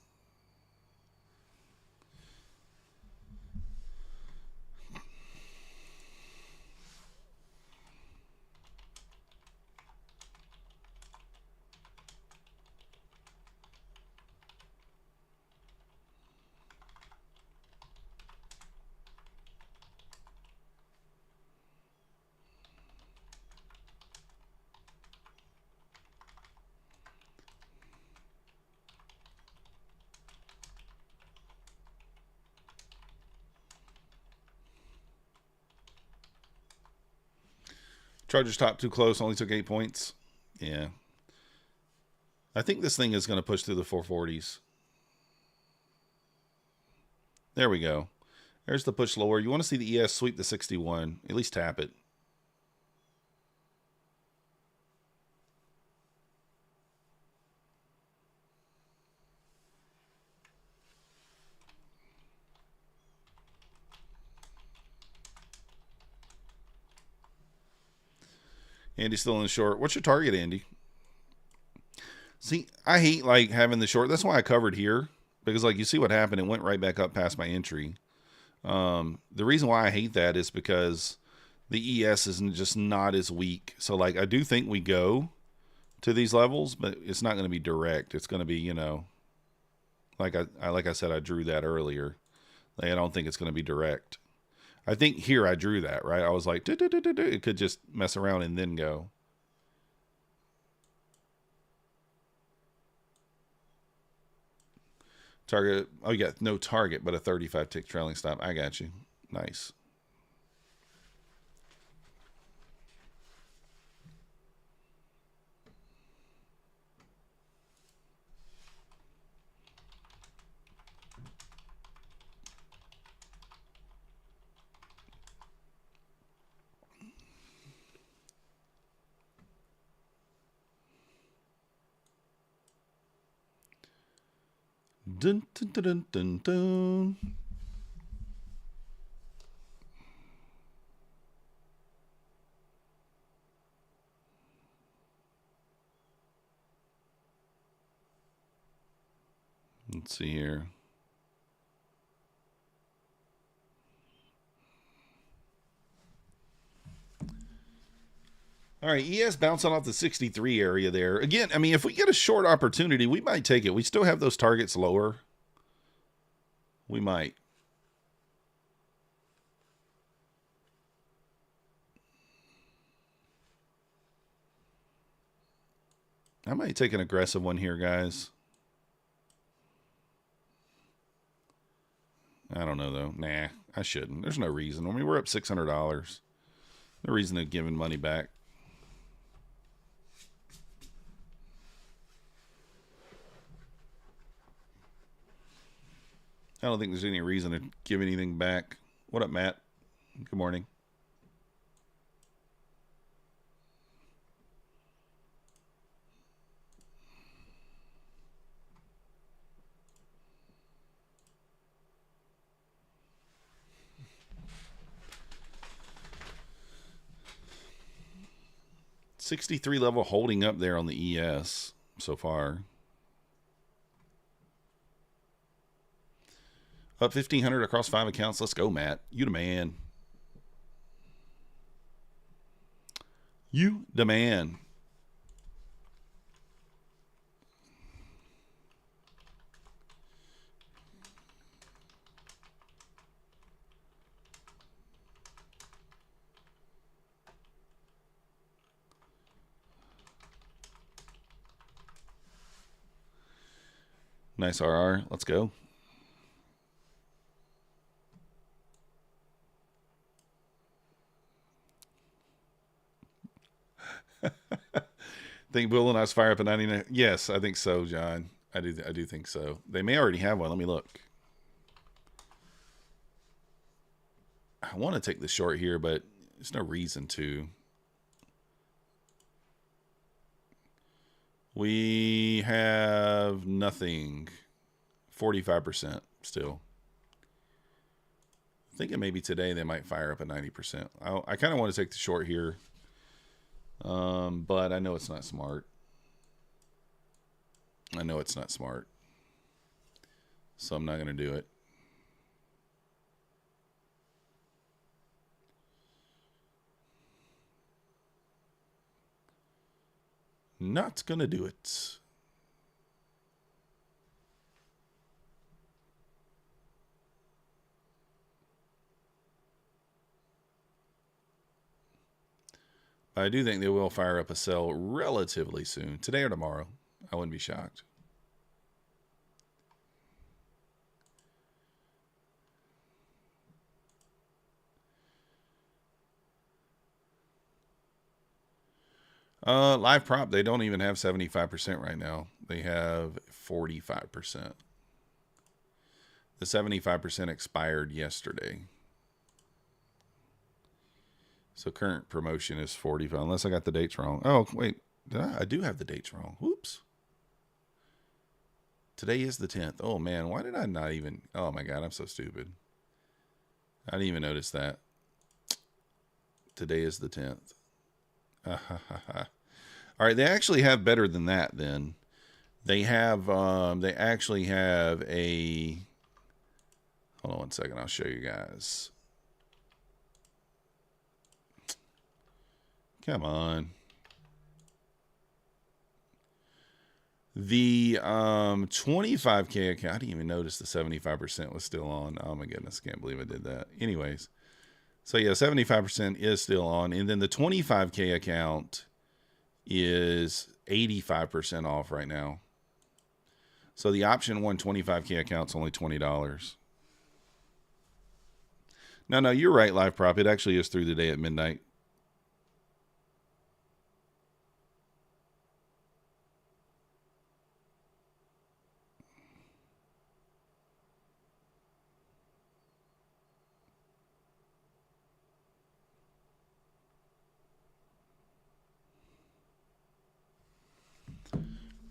Chargers top too close, only took 8 points. Yeah. I think this thing is going to push through the 440s. There we go. There's the push lower. You want to see the ES sweep the 61. At least tap it. Andy's still in the short. What's your target, Andy? See, I hate like having the short. That's why I covered here. Because like you see what happened. It went right back up past my entry. The reason why I hate that is because the ES is just not as weak. So like I do think we go to these levels, but it's not going to be direct. It's going to be, you know, like I said, I drew that earlier. Like, I don't think it's going to be direct. I think here I drew that, right? I was like, it could just mess around and then go. Target, oh, you got no target, but a 35 tick trailing stop. I got you. Nice. Dun, dun, dun, dun, dun, dun. Let's see here. All right, ES bouncing off the 63 area there. Again, I mean, if we get a short opportunity, we might take it. We still have those targets lower. We might. I might take an aggressive one here, guys. I don't know, though. Nah, I shouldn't. There's no reason. I mean, we're up $600. No reason to give money back. I don't think there's any reason to give anything back. What up, Matt? Good morning. $63 level holding up there on the ES so far. Up 1,500 across 5 accounts. Let's go, Matt. You the man. You the man. Nice RR. Let's go. Think Bulenox fire up at 99? Yes, I think so, John. I do think so. They may already have one. Let me look. I want to take the short here, but there's no reason to. We have nothing. 45% still. I think it may be today they might fire up at 90%. I kind of want to take the short here. But I know it's not smart. I know it's not smart. So I'm not going to do it. Not going to do it. I do think they will fire up a sell relatively soon. Today or tomorrow. I wouldn't be shocked. Live prop, they don't even have 75% right now. They have 45%. The 75% expired yesterday. So current promotion is 45, unless I got the dates wrong. Oh, wait. I do have the dates wrong. Whoops. Today is the 10th. Oh, man. Why did I not even... Oh, my God. I'm so stupid. I didn't even notice that. Today is the 10th. All right. They actually have better than that then. They have... they actually have a... Hold on one second. I'll show you guys. Come on. The 25K account, I didn't even notice the 75% was still on. Oh my goodness, can't believe I did that. Anyways, so yeah, 75% is still on. And then the 25K account is 85% off right now. So the option 125K account's only $20. No, you're right, Live Prop. It actually is through the day at midnight.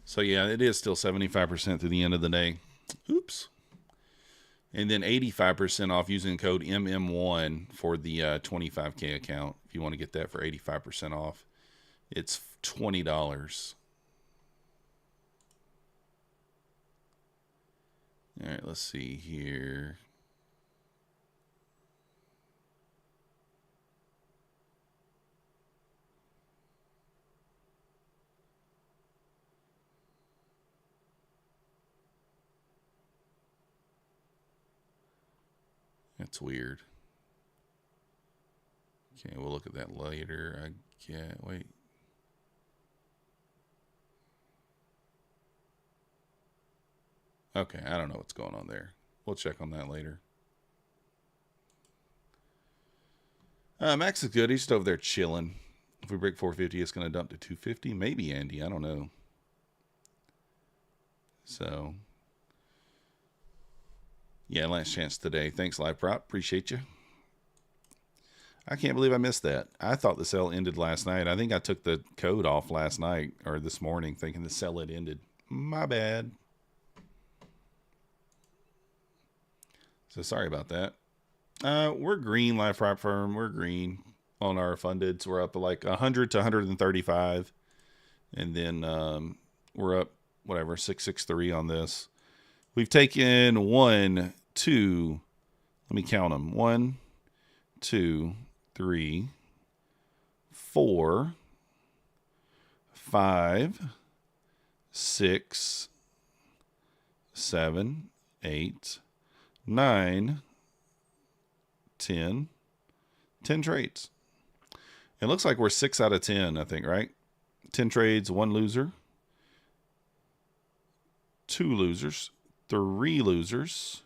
So yeah, it is still 75% through the end of the day. Oops. And then 85% off using code MM1 for the 25K account. If you want to get that for 85% off, it's $20. All right, let's see here. That's weird. Okay, we'll look at that later. I can't wait. Okay, I don't know what's going on there. We'll check on that later. Max is good. He's just over there chilling. If we break 450, it's going to dump to 250. Maybe, Andy. I don't know. So, yeah, last chance today. Thanks, Live Prop. Appreciate you. I can't believe I missed that. I thought the sale ended last night. I think I took the code off last night or this morning thinking the sale had ended. My bad. So sorry about that. We're green, Live Prop Firm. We're green on our fundeds. We're up to like 100 to 135. And then we're up, whatever, 663 on this. We've taken 1, 2, let me count them. 1, 2, 3, 4, 5, 6, 7, 8, 9, 10 trades. It looks like we're 6 out of 10, I think, right? 10 trades, 1 loser, 2 losers, 3 losers,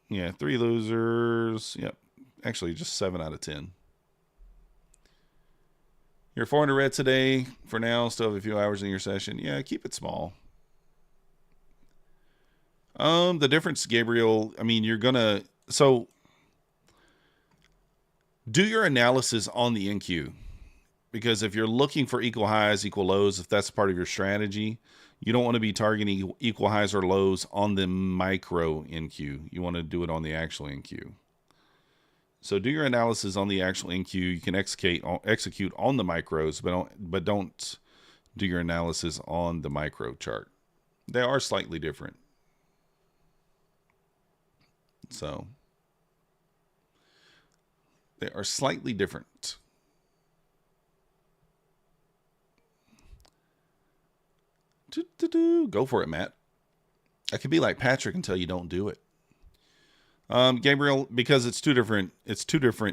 yeah, 3 losers. Yep. Actually, just 7 out of 10. You're 400 red today. For now, still have a few hours in your session. Yeah, keep it small. The difference, Gabriel, I mean, you're gonna, so do your analysis on the NQ, because if you're looking for equal highs, equal lows, if that's part of your strategy, you don't want to be targeting equal highs or lows on the micro NQ. You want to do it on the actual NQ. So do your analysis on the actual NQ. You can execute on the micros, but don't do your analysis on the micro chart. They are slightly different. So they are slightly different. Go for it, Matt. I could be like Patrick until you don't do it. Gabriel, because it's two different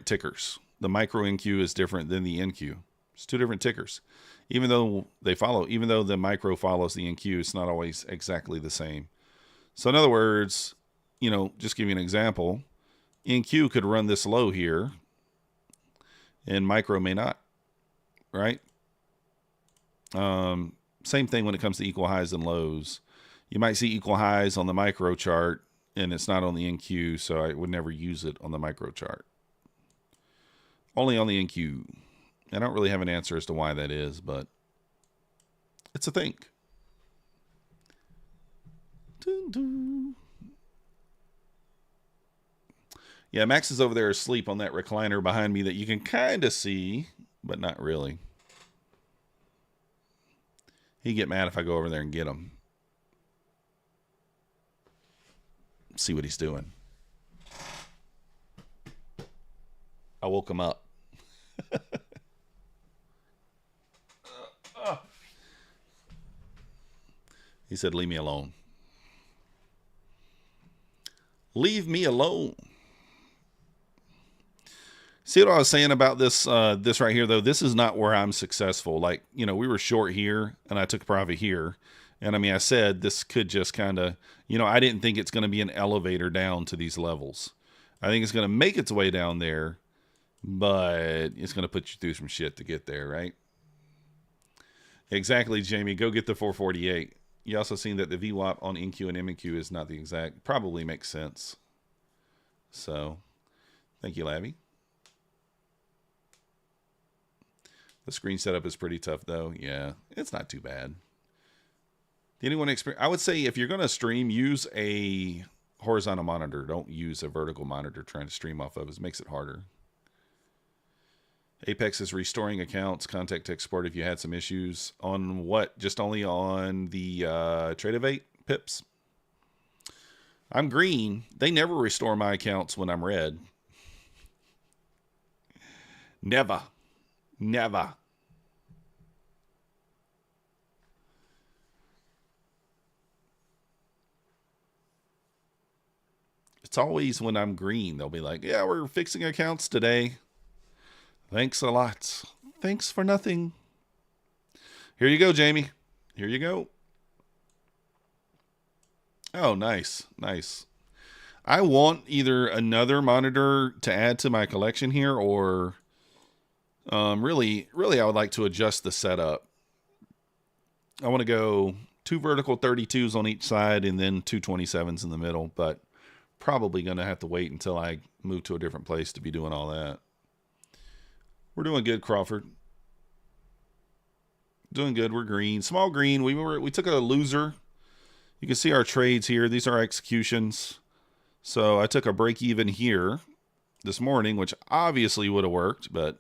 tickers. The micro NQ is different than the NQ. It's 2 different tickers. Even though the micro follows the NQ, it's not always exactly the same. So in other words, just give you an example. NQ could run this low here, and micro may not, right? Same thing when it comes to equal highs and lows. You might see equal highs on the micro chart, and it's not on the NQ, so I would never use it on the micro chart. Only on the NQ. I don't really have an answer as to why that is, but it's a thing. Yeah, Max is over there asleep on that recliner behind me that you can kind of see, but not really. He'd get mad if I go over there and get him. See what he's doing. I woke him up. He said, leave me alone. Leave me alone. See what I was saying about this this right here, though? This is not where I'm successful. Like, we were short here, and I took profit here. And, I mean, I said this could just kind of, I didn't think it's going to be an elevator down to these levels. I think it's going to make its way down there, but it's going to put you through some shit to get there, right? Exactly, Jamie. Go get the 448. You also seen that the VWAP on NQ and MNQ is not the exact. Probably makes sense. So, thank you, Labby. The screen setup is pretty tough, though. Yeah, it's not too bad. Did anyone experience? I would say if you're going to stream, use a horizontal monitor. Don't use a vertical monitor trying to stream off of. It makes it harder. Apex is restoring accounts. Contact tech support if you had some issues. On what? Just only on the Tradeovate pips? I'm green. They never restore my accounts when I'm red. Never. Never. It's always when I'm green. They'll be like, yeah, we're fixing accounts today. Thanks a lot. Thanks for nothing. Here you go, Jamie. Here you go. Oh, nice. Nice. I want either another monitor to add to my collection here, or really, I would like to adjust the setup. I want to go 2 vertical 32s on each side and then 227s in the middle, but probably going to have to wait until I move to a different place to be doing all that. We're doing good, Crawford. Doing good. We're green. Small green. We took a loser. You can see our trades here. These are executions. So I took a break even here this morning, which obviously would have worked, but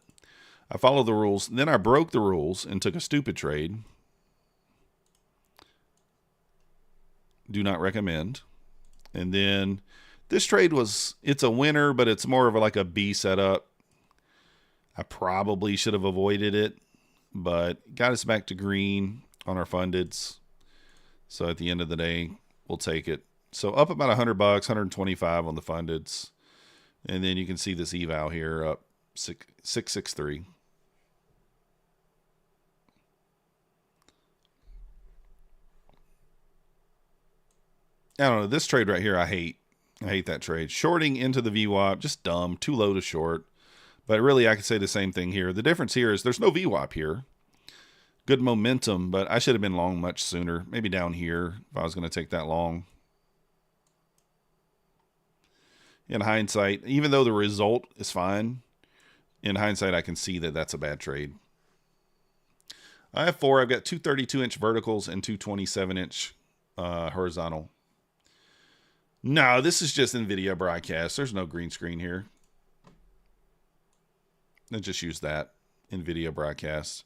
I followed the rules. Then I broke the rules and took a stupid trade. Do not recommend. And then this trade it's a winner, but it's more of like a B setup. I probably should have avoided it, but got us back to green on our fundeds. So at the end of the day, we'll take it. So up about $100, 125 on the fundeds. And then you can see this eval here up 663. I don't know. This trade right here, I hate. I hate that trade. Shorting into the VWAP, just dumb. Too low to short. But really, I could say the same thing here. The difference here is there's no VWAP here. Good momentum, but I should have been long much sooner. Maybe down here if I was going to take that long. In hindsight, even though the result is fine, in hindsight, I can see that that's a bad trade. I have 4. I've got 2 32-inch verticals and 2 27-inch horizontal. No, this is just NVIDIA broadcast. There's no green screen here. Let's just use that NVIDIA broadcast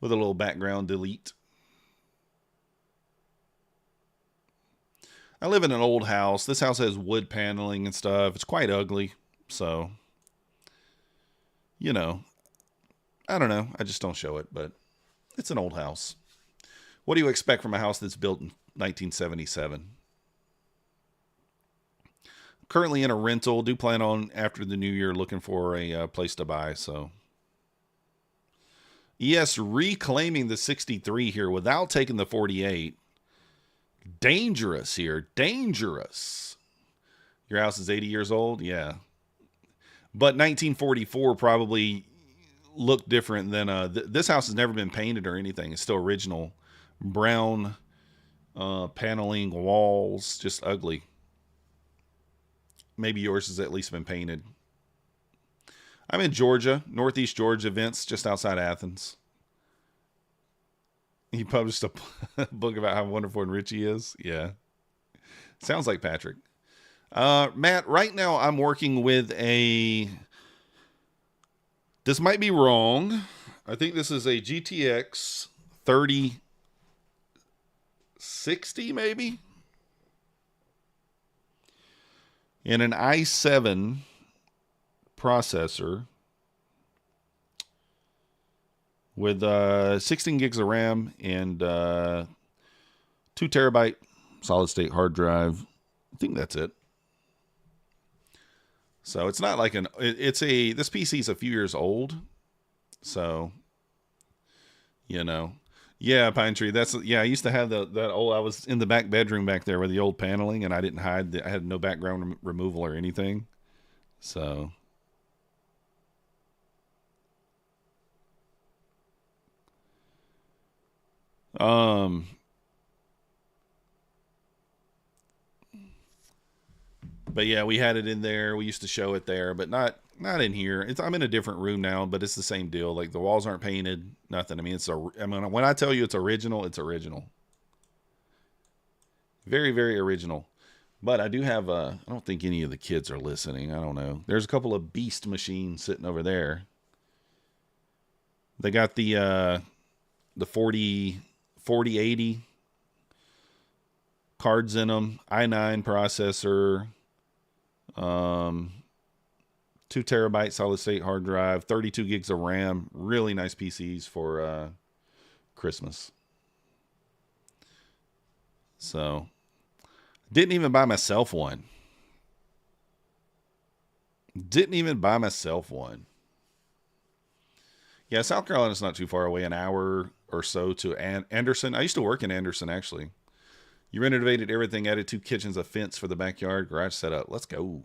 with a little background delete. I live in an old house. This house has wood paneling and stuff. It's quite ugly. So, you know, I don't know. I just don't show it, but it's an old house. What do you expect from a house that's built in 1977? Currently in a rental. Do plan on after the new year looking for a place to buy. So, yes, reclaiming the 63 here without taking the 48. Dangerous here. Dangerous. Your house is 80 years old? Yeah. But 1944 probably looked different than... this house has never been painted or anything. It's still original. Brown paneling, walls. Just ugly. Maybe yours has at least been painted. I'm in Georgia. Northeast Georgia, Vince, just outside Athens. He published a book about how wonderful and rich he is. Yeah. Sounds like Patrick. Matt, right now I'm working with a... This might be wrong. I think this is a GTX 3060 maybe? And an i7 processor with 16 gigs of RAM and 2 terabyte solid state hard drive. I think that's it. So it's not like this PC is a few years old. So, you know, yeah, Pine Tree. I used to have that old, I was in the back bedroom back there with the old paneling and I didn't hide, I had no background removal or anything. So, but yeah, we had it in there. We used to show it there, but not in here. I'm in a different room now, but it's the same deal. Like the walls aren't painted, nothing. I mean, when I tell you it's original, it's original. Very, very original. But I do have I don't think any of the kids are listening. I don't know. There's a couple of beast machines sitting over there. They got the 4080 cards in them, i9 processor, 2 terabyte solid state hard drive, 32 gigs of RAM. Really nice PCs for Christmas. So, didn't even buy myself one. Yeah, South Carolina's not too far away, an hour or so to Anderson. I used to work in Anderson, actually. You renovated everything, added 2 kitchens, a fence for the backyard, garage setup. Let's go.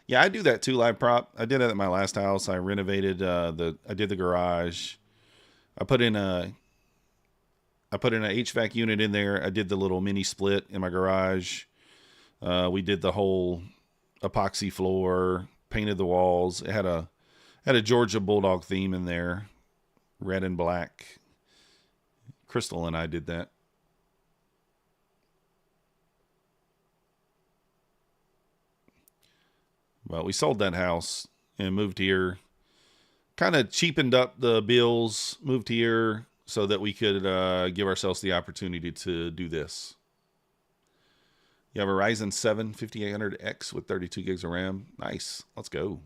Yeah, I do that too, live prop. I did that at my last house. I renovated I did the garage. I put in a HVAC unit in there. I did the little mini split in my garage. We did the whole epoxy floor, painted the walls. It had a Georgia Bulldog theme in there, red and black. Crystal and I did that. Well, we sold that house and moved here. Kind of cheapened up the bills, moved here so that we could give ourselves the opportunity to do this. You have a Ryzen 7 5800X with 32 gigs of RAM. Nice. Let's go.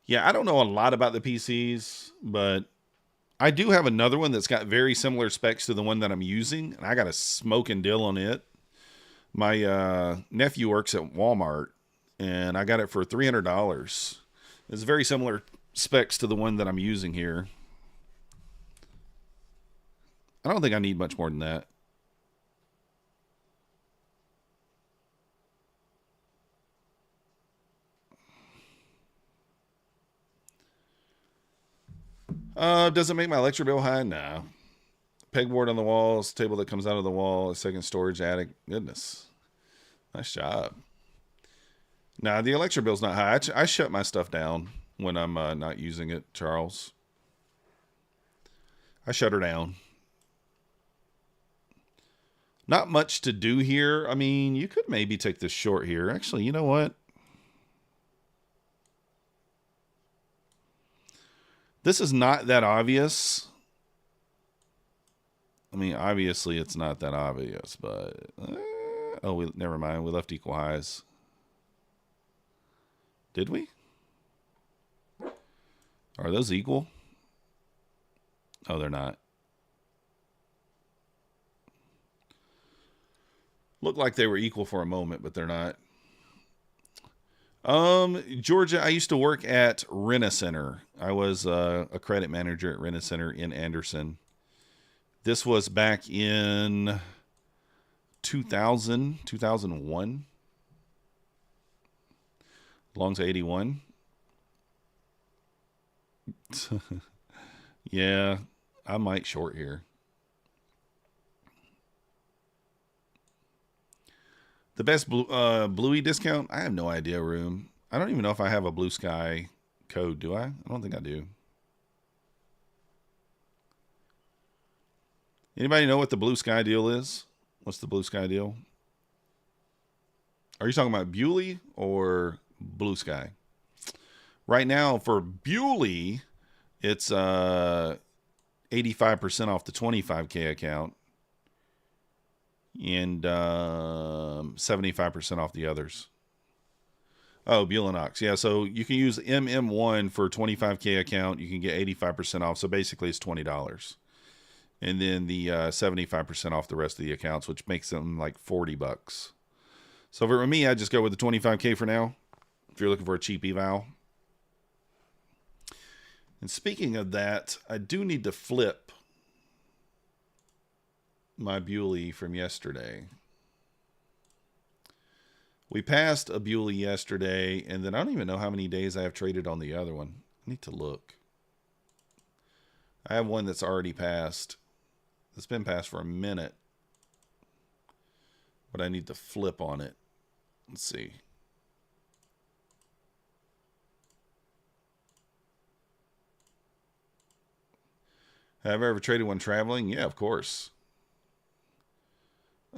Yeah, I don't know a lot about the PCs, but I do have another one that's got very similar specs to the one that I'm using, and I got a smoking deal on it. My nephew works at Walmart, and I got it for $300. It's very similar specs to the one that I'm using here. I don't think I need much more than that. Does it make my electric bill high? No. Pegboard on the walls, table that comes out of the wall, a second storage attic. Goodness. Nice job. Nah, the electric bill's not high. I shut my stuff down when I'm not using it, Charles. I shut her down. Not much to do here. I mean, you could maybe take this short here. Actually, you know what? This is not that obvious. I mean, obviously it's not that obvious, but oh, never mind. We left equal highs. Did we? Are those equal? Oh, they're not. Looked like they were equal for a moment, but they're not. Georgia, I used to work at Rent-A-Center. I was a credit manager at Rent-A-Center in Anderson. This was back in 2000, 2001. Long to 81. Yeah, I might short here. The best Bluey discount? I have no idea, Room. I don't even know if I have a Bluesky code, do I? I don't think I do. Anybody know what the Bluesky deal is? What's the Bluesky deal? Are you talking about Bewley or Bluesky? Right now, for Bewley, it's 85% off the 25K account. And 75% off the others. Oh, Bulenox. Yeah, so you can use MM1 for 25K account. You can get 85% off. So basically it's $20. And then the 75% off the rest of the accounts, which makes them like $40. So for me, I just go with the 25K for now. If you're looking for a cheap eval. And speaking of that, I do need to flip my Bewley from yesterday. We passed a Bewley yesterday, and then I don't even know how many days I have traded on the other one. I need to look. I have one that's already passed. It's been passed for a minute, but I need to flip on it. Let's see. Have I ever traded one traveling? Yeah, of course.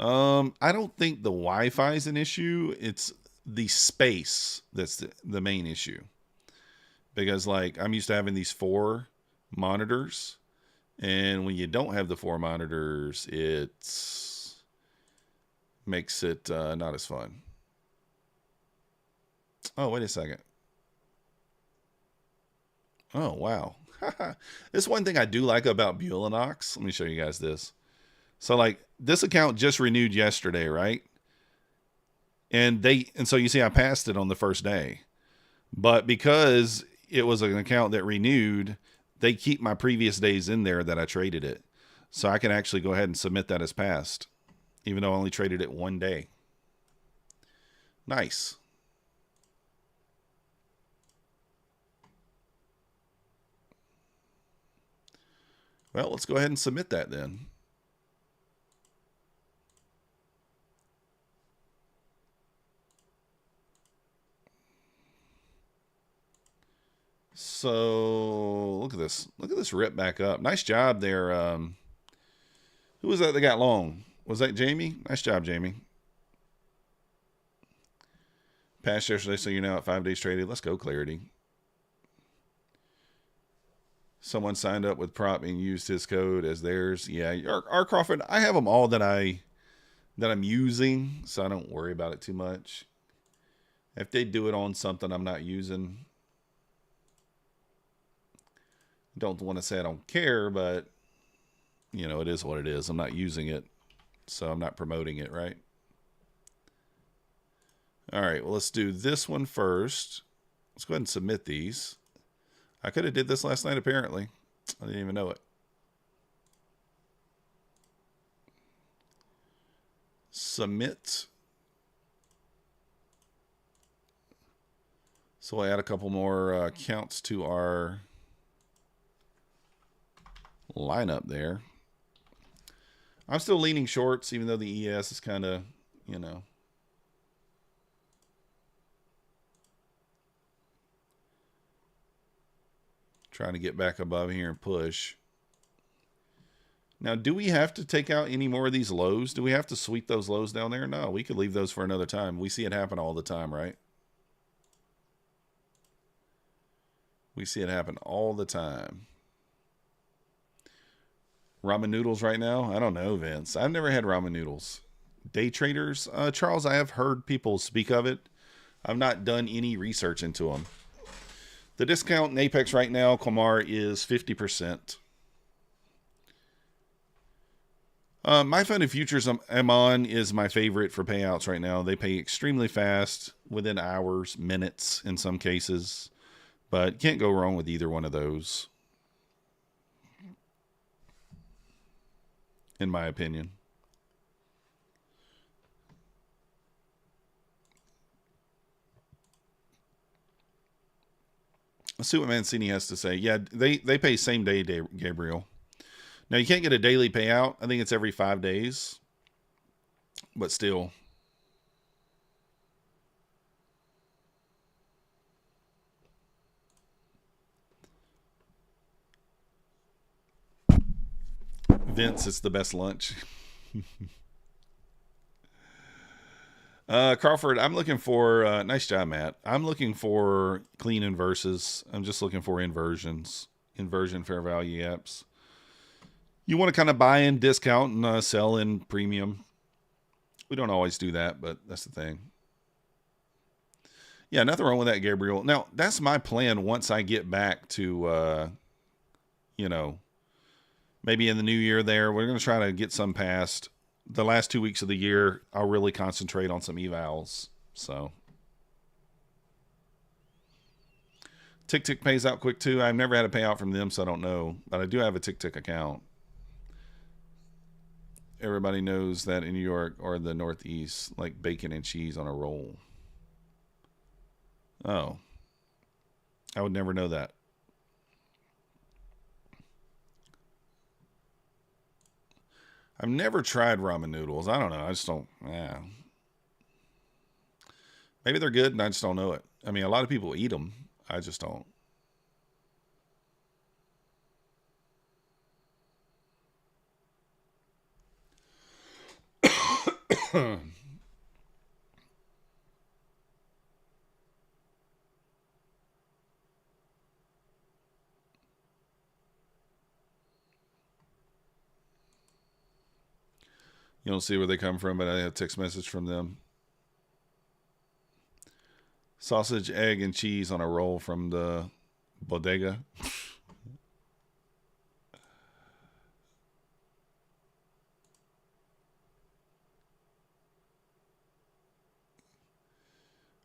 I don't think the Wi-Fi is an issue. It's the space that's the main issue. Because like I'm used to having these 4 monitors, and when you don't have the 4 monitors, it makes it not as fun. Oh, wait a second. Oh, wow. This one thing I do like about Bulenox. Let me show you guys this. So like this account just renewed yesterday, right? And so you see I passed it on the first day. But because it was an account that renewed, they keep my previous days in there that I traded it. So I can actually go ahead and submit that as passed, even though I only traded it 1 day. Nice. Well, let's go ahead and submit that then. So look at this. Look at this rip back up. Nice job there. Who was that got long? Was that Jamie? Nice job, Jamie. Passed yesterday, so you're now at 5 days traded. Let's go, Clarity. Someone signed up with Prop and used his code as theirs. Yeah, our Crawford. I have them all that I'm using, so I don't worry about it too much. If they do it on something I'm not using, don't want to say I don't care, but you know, it is what it is. I'm not using it, so I'm not promoting it, right? All right, well, let's do this one first. Let's go ahead and submit these. I could have did this last night, apparently. I didn't even know it. Submit. So we'll add a couple more counts to our lineup there. I'm still leaning shorts, even though the ES is kind of, you know. Trying to get back above here and push. Now, do we have to take out any more of these lows? Do we have to sweep those lows down there? No, we could leave those for another time. We see it happen all the time, right? We see it happen all the time. Ramen noodles right now? I don't know, Vince. I've never had ramen noodles. Day traders? Charles, I have heard people speak of it. I've not done any research into them. The discount in Apex right now, Komar, is 50%. My Funded Futures I'm on is my favorite for payouts right now. They pay extremely fast, within hours, minutes in some cases. But can't go wrong with either one of those, in my opinion. Let's see what Mancini has to say. Yeah, they pay same day, Gabriel. Now, you can't get a daily payout. I think it's every 5 days. But still. Vince, it's the best lunch. Crawford, I'm looking for, nice job, Matt. I'm looking for clean inverses. I'm just looking for inversions. Inversion fair value apps. You want to kind of buy in discount and sell in premium. We don't always do that, but that's the thing. Yeah, nothing wrong with that, Gabriel. Now, that's my plan once I get back to, you know, maybe in the new year there. We're going to try to get some past. The last 2 weeks of the year, I'll really concentrate on some evals. So, Tick pays out quick too. I've never had a payout from them, so I don't know. But I do have a Tick account. Everybody knows that in New York or the Northeast, like bacon and cheese on a roll. Oh, I would never know that. I've never tried ramen noodles. I don't know. I just don't. Yeah. Maybe they're good and I just don't know it. I mean, a lot of people eat them. I just don't. You don't see where they come from, but I have a text message from them. Sausage, egg, and cheese on a roll from the bodega.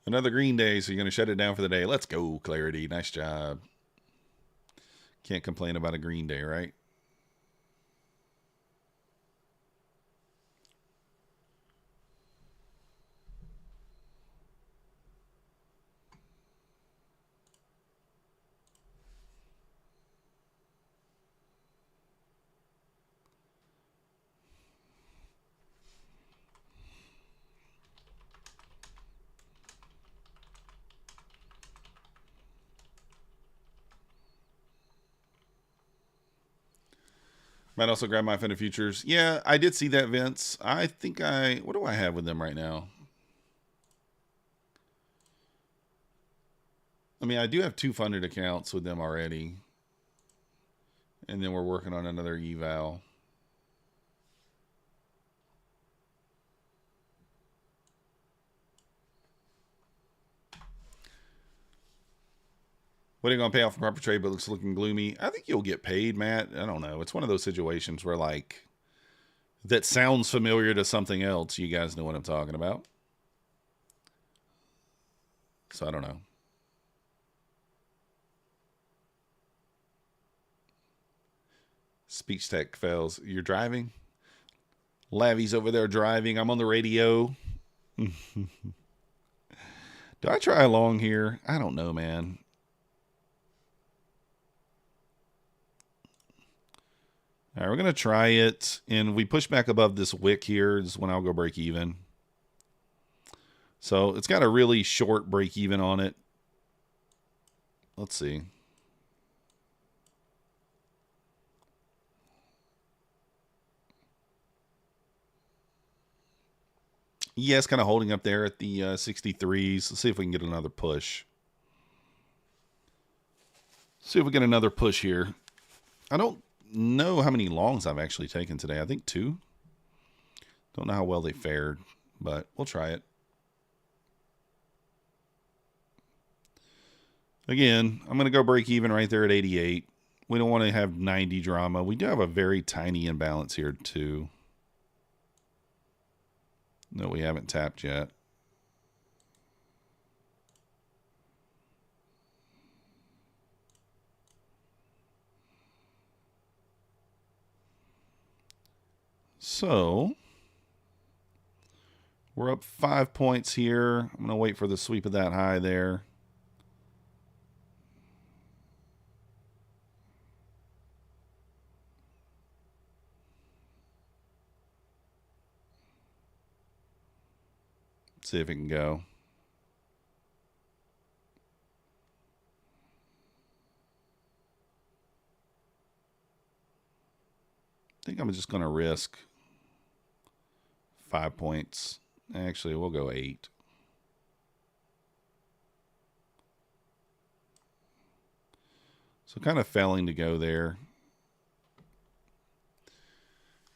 Another green day, so you're going to shut it down for the day. Let's go, Clarity. Nice job. Can't complain about a green day, right? Might also grab my Fender Futures. Yeah, I did see that, Vince. I think what do I have with them right now? I mean, I do have 2 funded accounts with them already. And then we're working on another eval. What are you going to pay off for proper trade, but looks looking gloomy? I think you'll get paid, Matt. I don't know. It's one of those situations where, like, that sounds familiar to something else. You guys know what I'm talking about. So I don't know. Speech tech fails. You're driving? Lavy's over there driving. I'm on the radio. Do I try along here? I don't know, man. All right, we're going to try it. And we push back above this wick here is when I'll go break even. So it's got a really short break even on it. Let's see. Yeah, it's kind of holding up there at the 63s. Let's see if we can get another push. See if we get another push here. I don't know how many longs I've actually taken today. I think 2. Don't know how well they fared, but we'll try it. Again, I'm going to go break even right there at 88. We don't want to have 90 drama. We do have a very tiny imbalance here too. No, we haven't tapped yet. So we're up 5 points here. I'm going to wait for the sweep of that high there. See if it can go. I think I'm just going to risk 5 points. Actually, we'll go 8. So kind of failing to go there.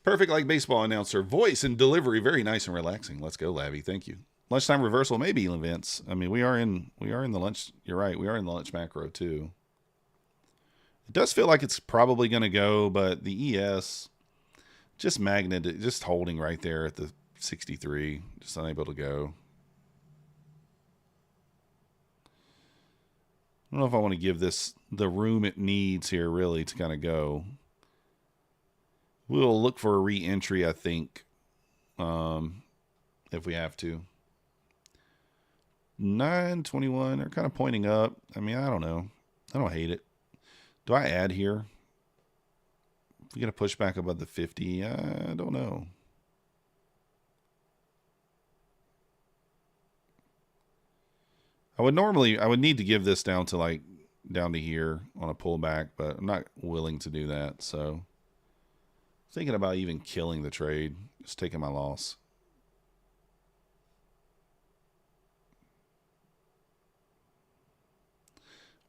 Perfect like baseball announcer. Voice and delivery, very nice and relaxing. Let's go, Labby. Thank you. Lunchtime reversal, maybe, Vince. I mean, we are in the lunch. You're right. We are in the lunch macro too. It does feel like it's probably going to go, but the ES just just holding right there at the 63, just unable to go. I don't know if I want to give this the room it needs here, really, to kind of go. We'll look for a re-entry, I think, if we have to. 921, they're kind of pointing up. I mean, I don't know. I don't hate it. Do I add here? If we get a pushback above the 50, I don't know. I would need to give this down to here on a pullback, but I'm not willing to do that. So thinking about even killing the trade, just taking my loss.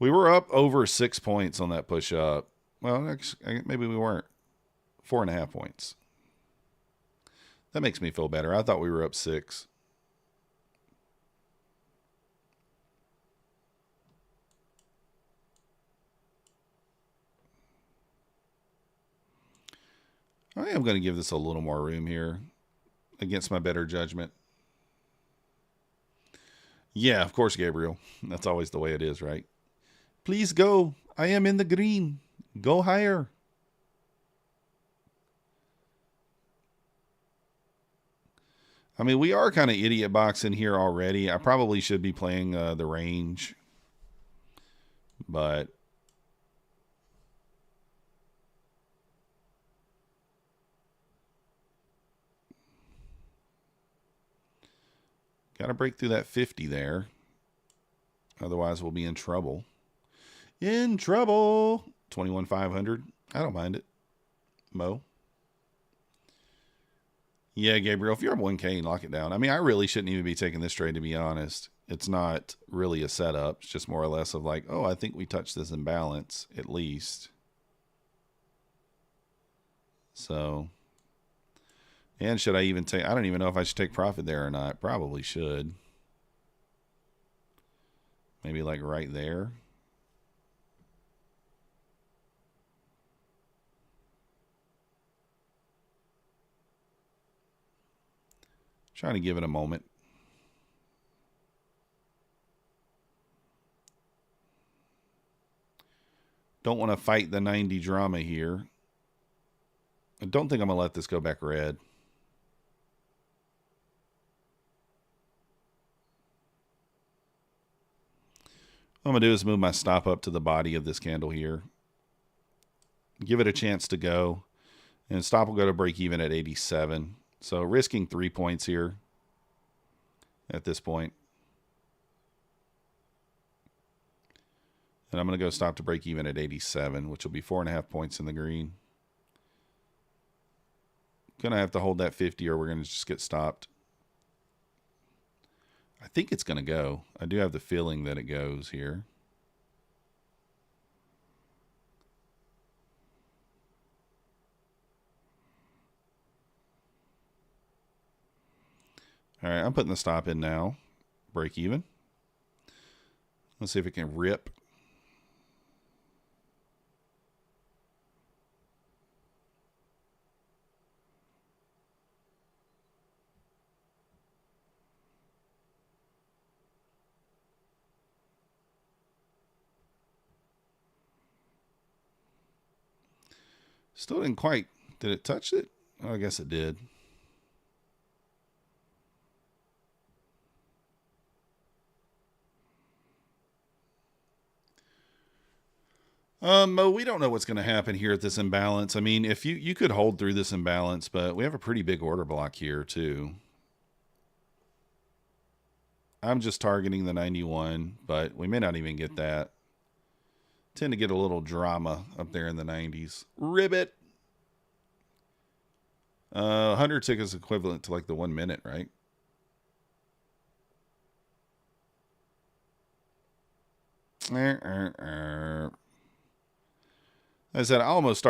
We were up over 6 points on that push up. Well, maybe we weren't. 4.5 points. That makes me feel better. I thought we were up 6. I am going to give this a little more room here against my better judgment. Yeah, of course, Gabriel. That's always the way it is, right? Please go. I am in the green. Go higher. I mean, we are kind of idiot boxing here already. I probably should be playing the range. But got to break through that 50 there. Otherwise, we'll be in trouble. In trouble. 21,500. I don't mind it. Mo? Yeah, Gabriel, if you're up 1K, lock it down. I mean, I really shouldn't even be taking this trade, to be honest. It's not really a setup. It's just more or less of like, oh, I think we touched this imbalance at least. So, and should I even take, I don't even know if I should take profit there or not. Probably should. Maybe like right there. Trying to give it a moment. Don't want to fight the 90 drama here. I don't think I'm going to let this go back red. What I'm going to do is move my stop up to the body of this candle here. Give it a chance to go. And stop will go to break even at 87. So risking 3 points here at this point. And I'm going to go stop to break even at 87, which will be 4.5 points in the green. Going to have to hold that 50 or we're going to just get stopped. I think it's going to go. I do have the feeling that it goes here. All right, I'm putting the stop in now. Break even. Let's see if it can rip. Still didn't quite. Did it touch it? Oh, I guess it did. We don't know what's going to happen here at this imbalance. I mean, if you could hold through this imbalance, but we have a pretty big order block here too. I'm just targeting the 91, but we may not even get that. Tend to get a little drama up there in the 90s. Ribbit. 100 tick is equivalent to like the 1 minute, right? I said I almost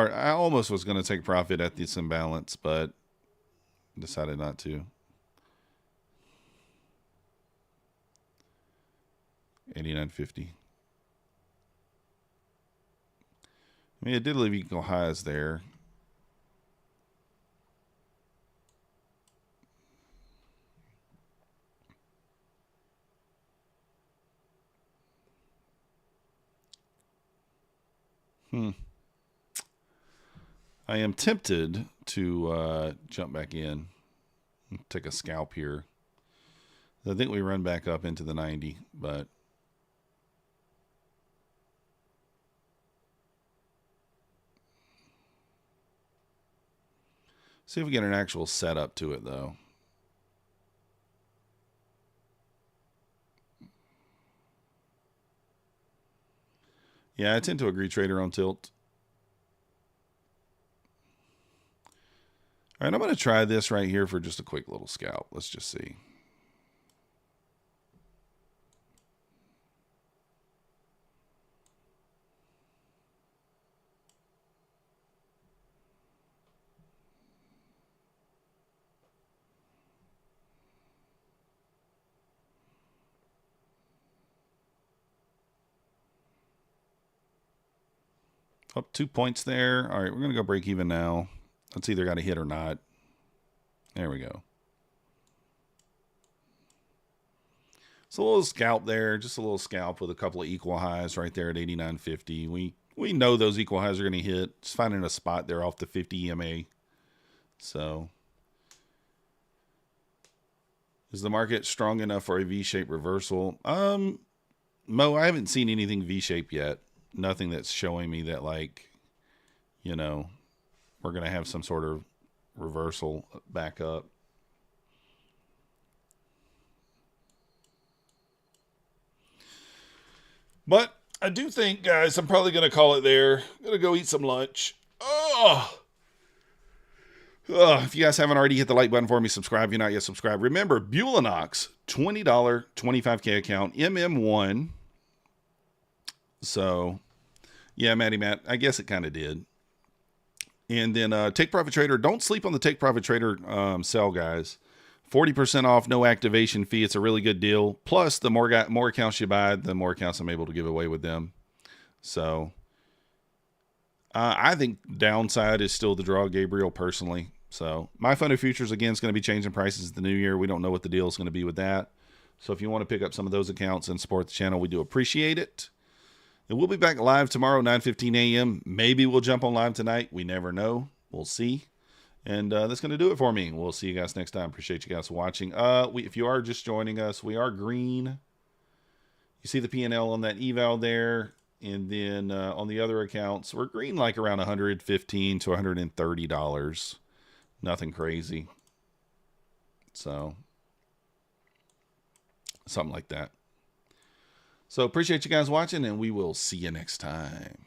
was going to take profit at this imbalance, but decided not to. 89.50. I mean, it did leave equal highs there. I am tempted to jump back in and take a scalp here. I think we run back up into the 90, but see if we get an actual setup to it, though. Yeah, I tend to agree trader on tilt. All right, I'm going to try this right here for just a quick little scalp. Let's just see. Up 2 points there. All right, we're going to go break even now. Let's either got a hit or not. There we go. So a little scalp there, just a little scalp with a couple of equal highs right there at 89.50. We know those equal highs are going to hit. Just finding a spot there off the 50 EMA. So is the market strong enough for a V-shaped reversal? Mo, I haven't seen anything V-shaped yet. Nothing that's showing me that, like, you know, we're going to have some sort of reversal back up. But I do think, guys, I'm probably going to call it there. I'm going to go eat some lunch. Oh, If you guys haven't already, hit the like button for me. Subscribe if you're not yet subscribed. Remember, Bulenox, $20, 25K account, MM1. So, yeah, Matt, I guess it kind of did. And then Take Profit Trader. Don't sleep on the Take Profit Trader sell, guys. 40% off, no activation fee. It's a really good deal. Plus, the more accounts you buy, the more accounts I'm able to give away with them. So, I think downside is still the draw, Gabriel, personally. So, My Fund of Futures, again, is going to be changing prices the new year. We don't know what the deal is going to be with that. So, if you want to pick up some of those accounts and support the channel, we do appreciate it. And we'll be back live tomorrow, 9:15 a.m. Maybe we'll jump on live tonight. We never know. We'll see. And that's going to do it for me. We'll see you guys next time. Appreciate you guys watching. If you are just joining us, we are green. You see the P&L on that eval there. And then on the other accounts, we're green like around $115 to $130. Nothing crazy. So, something like that. So, appreciate you guys watching, and we will see you next time.